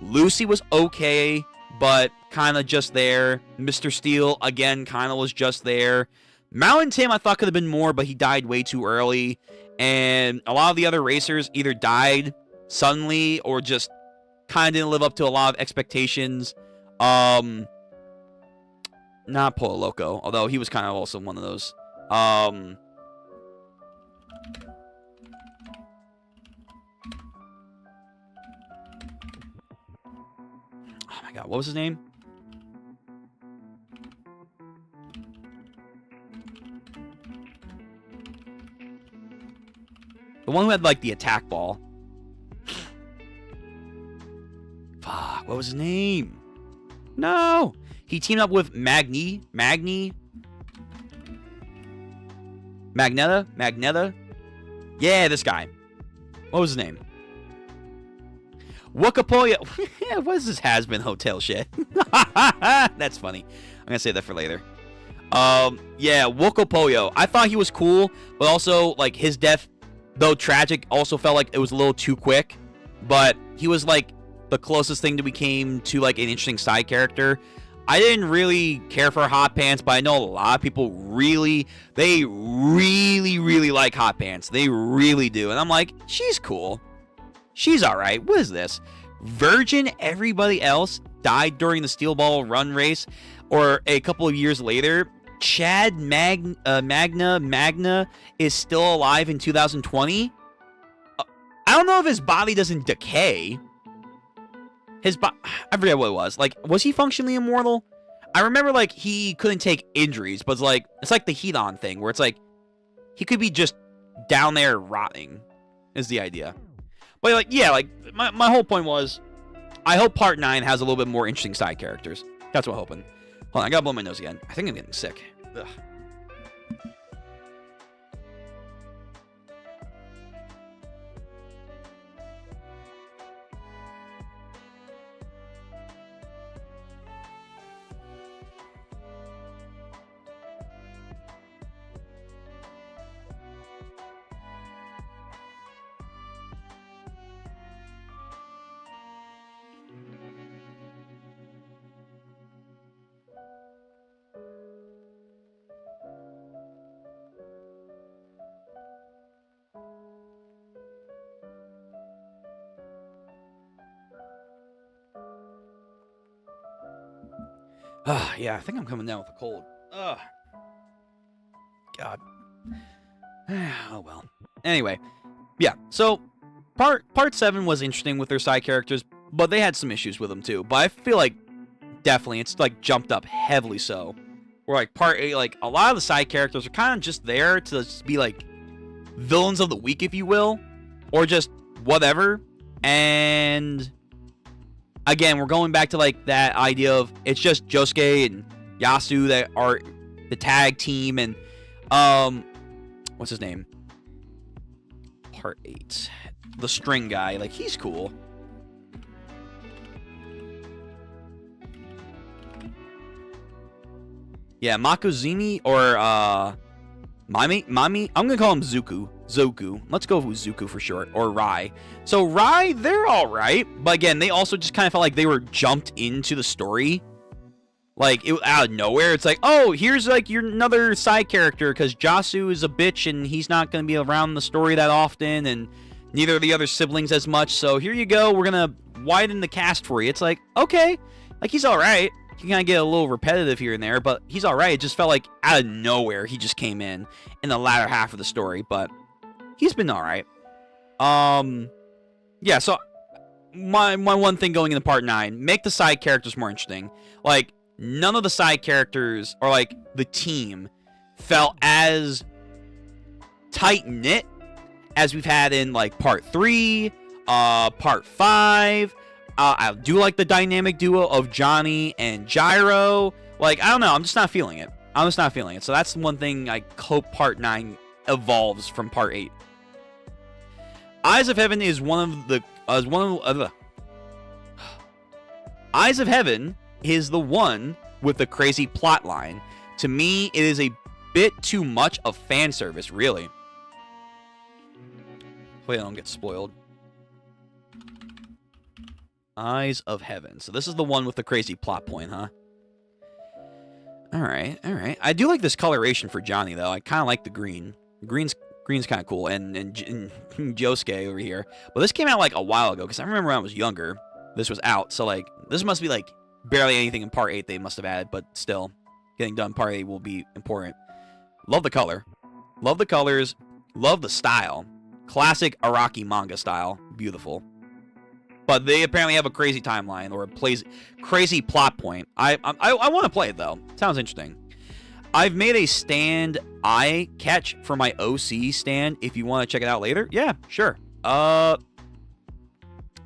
Speaker 1: Lucy was okay, but kind of just there. Mr. Steel again kind of was just there. Mountain Tim I thought could have been more, but he died way too early, and a lot of the other racers either died suddenly or just kind of didn't live up to a lot of expectations. Not Polo Loco, although he was kind of also one of those. Oh my god, what was his name? The one who had, like, the attack ball. Fuck, what was his name? No! He teamed up with Magneta? Yeah, this guy. What was his name? Wakapoya. What is this has-been hotel shit? That's funny. I'm gonna save that for later. Yeah, Wakapoyo. I thought he was cool, but also, like, his death, though tragic, also felt like it was a little too quick. But he was, like, the closest thing that we came to, like, an interesting side character. I didn't really care for Hot Pants, but I know a lot of people really like Hot Pants. They really do. And I'm like, she's cool. She's alright. What is this? Virgin, everybody else died during the Steel Ball run race, or a couple of years later. Chad Magna is still alive in 2020. I don't know if his body doesn't decay. I forget what it was. Like, was he functionally immortal? I remember, like, he couldn't take injuries, but it's like the Hedon thing, where it's like, he could be just down there rotting, is the idea. But, like, yeah, like, my whole point was, I hope Part 9 has a little bit more interesting side characters. That's what I'm hoping. Hold on, I gotta blow my nose again. I think I'm getting sick. Ugh. Yeah, I think I'm coming down with a cold. Ugh. God. Oh, well. Anyway. Yeah, so part 7 was interesting with their side characters, but they had some issues with them too. But I feel like definitely it's like jumped up heavily so. Where like part 8, like a lot of the side characters are kind of just there to just be like villains of the week, if you will, or just whatever. And again, we're going back to like that idea of it's just Josuke and Yasu that are the tag team, and what's his name? Part 8, the string guy, like he's cool. Yeah, Makuzumi or Mami. I'm gonna call him Zoku. Let's go with Zuku for short, or Rai. So Rai, they're all right, but again, they also just kind of felt like they were jumped into the story, like it out of nowhere. It's like, oh, here's like your another side character because Jasu is a bitch and he's not gonna be around the story that often, and neither are the other siblings as much. So here you go, we're gonna widen the cast for you. It's like, okay, like he's all right. You can kind of get a little repetitive here and there, but he's all right. It just felt like out of nowhere he just came in the latter half of the story, but he's been all right. Yeah, so my one thing going into part 9, make the side characters more interesting. Like, none of the side characters, or like the team, felt as tight-knit as we've had in like part 3, part 5. I do like the dynamic duo of Johnny and Gyro. Like, I don't know. I'm just not feeling it. So that's one thing I hope part 9 evolves from part 8. Eyes of Heaven is Eyes of Heaven is the one with the crazy plot line. To me, it is a bit too much of fan service, really. Hopefully I don't get spoiled. Eyes of Heaven. So this is the one with the crazy plot point, huh? Alright. I do like this coloration for Johnny, though. I kind of like the green. Green's kind of cool. And Josuke over here. But this came out like a while ago, because I remember when I was younger, this was out. So like, this must be like barely anything in part 8 they must have added. But still, getting done part 8 will be important. Love the color. Love the colors. Love the style. Classic Araki manga style. Beautiful. But they apparently have a crazy timeline, or a crazy plot point. I want to play it, though. Sounds interesting. I've made a stand eye catch for my OC stand. If you want to check it out later, yeah, sure. I'm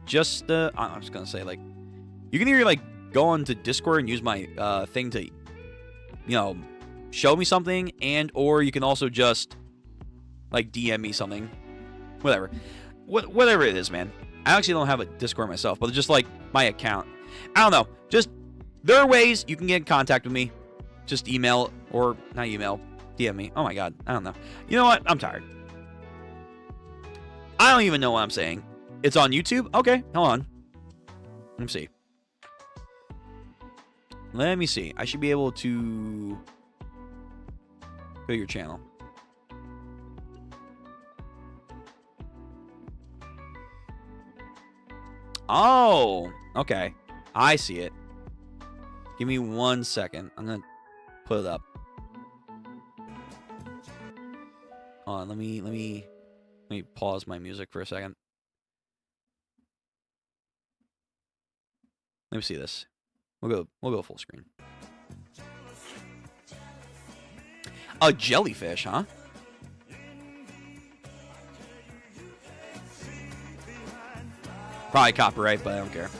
Speaker 1: just gonna say, like, you can either like go onto Discord and use my thing to, you know, show me something, and or you can also just like DM me something, whatever it is, man. I actually don't have a Discord myself, but it's just like my account. I don't know. Just, there are ways you can get in contact with me. Just email, or not email, DM me. Oh my god, I don't know. You know what? I'm tired. I don't even know what I'm saying. It's on YouTube? Okay, hold on. Let me see. Let me see. I should be able to go to your channel. Oh, okay. I see it. Give me 1 second. I'm gonna put it up. Hold on, let me pause my music for a second. Let me see this. We'll go full screen. A jellyfish, huh? Probably copyright, but I don't care.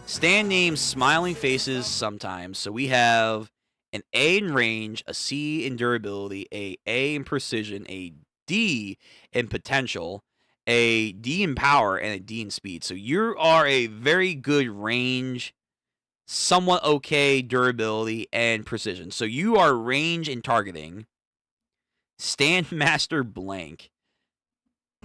Speaker 1: Stand names Smiling Faces sometimes. So we have an A in range, a C in durability, A in precision, a D in potential, a D in power, and a D in speed. So you are a very good range, somewhat okay durability, and precision. So you are range and targeting. Stand Master Blank.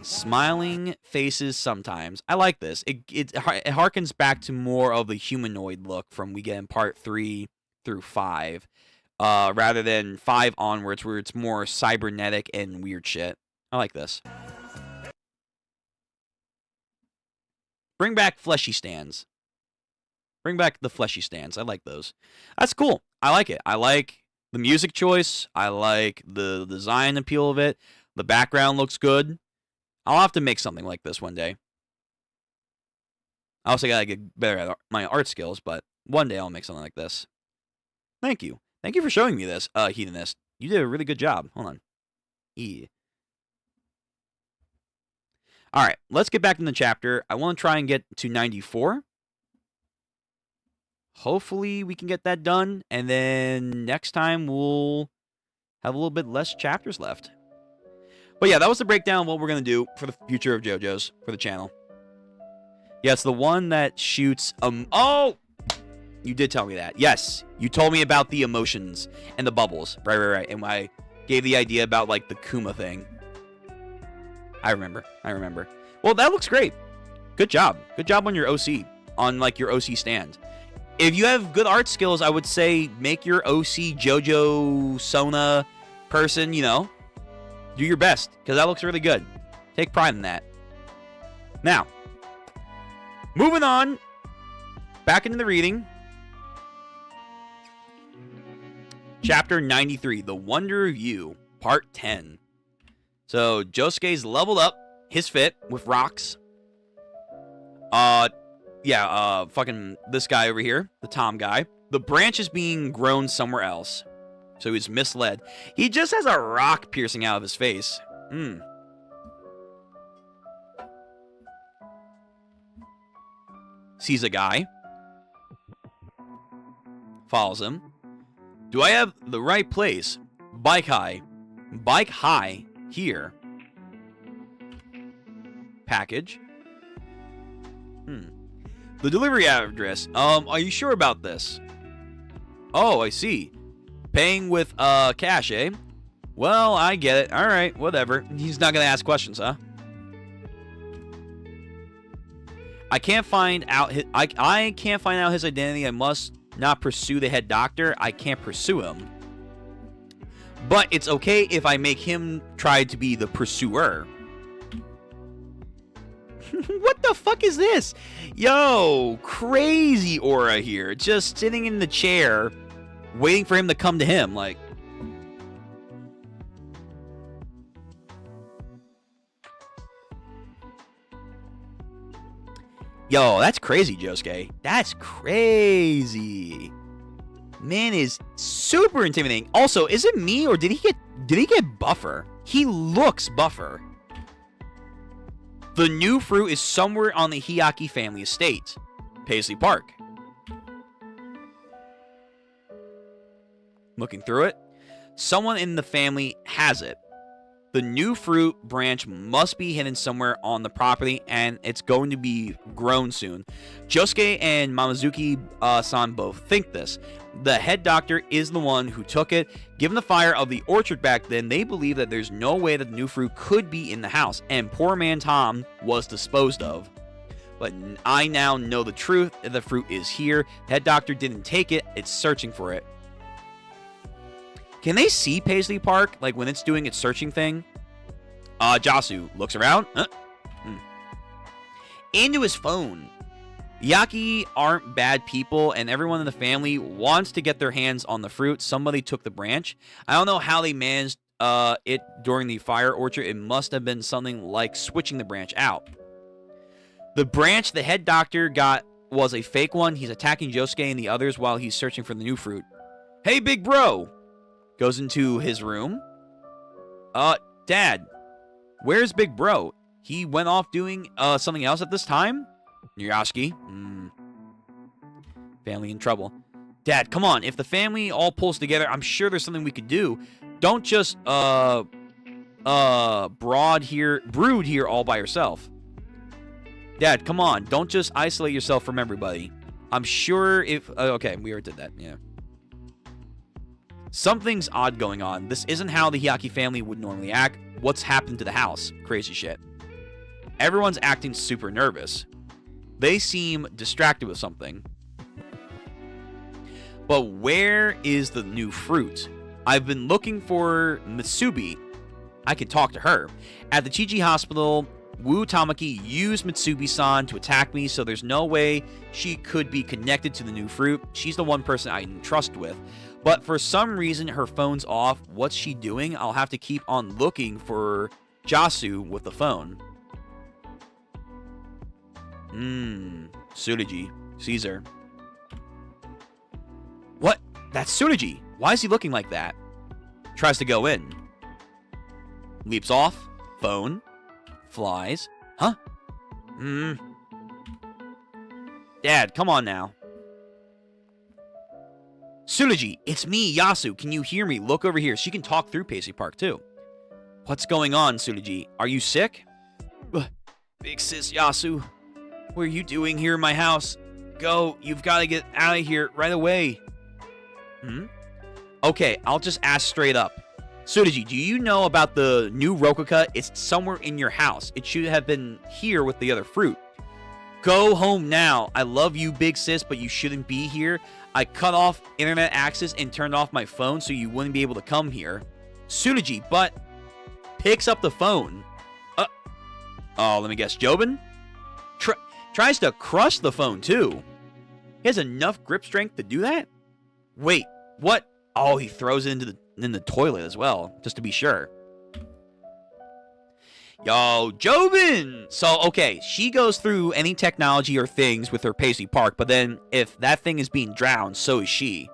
Speaker 1: Smiling Faces sometimes. I like this. It harkens back to more of the humanoid look from we get in part 3 through 5. Rather than 5 onwards, where it's more cybernetic and weird shit. I like this. Bring back fleshy stands. Bring back the fleshy stands. I like those. That's cool. I like it. I like the music choice. I like the design appeal of it. The background looks good. I'll have to make something like this one day. I also gotta get better at my art skills, but one day I'll make something like this. Thank you. Thank you for showing me this, Hedonist. You did a really good job. Hold on. E. All right, let's get back in the chapter. I want to try and get to 94. Hopefully we can get that done, and then next time we'll have a little bit less chapters left. But yeah, that was the breakdown of what we're going to do for the future of JoJo's for the channel. Yeah, it's the one that shoots... Oh! You did tell me that. Yes, you told me about the emotions and the bubbles. Right. And I gave the idea about, like, the Kuma thing. I remember. Well, that looks great. Good job. Good job on your OC. On, like, your OC stand. If you have good art skills, I would say make your OC JoJo Sona person, you know. Do your best, because that looks really good. Take pride in that. Now, moving on. Back into the reading. Chapter 93, The Wonder of You, Part 10. So, Josuke's leveled up his fit with rocks. Fucking this guy over here, the Tom guy. The branch is being grown somewhere else. So he's misled. He just has a rock piercing out of his face. Sees a guy. Follows him. Do I have the right place? Bike high. Bike high. Here. Package. The delivery address. Are you sure about this? Oh, I see. Paying with, cash, eh? Well, I get it. Alright, whatever. He's not gonna ask questions, huh? I can't find out his... I can't find out his identity. I must not pursue the head doctor. I can't pursue him. But it's okay if I make him try to be the pursuer. What the fuck is this? Yo, crazy aura here. Just sitting in the chair, waiting for him to come to him. Like, yo, that's crazy, Josuke. That's crazy. Man is super intimidating. Also, is it me or did he get buffer? He looks buffer. The new fruit is somewhere on the Hyakki family estate. Paisley Park. Looking through it. Someone in the family has it. The new fruit branch must be hidden somewhere on the property, and it's going to be grown soon. Josuke and Mamazuki-san both think this. The head doctor is the one who took it. Given the fire of the orchard back then, they believe that there's no way that the new fruit could be in the house, and poor man Tom was disposed of. But I now know the truth. The fruit is here. The head doctor didn't take it. It's searching for it. Can they see Paisley Park, like, when it's doing its searching thing? Jasu looks around. Into his phone. Hyakki aren't bad people, and everyone in the family wants to get their hands on the fruit. Somebody took the branch. I don't know how they managed it during the fire orchard. It must have been something like switching the branch out. The branch the head doctor got was a fake one. He's attacking Josuke and the others while he's searching for the new fruit. Hey, big bro! Goes into his room. Dad, where's big bro? He went off doing something else at this time? Nurashiki. Family in trouble. Dad, come on. If the family all pulls together, I'm sure there's something we could do. Don't just brood here all by yourself. Dad, come on. Don't just isolate yourself from everybody. I'm sure if... okay, we already did that. Yeah. Something's odd going on. This isn't how the Hyakki family would normally act. What's happened to the house? Crazy shit. Everyone's acting super nervous. They seem distracted with something. But where is the new fruit? I've been looking for Mitsubi. I can talk to her. At the Chiji hospital, Wu Tamaki used Mitsubi-san to attack me, so there's no way she could be connected to the new fruit. She's the one person I can trust with. But for some reason, her phone's off. What's she doing? I'll have to keep on looking for Jasu with the phone. Tsurugi. Caesar. What? That's Tsurugi. Why is he looking like that? Tries to go in. Leaps off. Phone. Flies. Huh? Dad, come on now. Tsurugi, it's me, Yasu. Can you hear me? Look over here. She can talk through Paisley Park, too. What's going on, Tsurugi? Are you sick? Big sis Yasu. What are you doing here in my house? Go. You've got to get out of here right away. Okay, I'll just ask straight up. Tsurugi, do you know about the new Rokuka? It's somewhere in your house. It should have been here with the other fruit. Go home now. I love you, big sis, but you shouldn't be here. I cut off internet access and turned off my phone so you wouldn't be able to come here. Tsurugi, but picks up the phone. Oh, let me guess. Jobin? Tries to crush the phone, too. He has enough grip strength to do that? Wait, what? Oh, he throws it in the toilet as well, just to be sure. Yo, Jobin! So, okay, she goes through any technology or things with her Paisley Park, but then if that thing is being drowned, so is she.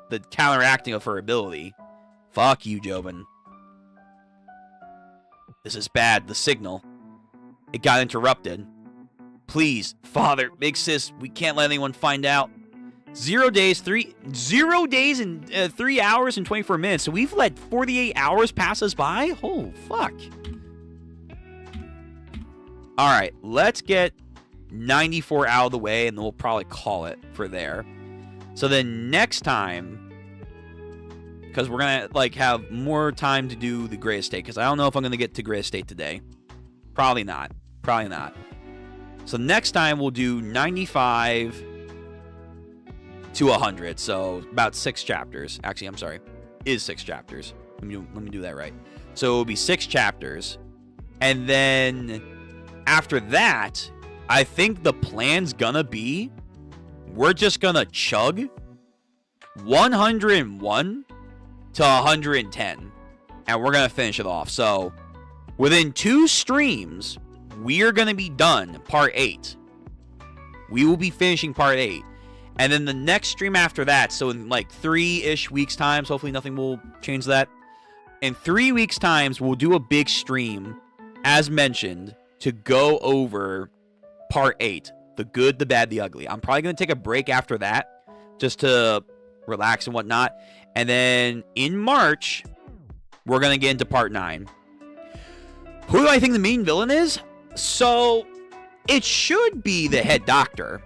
Speaker 1: The counteracting of her ability. Fuck you, Jobin. This is bad, the signal. It got interrupted. Please, Father, big sis, we can't let anyone find out. 0 days and 3 hours and 24 minutes. So we've let 48 hours pass us by? Oh, fuck. All right, let's get 94 out of the way, and then we'll probably call it for there. So then next time, because we're going to, like, have more time to do the Gray Estate, because I don't know if I'm going to get to Gray Estate today. Probably not. Probably not. So next time, we'll do 95 to 100, so about 6 chapters. Actually, I'm sorry. Is 6 chapters. Let me do that right. So it'll be 6 chapters. And then after that, I think the plan's gonna be we're just gonna chug 101 to 110. And we're gonna finish it off. So within 2 streams, we're gonna be done part 8. We will be finishing part 8. And then the next stream after that, so in like 3-ish weeks' times, hopefully nothing will change that. In 3 weeks' times, we'll do a big stream, as mentioned, to go over part 8. The good, the bad, the ugly. I'm probably going to take a break after that, just to relax and whatnot. And then in March, we're going to get into part 9. Who do I think the main villain is? So, it should be the head doctor.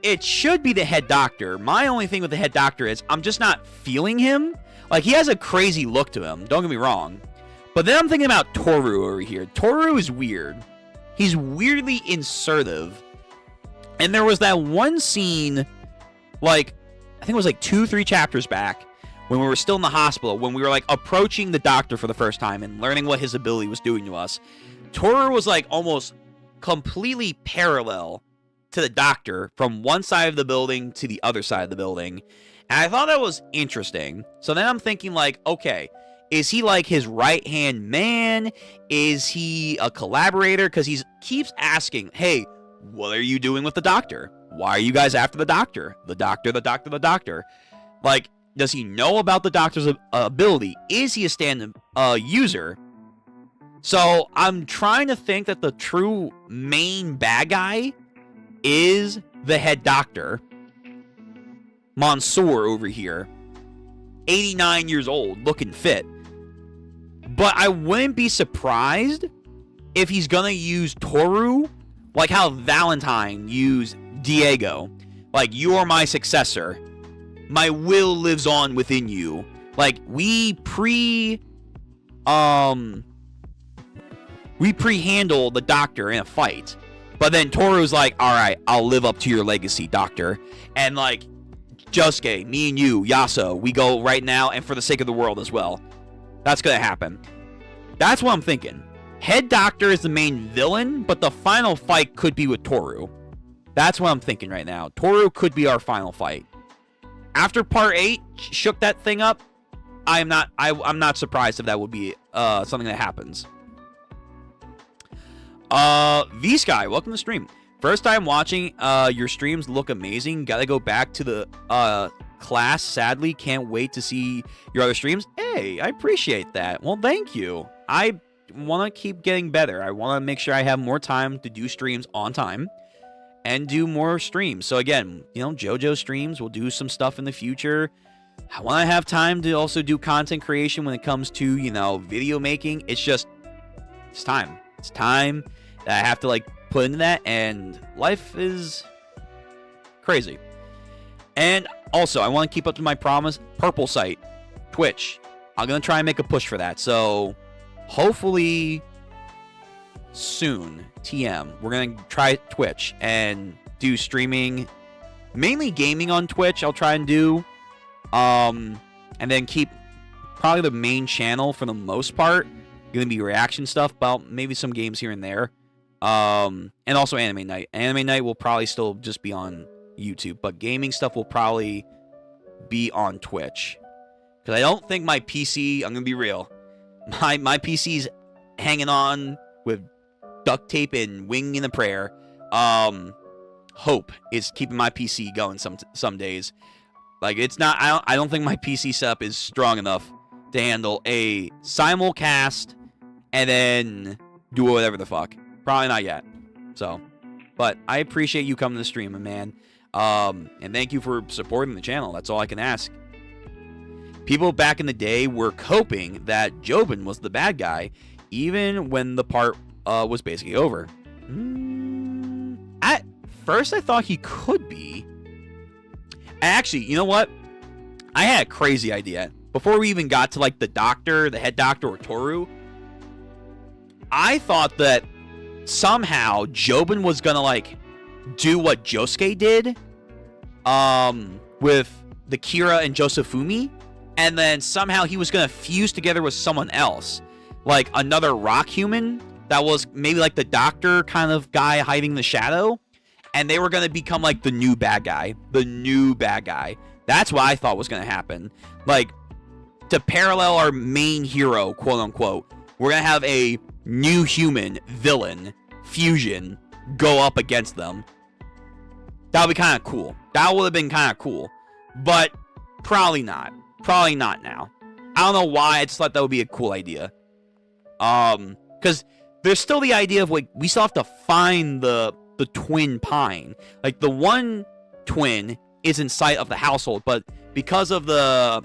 Speaker 1: It should be the head doctor. My only thing with the head doctor is I'm just not feeling him. Like, he has a crazy look to him. Don't get me wrong. But then I'm thinking about Toru over here. Toru is weird. He's weirdly insertive. And there was that one scene, like, I think it was like 2-3 chapters back, when we were still in the hospital, when we were, like, approaching the doctor for the first time and learning what his ability was doing to us. Toru was, like, almost completely parallel to the doctor from one side of the building to the other side of the building. And I thought that was interesting. So then I'm thinking, like, okay, is he like his right-hand man? Is he a collaborator? Because he keeps asking, hey, what are you doing with the doctor? Why are you guys after the doctor? The doctor, the doctor, the doctor. Like, does he know about the doctor's ability? Is he a stand user? So I'm trying to think that the true main bad guy is the head doctor, Mansoor over here, 89 years old, looking fit. But I wouldn't be surprised if he's gonna use Toru like how Valentine used Diego. Like, you are my successor. My will lives on within you. Like, we pre-handle the doctor in a fight. But then Toru's like, alright, I'll live up to your legacy, doctor. And like, Josuke, me and you, Yasuo, we go right now and for the sake of the world as well. That's gonna happen. That's what I'm thinking. Head doctor is the main villain, but the final fight could be with Toru. That's what I'm thinking right now. Toru could be our final fight. After part 8 shook that thing up, I'm not surprised if that would be something that happens. V-Sky, welcome to the stream. First time watching, your streams look amazing. Gotta go back to the class, sadly. Can't wait to see your other streams. Hey, I appreciate that. Well, thank you. I want to keep getting better. I want to make sure I have more time to do streams on time and do more streams. So again, you know, Jojo streams, we'll do some stuff in the future. I want to have time to also do content creation when it comes to, you know, video making. It's just, it's time. It's time that I have to, like, put into that, and life is crazy. And also, I want to keep up to my promise. Purple site, Twitch. I'm going to try and make a push for that. So, hopefully, soon, TM, we're going to try Twitch and do streaming. Mainly gaming on Twitch, I'll try and do. And then keep probably the main channel for the most part. Going to be reaction stuff, about maybe some games here and there. And also Anime Night. Anime Night will probably still just be on YouTube, but gaming stuff will probably be on Twitch. Because I don't think my PC, I'm going to be real, my PC's hanging on with duct tape and winging a prayer. Hope is keeping my PC going some days. Like, it's not, I don't think my PC setup is strong enough to handle a simulcast and then do whatever the fuck. Probably not yet. So, but I appreciate you coming to the stream, my man. And thank you for supporting the channel. That's all I can ask. People back in the day were coping that Jobin was the bad guy, even when the part was basically over. At first, I thought he could be. Actually, you know what? I had a crazy idea. Before we even got to, like, the doctor, the head doctor, or Toru, I thought that somehow Jobin was gonna, like, do what Josuke did with the Kira and Josefumi, and then somehow he was gonna fuse together with someone else, like another rock human that was maybe like the doctor kind of guy hiding in the shadow, and they were gonna become like the new bad guy. That's what I thought was gonna happen. Like, to parallel our main hero, quote unquote, we're gonna have a new human villain fusion go up against them. That would be kind of cool. That would have been kind of cool. But probably not. Probably not now. I don't know why. I just thought that would be a cool idea. Because there's still the idea of, like, we still have to find the twin pine. Like, the one twin is in sight of the household, but because of the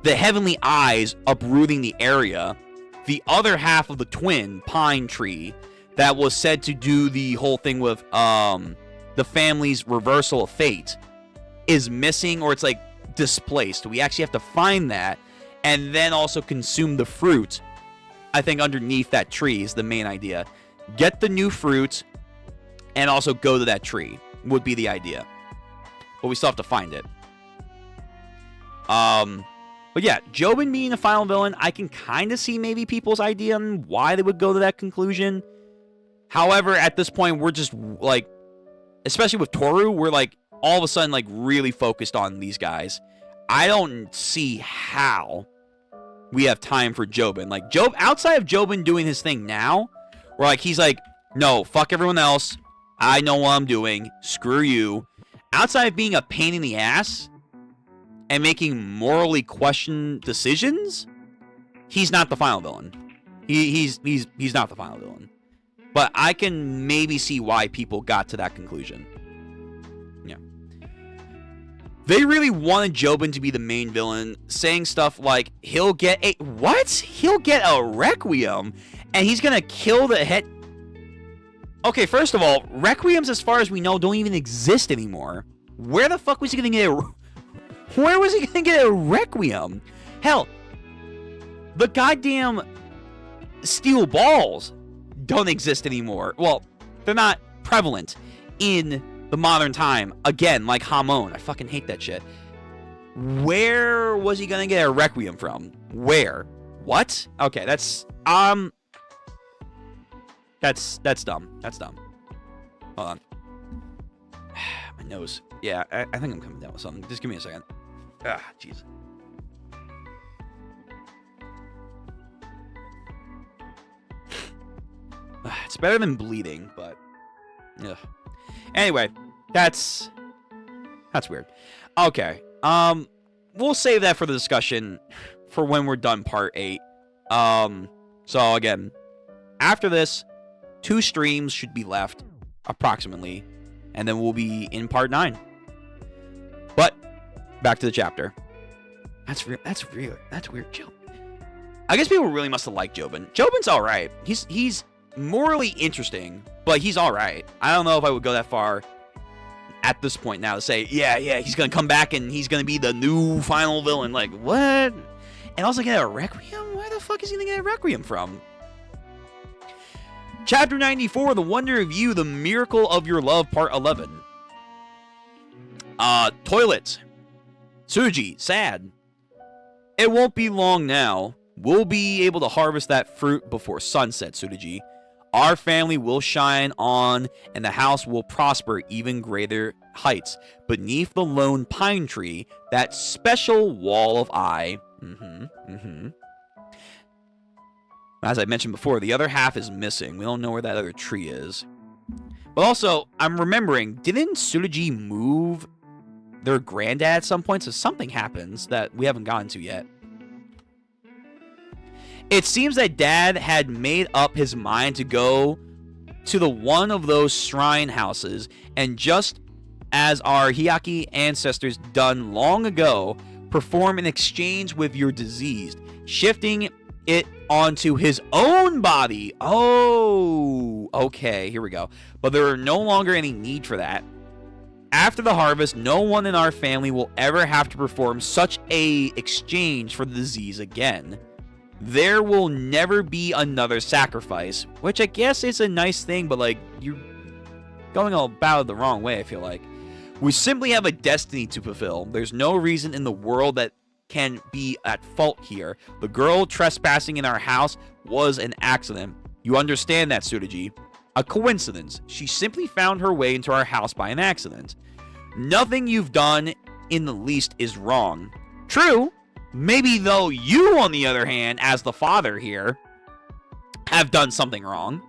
Speaker 1: heavenly eyes uprooting the area, the other half of the twin pine tree that was said to do the whole thing with the family's reversal of fate is missing, or it's like displaced. We actually have to find that and then also consume the fruit. I think underneath that tree is the main idea. Get the new fruit and also go to that tree would be the idea. But we still have to find it. But yeah, Jobin being the final villain, I can kind of see maybe people's idea on why they would go to that conclusion. However, at this point, we're just, like, especially with Toru, we're, like, all of a sudden, like, really focused on these guys. I don't see how we have time for Jobin. Like, outside of Jobin doing his thing now, where, like, he's like, no, fuck everyone else. I know what I'm doing. Screw you. Outside of being a pain in the ass and making morally questioned decisions, he's not the final villain. He's not the final villain. But I can maybe see why people got to that conclusion. Yeah. They really wanted Jobin to be the main villain, saying stuff like, he'll get a... What? He'll get a Requiem, and he's gonna kill the head... Okay, first of all, Requiems, as far as we know, don't even exist anymore. Where the fuck was he gonna get a... Where was he gonna get a Requiem? Hell, the goddamn steel balls don't exist anymore. Well, they're not prevalent in the modern time. Again, like Hamon. I fucking hate that shit. Where was he gonna get a Requiem from? Where? What? Okay, that's dumb. That's dumb. Hold on. My nose. Yeah, I think I'm coming down with something. Just give me a second. Ah, jeez. It's better than bleeding, but... Ugh. Anyway, that's weird. Okay, We'll save that for the discussion for when we're done part 8. So again, after this, 2 streams should be left, approximately, and then we'll be in part 9. But back to the chapter. That's weird, Joe. I guess people really must have liked Jobin. Jobin's all right. He's morally interesting, but he's all right. I don't know if I would go that far at this point now to say, yeah, he's gonna come back and he's gonna be the new final villain. Like, what? And also get a Requiem? Where the fuck is he gonna get a Requiem from? Chapter 94, The Wonder of You, The Miracle of Your Love, Part 11. Toilet. Tsuji, sad. It won't be long now. We'll be able to harvest that fruit before sunset, Tsuji. Our family will shine on, and the house will prosper even greater heights. Beneath the lone pine tree, that special wall of eye. As I mentioned before, the other half is missing. We don't know where that other tree is. But also, I'm remembering, didn't Tsuji move their granddad at some point? So something happens that we haven't gotten to yet. It seems that Dad had made up his mind to go to the one of those shrine houses, and just as our Hyakki ancestors done long ago, perform an exchange with your deceased, shifting it onto his own body. Oh, okay, here we go. But there are no longer any need for that. After the harvest, no one in our family will ever have to perform such a exchange for the disease again. There will never be another sacrifice, which I guess is a nice thing, but like, you're going about it the wrong way, I feel like. We simply have a destiny to fulfill. There's no reason in the world that can be at fault here. The girl trespassing in our house was an accident. You understand that, Tsuji? A coincidence. She simply found her way into our house by an accident. Nothing you've done in the least is wrong. True. Maybe, though, you, on the other hand, as the father here, have done something wrong.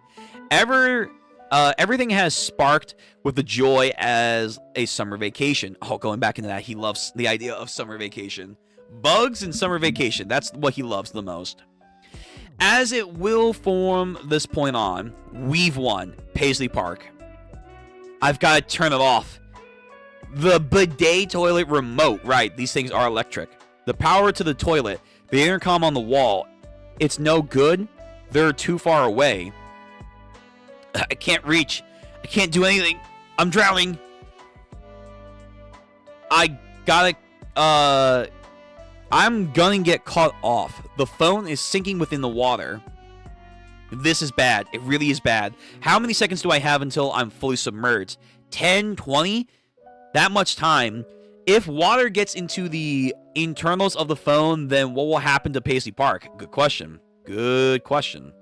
Speaker 1: Everything has sparked with the joy as a summer vacation. Oh, going back into that, he loves the idea of summer vacation. Bugs and summer vacation, that's what he loves the most. As it will from this point on, we've won. Paisley Park. I've got to turn it off. The bidet toilet remote. Right, these things are electric. The power to the toilet. The intercom on the wall. It's no good. They're too far away. I can't reach. I can't do anything. I'm drowning. I gotta... I'm gonna get caught off. The phone is sinking within the water. This is bad. It really is bad. How many seconds do I have until I'm fully submerged? 10? 20? That much time. If water gets into the internals of the phone, then what will happen to Paisley Park? Good question. Good question.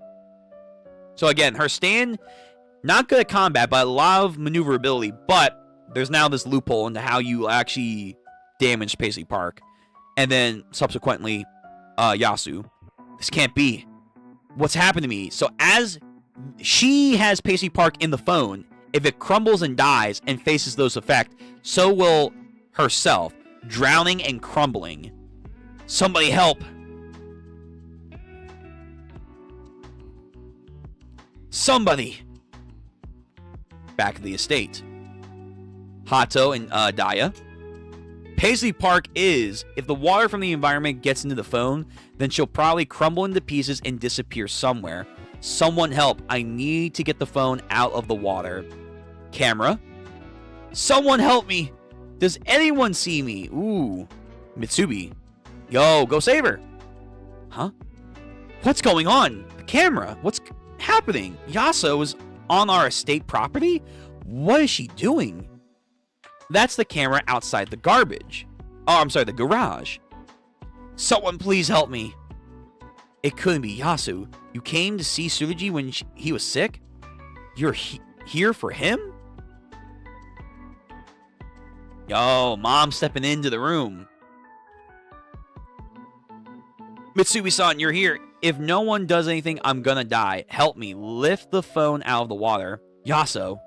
Speaker 1: So again, her stand, not good at combat, but a lot of maneuverability. But there's now this loophole into how you actually damage Paisley Park. And then, subsequently, Yasu. This can't be. What's happened to me? So as she has Paisley Park in the phone, if it crumbles and dies and faces those effects, so will herself, drowning and crumbling. Somebody help. Somebody. Back at the estate. Hato and Daya. Paisley Park is, if the water from the environment gets into the phone, then she'll probably crumble into pieces and disappear somewhere. Someone help. I need to get the phone out of the water. Camera. Someone help me. Does anyone see me? Ooh. Mitsubi. Yo, go save her. Huh? What's going on? The camera. What's happening? Yaso is on our estate property? What is she doing? That's the camera outside the garbage. Oh, I'm sorry, the garage. Someone please help me. It couldn't be Yasu. You came to see Tsuji when he was sick? You're here for him? Yo, mom stepping into the room. Mitsui-san, you're here. If no one does anything, I'm gonna die. Help me. Lift the phone out of the water. Yaso.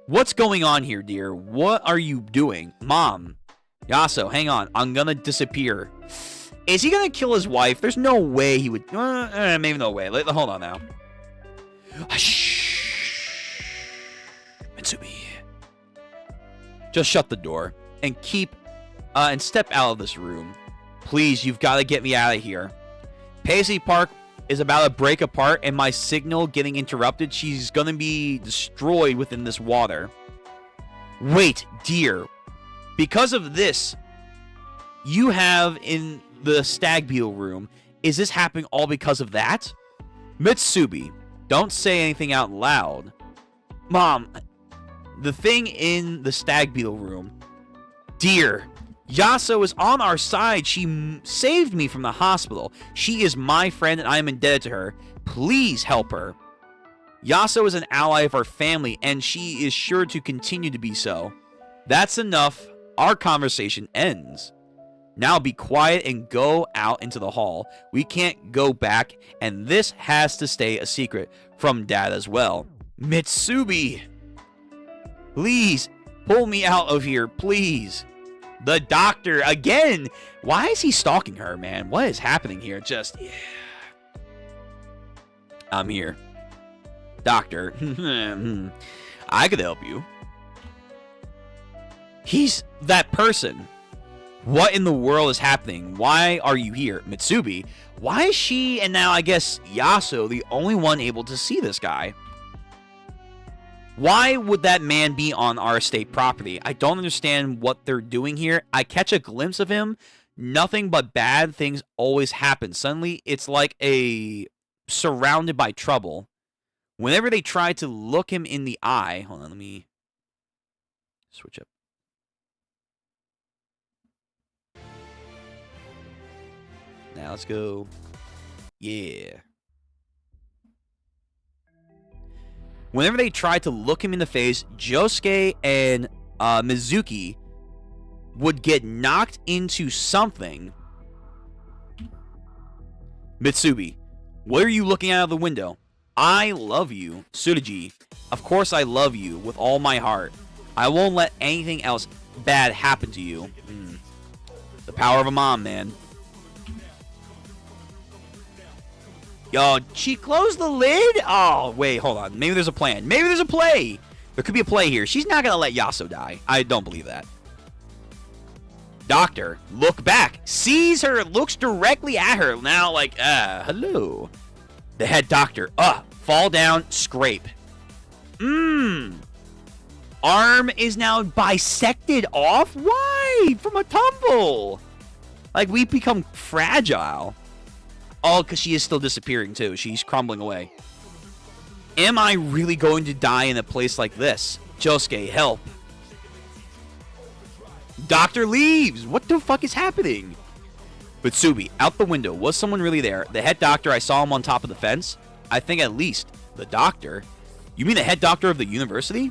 Speaker 1: What's going on here, dear? What are you doing? Mom. Yasuo, hang on. I'm gonna disappear. Is he gonna kill his wife? There's no way he would. Maybe no way. Hold on now. Shh. Mitsubi. Just shut the door and and step out of this room. Please, you've got to get me out of here. Paisley Park is about to break apart and my signal getting interrupted. She's gonna be destroyed within this water. Wait, dear. Because of this, you have in the stag beetle room. Is this happening all because of that? Mitsubi, don't say anything out loud. Mom, the thing in the stag beetle room. Dear, Yasuo is on our side. She saved me from the hospital. She is my friend and I am indebted to her. Please help her. Yasuo is an ally of our family and she is sure to continue to be so. That's enough. Our conversation ends. Now be quiet and go out into the hall. We can't go back and this has to stay a secret from Dad as well. Mitsubi, please pull me out of here, please. The doctor, again. Why is he stalking her, man? What is happening here? Yeah. I'm here. Doctor. I could help you. He's that person. What in the world is happening? Why are you here? Mitsubi, why is she, and now I guess Yasuo, the only one able to see this guy? Why would that man be on our estate property? I don't understand what they're doing here. I catch a glimpse of him. Nothing but bad things always happen. Suddenly, it's like surrounded by trouble. Whenever they try to look him in the eye... Hold on, let me switch up. Now, let's go. Yeah. Whenever they tried to look him in the face, Josuke and Mizuki would get knocked into something. Mitsubi, what are you looking out of the window? I love you. Tsurugi, of course I love you with all my heart. I won't let anything else bad happen to you. The power of a mom, man. Yo, she closed the lid? Oh, wait, hold on. Maybe there's a plan. Maybe there's a play. There could be a play here. She's not going to let Yasuo die. I don't believe that. Doctor, look back. Sees her, looks directly at her. Now, like, hello. The head doctor. Fall down, scrape. Arm is now bisected off? Why? From a tumble. Like, we become fragile. Oh, because she is still disappearing, too. She's crumbling away. Am I really going to die in a place like this? Josuke, help. Doctor leaves. What the fuck is happening? Mitsubi, out the window. Was someone really there? The head doctor, I saw him on top of the fence. I think at least. The doctor? You mean the head doctor of the university?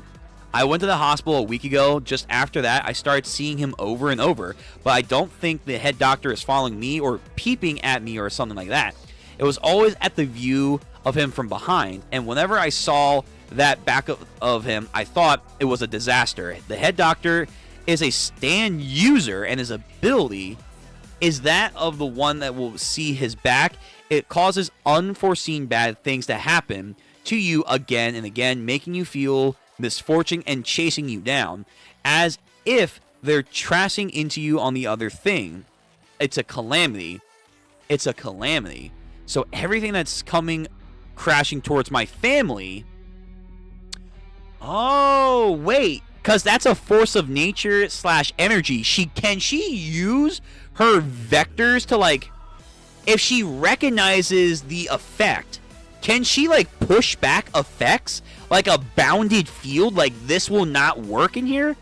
Speaker 1: I went to the hospital a week ago. Just after that, I started seeing him over and over. But I don't think the head doctor is following me or peeping at me or something like that. It was always at the view of him from behind. And whenever I saw that back of him, I thought it was a disaster. The head doctor is a stand user and his ability is that of the one that will see his back. It causes unforeseen bad things to happen to you again and again, making you feel misfortune and chasing you down as if they're trashing into you on the other thing. It's a calamity. It's a calamity. So everything that's coming crashing towards my family. Oh, wait. Because that's a force of nature / energy. Can she use her vectors to, like, if she recognizes the effect, can she, like, push back effects? Like a bounded field, like this will not work in here?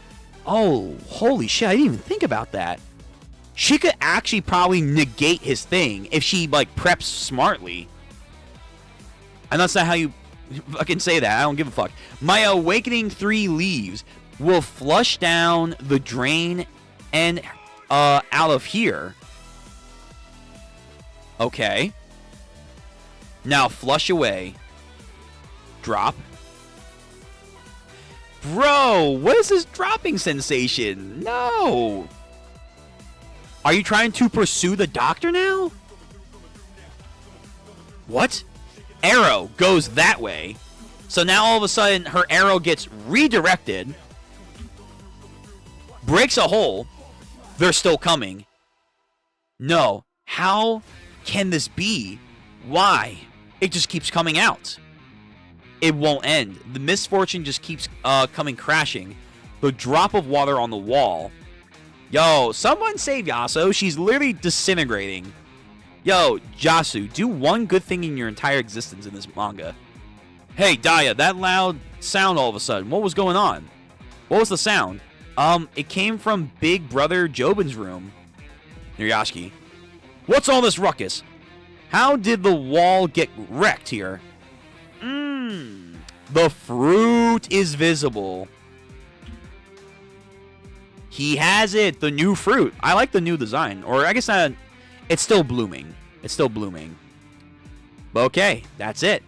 Speaker 1: Oh, holy shit, I didn't even think about that. She could actually probably negate his thing if she, like, preps smartly. And that's not how you fucking say that. I don't give a fuck. My Awakening 3 leaves will flush down the drain and out of here. Okay. Now flush away. Drop. Bro, what is this dropping sensation? No. Are you trying to pursue the doctor now? What? Arrow goes that way. So now all of a sudden her arrow gets redirected. Breaks a hole. They're still coming. No. How can this be? Why? It just keeps coming out. It won't end. The misfortune just keeps coming crashing. The drop of water on the wall. Yo, someone save Yasuo. She's literally disintegrating. Yo, Jasu, do one good thing in your entire existence in this manga. Hey, Daya, that loud sound all of a sudden. What was going on? What was the sound? It came from Big Brother Jobin's room. Nuriyashiki. What's all this ruckus? How did the wall get wrecked here? The fruit is visible. He has it, the new fruit. I like the new design. Or I guess not. It's still blooming. It's still blooming. But okay, that's it.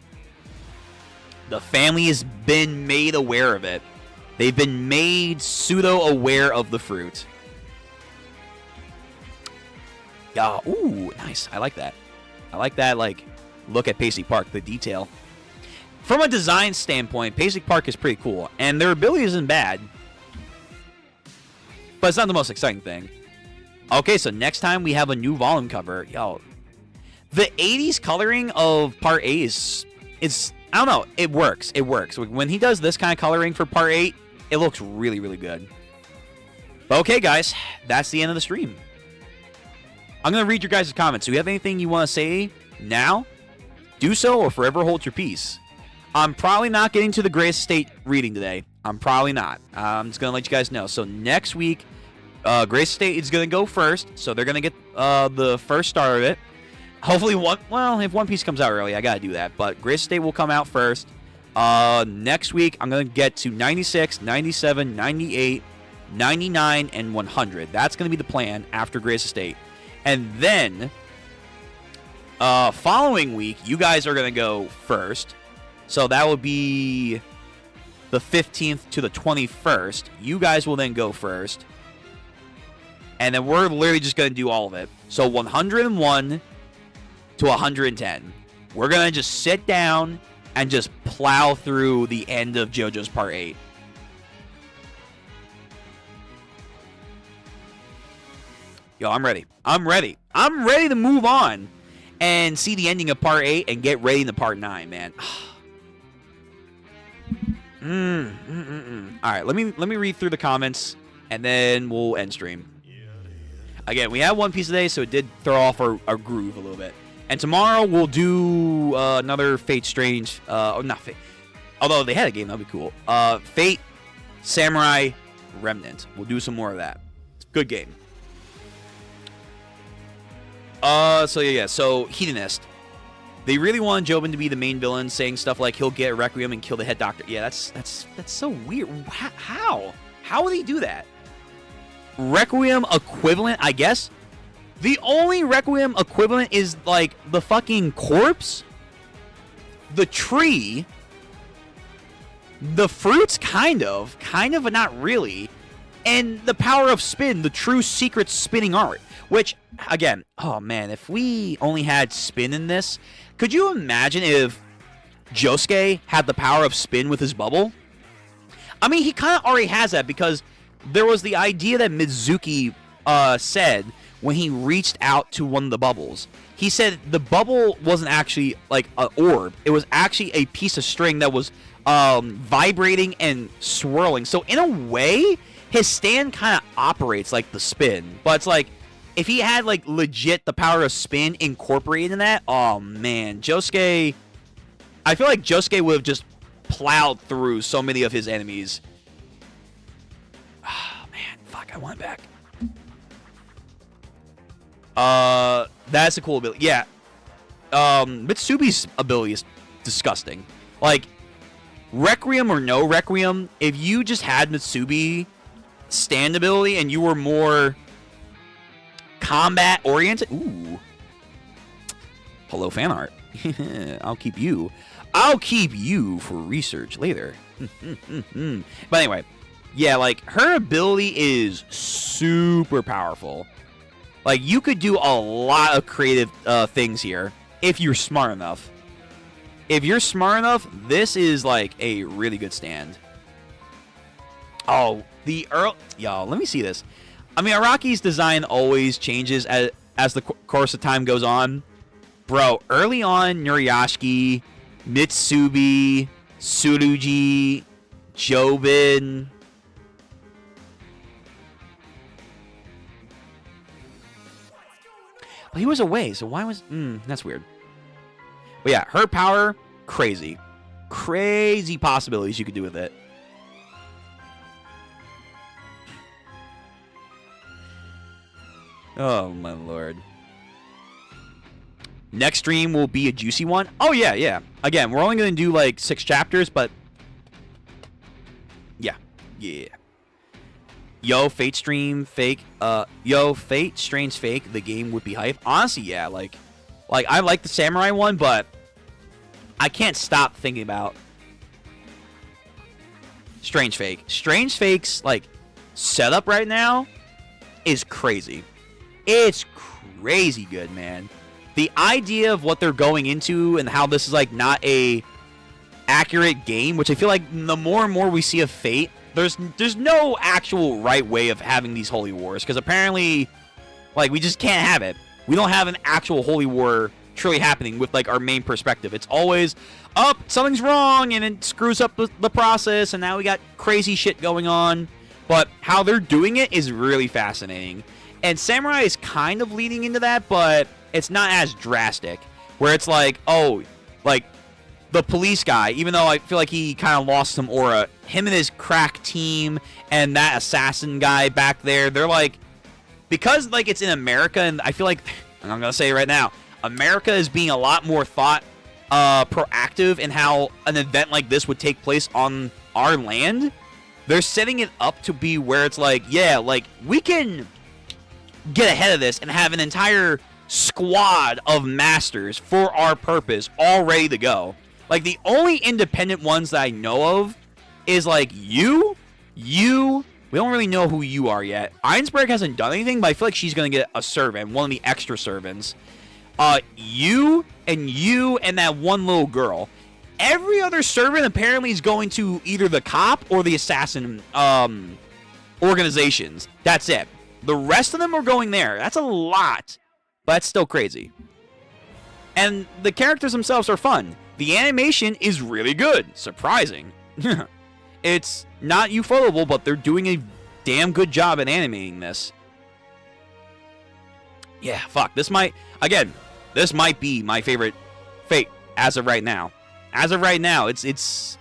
Speaker 1: The family has been made aware of it. They've been made pseudo-aware of the fruit. Yeah, ooh, nice. I like that. I like that, like, look at Paisley Park, the detail. From a design standpoint, Paisley Park is pretty cool. And their ability isn't bad. But it's not the most exciting thing. Okay, so next time we have a new volume cover. Yo, the 80s coloring of Part 8 is I don't know, it works. It works. When he does this kind of coloring for Part 8, it looks really, really good. But okay, guys, that's the end of the stream. I'm going to read your guys' comments. Do you have anything you want to say now? Do so or forever hold your peace. I'm probably not getting to the Grace Estate reading today. I'm probably not. I'm just going to let you guys know. So next week, Grace Estate is going to go first. So they're going to get the first start of it. Hopefully, if One Piece comes out early, I got to do that. But Grace Estate will come out first. Next week, I'm going to get to 96, 97, 98, 99, and 100. That's going to be the plan after Grace Estate. And then, following week, you guys are going to go first. So that would be the 15th to the 21st. You guys will then go first. And then we're literally just going to do all of it. So 101 to 110. We're going to just sit down and just plow through the end of JoJo's Part 8. Yo, I'm ready. I'm ready. I'm ready to move on and see the ending of Part 8 and get ready to Part 9, man. All right, let me read through the comments and then we'll end stream. Again, we had One Piece today, so it did throw off our groove a little bit. And tomorrow we'll do another Fate Strange, not Fate. Although they had a game, that'd be cool. Fate Samurai Remnant. We'll do some more of that. It's a good game. So Hedonist. They really want Jobin to be the main villain, saying stuff like he'll get Requiem and kill the head doctor. Yeah, that's so weird. How? How would he do that? Requiem equivalent, I guess. The only Requiem equivalent is like the fucking corpse, the tree, the fruits, kind of, but not really, and the power of spin, the true secret spinning art. Which, again, oh man, if we only had spin in this, could you imagine if Josuke had the power of spin with his bubble? I mean, he kind of already has that because there was the idea that Mizuki said when he reached out to one of the bubbles. He said the bubble wasn't actually like an orb. It was actually a piece of string that was vibrating and swirling. So in a way, his stand kind of operates like the spin. But it's like, if he had like legit the power of spin incorporated in that, oh man, Josuke, I feel like Josuke would have just plowed through so many of his enemies. Oh man, fuck, I want it back. That's a cool ability. Yeah. Mitsubi's ability is disgusting. Like, Requiem or no Requiem, if you just had Mitsubi stand ability and you were more combat oriented, ooh, Hello, fan art. I'll keep you for research later. But anyway, yeah, like, her ability is super powerful. Like, you could do a lot of creative things here if you're smart enough. If you're smart enough, this is, like, a really good stand. Oh, y'all, let me see this. I mean, Araki's design always changes as the course of time goes on. Bro, early on, Nuriyashiki, Mitsubi, Tsurugi, Jobin. But he was away, so why was... that's weird. But yeah, her power, crazy. Crazy possibilities you could do with it. Oh, my lord. Next stream will be a juicy one. Oh, yeah, yeah. Again, we're only going to do, like, 6 chapters, but... Yeah. Yeah. Yo, Fate stream, fake. Yo, Fate strains fake. The game would be hype. Honestly, yeah. Like, I like the Samurai one, but... I can't stop thinking about... Strange Fake. Strange Fake's, like, setup right now is crazy. It's crazy good, man. The idea of what they're going into and how this is, like, not a accurate game, which I feel like the more and more we see of Fate, there's no actual right way of having these holy wars, because apparently, like, we just can't have it. We don't have an actual holy war truly happening with, like, our main perspective. It's always, something's wrong, and it screws up the process, and now we got crazy shit going on. But how they're doing it is really fascinating. And Samurai is kind of leading into that, but it's not as drastic. Where it's like, oh, like, the police guy, even though I feel like he kind of lost some aura, him and his crack team and that assassin guy back there, they're like, because, like, it's in America, and I feel like, and I'm going to say it right now, America is being a lot more proactive in how an event like this would take place on our land. They're setting it up to be where it's like, yeah, like, we can get ahead of this and have an entire squad of masters for our purpose all ready to go. Like, the only independent ones that I know of is, like, you, we don't really know who you are yet. Einsberg hasn't done anything, but I feel like she's going to get a servant, one of the extra servants. You, and that one little girl. Every other servant apparently is going to either the cop or the assassin organizations. That's it. The rest of them are going there. That's a lot, but that's still crazy. And the characters themselves are fun. The animation is really good. Surprising. It's not ufotable, but they're doing a damn good job at animating this. Yeah, fuck. This might be my favorite Fate as of right now. As of right now, it's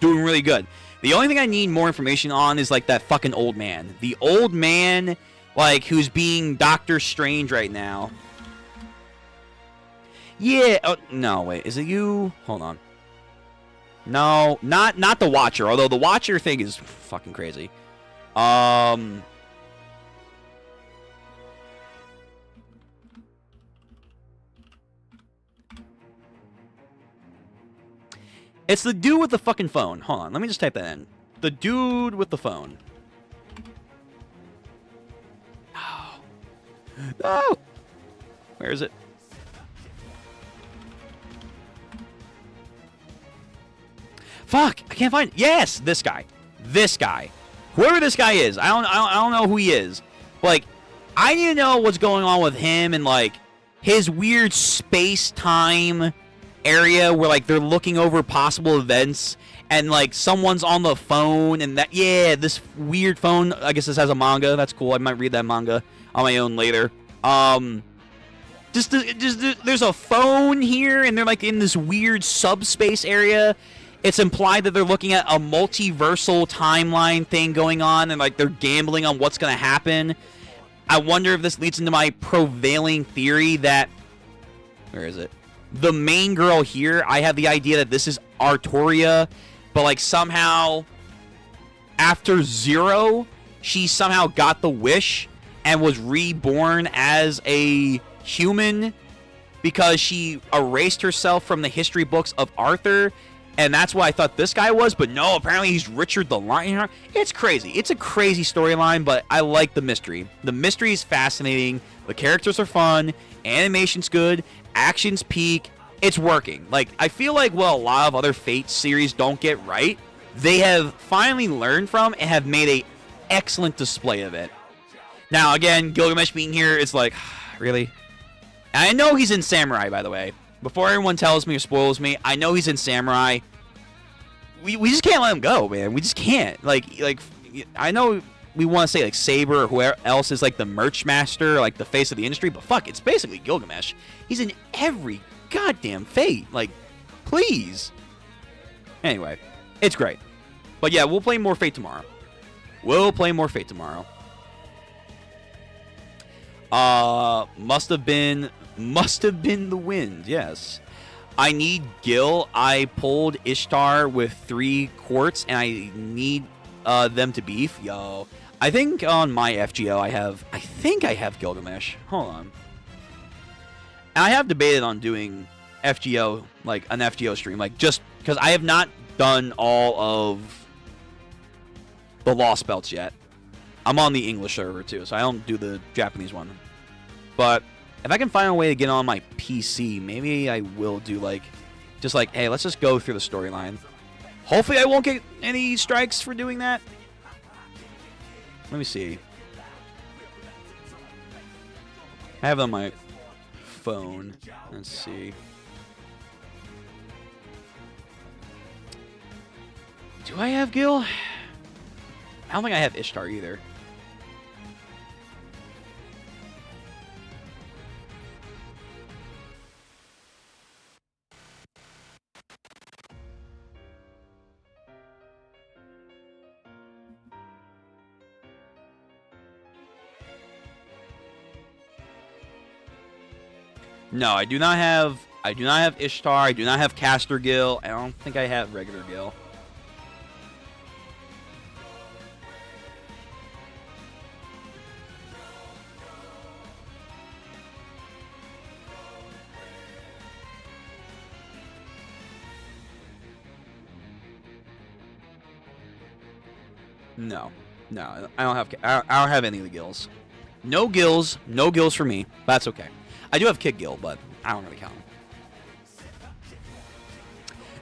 Speaker 1: doing really good. The only thing I need more information on is, like, that fucking old man. The old man, like, who's being Doctor Strange right now. Yeah. Oh, no, wait. Is it you? Hold on. No, not the Watcher. Although the Watcher thing is fucking crazy. It's the dude with the fucking phone. Hold on. Let me just type that in. The dude with the phone. Oh. No. Where is it? Fuck. I can't find it. Yes. This guy. This guy. Whoever this guy is. I don't know who he is. But, like, I need to know what's going on with him and, like, his weird space-time area where, like, they're looking over possible events and, like, someone's on the phone and that, yeah, this weird phone. I guess this has a manga. That's cool. I might read that manga on my own later. Just there's a phone here and they're, like, in this weird subspace area. It's implied that they're looking at a multiversal timeline thing going on and, like, they're gambling on what's going to happen. I wonder if this leads into my prevailing theory that, where is it? The main girl here, I have the idea that this is Artoria, but, like, somehow after Zero, she somehow got the wish and was reborn as a human because she erased herself from the history books of Arthur, and that's what I thought this guy was, but no, apparently he's Richard the Lionheart. It's crazy. It's a crazy storyline, but I like the mystery. The mystery is fascinating. The characters are fun. Animation's good. Action's peak. It's working. Like, I feel like what a lot of other Fate series don't get right, they have finally learned from and have made a excellent display of it. Now, again, Gilgamesh being here, it's like, really? And I know he's in Samurai, by the way. Before everyone tells me or spoils me, I know he's in Samurai. We just can't let him go, man. We just can't. Like I know we want to say like Saber or whoever else is like the merch master, like the face of the industry, but fuck, it's basically Gilgamesh. He's in every goddamn Fate. Like, please. Anyway, it's great. But yeah, we'll play more Fate tomorrow. Must have been the wind, yes. I need Gil. I pulled Ishtar with 3 quartz, and I need them to beef. Yo, I think on my FGO I have Gilgamesh. Hold on. And I have debated on doing FGO, like an FGO stream, like just because I have not done all of the Lost Belts yet. I'm on the English server too, so I don't do the Japanese one. But if I can find a way to get on my PC, maybe I will do like, just like, hey, let's just go through the storyline. Hopefully I won't get any strikes for doing that. Let me see. I have it on my phone. Let's see. Do I have Gil? I don't think I have Ishtar either. No, I do not have Ishtar. I do not have Caster Gil. I don't think I have regular Gil. No, I don't have any of the Gils. No Gils for me. That's okay. I do have Kid Gil, but I don't really count him.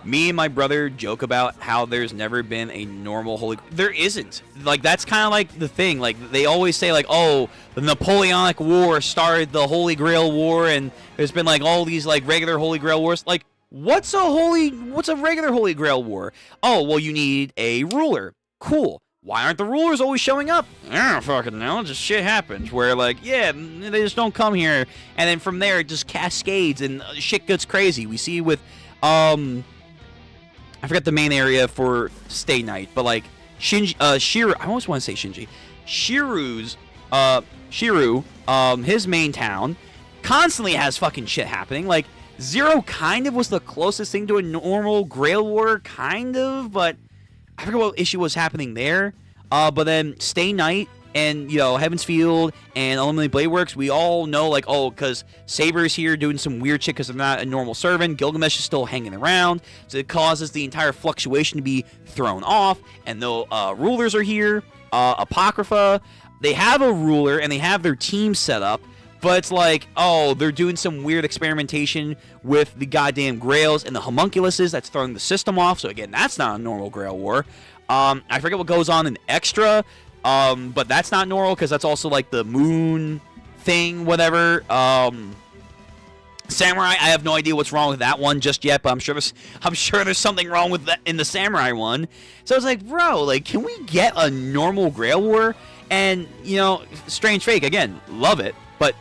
Speaker 1: Me and my brother joke about how there's never been a normal Holy... There isn't. Like, that's kind of like the thing. Like, they always say, like, oh, the Napoleonic War started the Holy Grail War, and there's been, like, all these, like, regular Holy Grail Wars. Like, what's a regular Holy Grail War? Oh, well, you need a ruler. Cool. Why aren't the rulers always showing up? I don't fucking know. Just shit happens where, like, yeah, they just don't come here. And then from there, it just cascades and shit gets crazy. We see with, I forgot the main area for Stay Night, but, like, Shiru, I always want to say Shinji. Shiru, his main town, constantly has fucking shit happening. Like, Zero kind of was the closest thing to a normal Grail War, kind of, but... I forget what issue was happening there, but then Stay Night and, you know, Heaven's Field and Eliminate Blade Works, we all know, like, oh, because Saber's here doing some weird shit because they're not a normal servant, Gilgamesh is still hanging around, so it causes the entire fluctuation to be thrown off, and the rulers are here, Apocrypha, they have a ruler, and they have their team set up, but it's like, oh, they're doing some weird experimentation with the goddamn Grails and the homunculuses that's throwing the system off. So again, that's not a normal Grail War. I forget what goes on in Extra, but that's not normal because that's also like the moon thing, whatever. Samurai, I have no idea what's wrong with that one just yet, but I'm sure there's something wrong with that in the Samurai one. So it's like, bro, like, can we get a normal Grail War? And, you know, Strange Fake, again, love it, but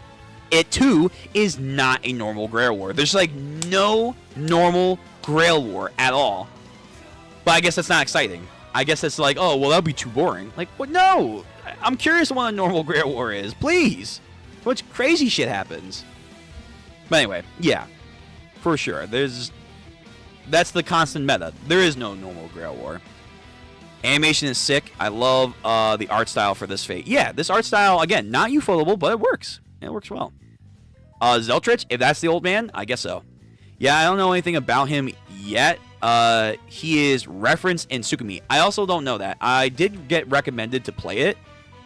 Speaker 1: it, too, is not a normal Grail War. There's, like, no normal Grail War at all. But I guess that's not exciting. I guess it's like, oh, well, that'd be too boring. Like, what? No! I'm curious what a normal Grail War is. Please! What crazy shit happens? But anyway, yeah. For sure. That's the constant meta. There is no normal Grail War. Animation is sick. I love the art style for this Fate. Yeah, this art style, again, not ufotable, but it works. It works well. Zeltrich, if that's the old man, I guess so. Yeah, I don't know anything about him yet. He is referenced in Tsukumi. I also don't know that. I did get recommended to play it.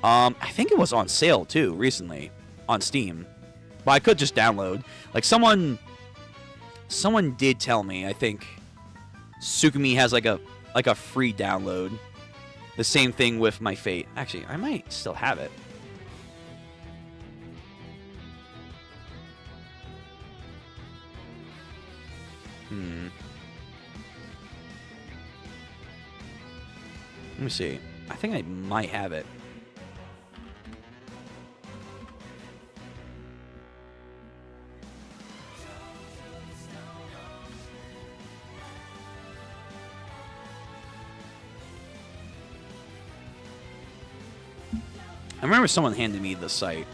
Speaker 1: I think it was on sale too recently on Steam. But I could just download. Like someone did tell me, I think Tsukumi has like a free download. The same thing with my Fate. Actually, I might still have it. Let me see. I think I might have it. I remember someone handed me the site.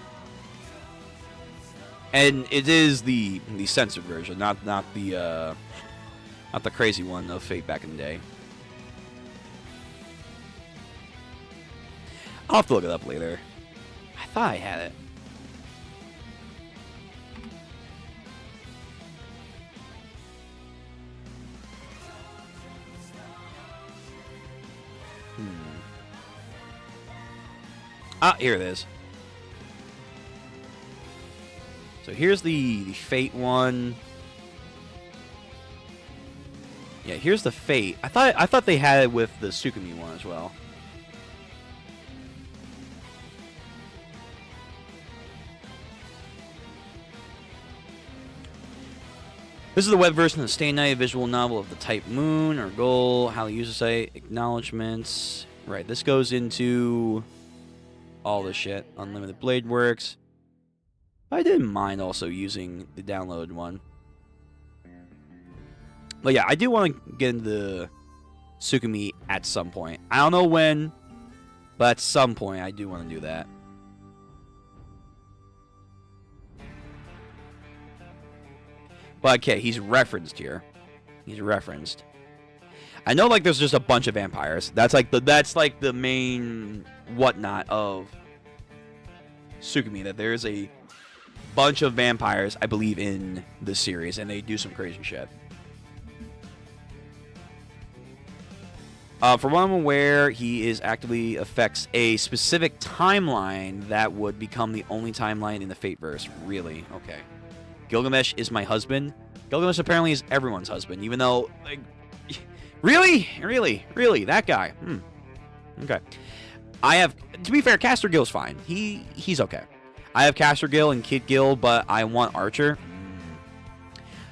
Speaker 1: And it is the censored version, not the crazy one of Fate back in the day. I'll have to look it up later. I thought I had it. Ah, here it is. So here's the Fate one. Yeah, here's the Fate. I thought they had it with the Tsukumi one as well. This is the web version of the Stay Night, a visual novel of the type Moon, or goal, how to use the site, acknowledgements. Right, this goes into all this shit. Unlimited Blade Works. I didn't mind also using the download one. But yeah, I do want to get into Tsukumi at some point. I don't know when, but at some point I do want to do that. But okay, he's referenced here. He's referenced. I know, like, there's just a bunch of vampires. That's like the main whatnot of Tsukumi. That there's a bunch of vampires, I believe, in the series, and they do some crazy shit. From what I'm aware, he actively affects a specific timeline that would become the only timeline in the Fateverse. Really? Okay. Gilgamesh is my husband. Gilgamesh apparently is everyone's husband, even though, like, really, that guy. Okay. I have, to be fair, Caster Gill's fine. He's okay. I have Caster Gill and Kid Gill, but I want Archer.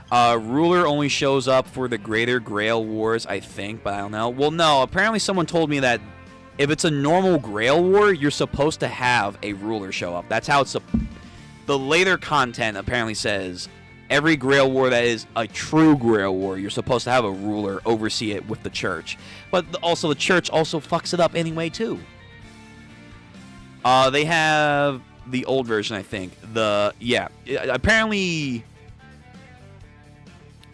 Speaker 1: Ruler only shows up for the Greater Grail Wars, I think, but I don't know. Well, no, apparently someone told me that if it's a normal Grail War, you're supposed to have a Ruler show up. That's how it's the later content apparently says every Grail War that is a true Grail War, you're supposed to have a ruler oversee it with the church. But also the church also fucks it up anyway, too. They have the old version, I think. Apparently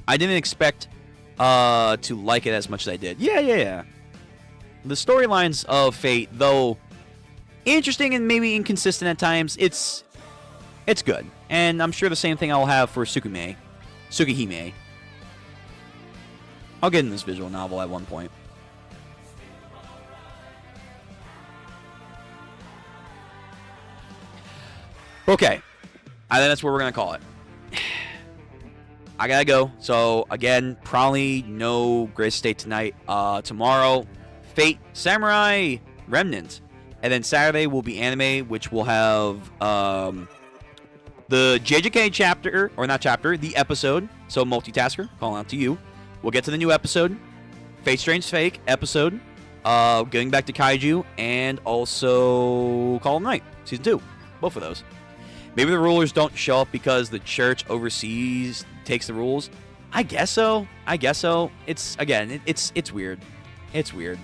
Speaker 1: I didn't expect to like it as much as I did. Yeah. The storylines of Fate, though interesting and maybe inconsistent at times, it's good. And I'm sure the same thing I'll have for Tsukihime. I'll get in this visual novel at one point. Okay. I think that's what we're going to call it. I gotta go. So, again, probably no Grace State tonight. Tomorrow, Fate, Samurai, Remnant. And then Saturday will be anime, which will have the JJK chapter, or not chapter, the episode. So, multitasker, calling out to you. We'll get to the new episode. Fate Strange Fake episode. Getting back to Kaiju. And also Call of Night, Season 2. Both of those. Maybe the rulers don't show up because the church overseas takes the rules. I guess so. It's, again, it's weird. It's weird.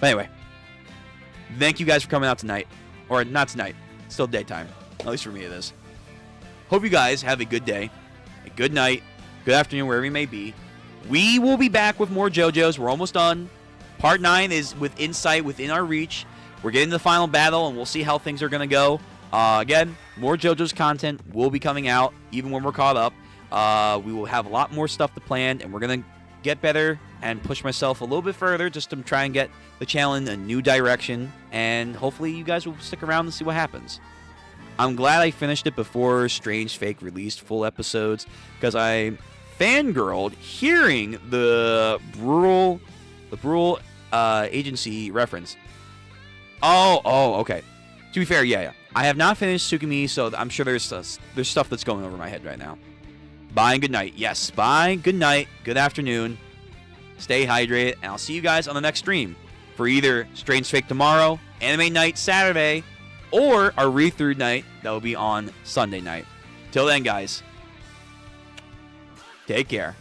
Speaker 1: But anyway. Thank you guys for coming out tonight. Or not tonight. Still daytime. At least for me it is. Hope you guys have a good day. A good night. Good afternoon, wherever you may be. We will be back with more JoJo's. We're almost done. Part 9 is with insight within our reach. We're getting to the final battle, and we'll see how things are going to go. Again, more JoJo's content will be coming out even when we're caught up. We will have a lot more stuff to plan, and we're going to get better and push myself a little bit further just to try and get the channel in a new direction, and hopefully you guys will stick around and see what happens. I'm glad I finished it before Strange Fake released full episodes, because I fangirled hearing the Brutal Agency reference. Oh, okay. To be fair, yeah. I have not finished Tsukimi, so I'm sure there's stuff that's going over my head right now. Bye and good night. Yes, bye, good night, good afternoon. Stay hydrated, and I'll see you guys on the next stream for either Strange Fake tomorrow, Anime Night Saturday, or our read-through night that will be on Sunday night. Till then, guys, take care.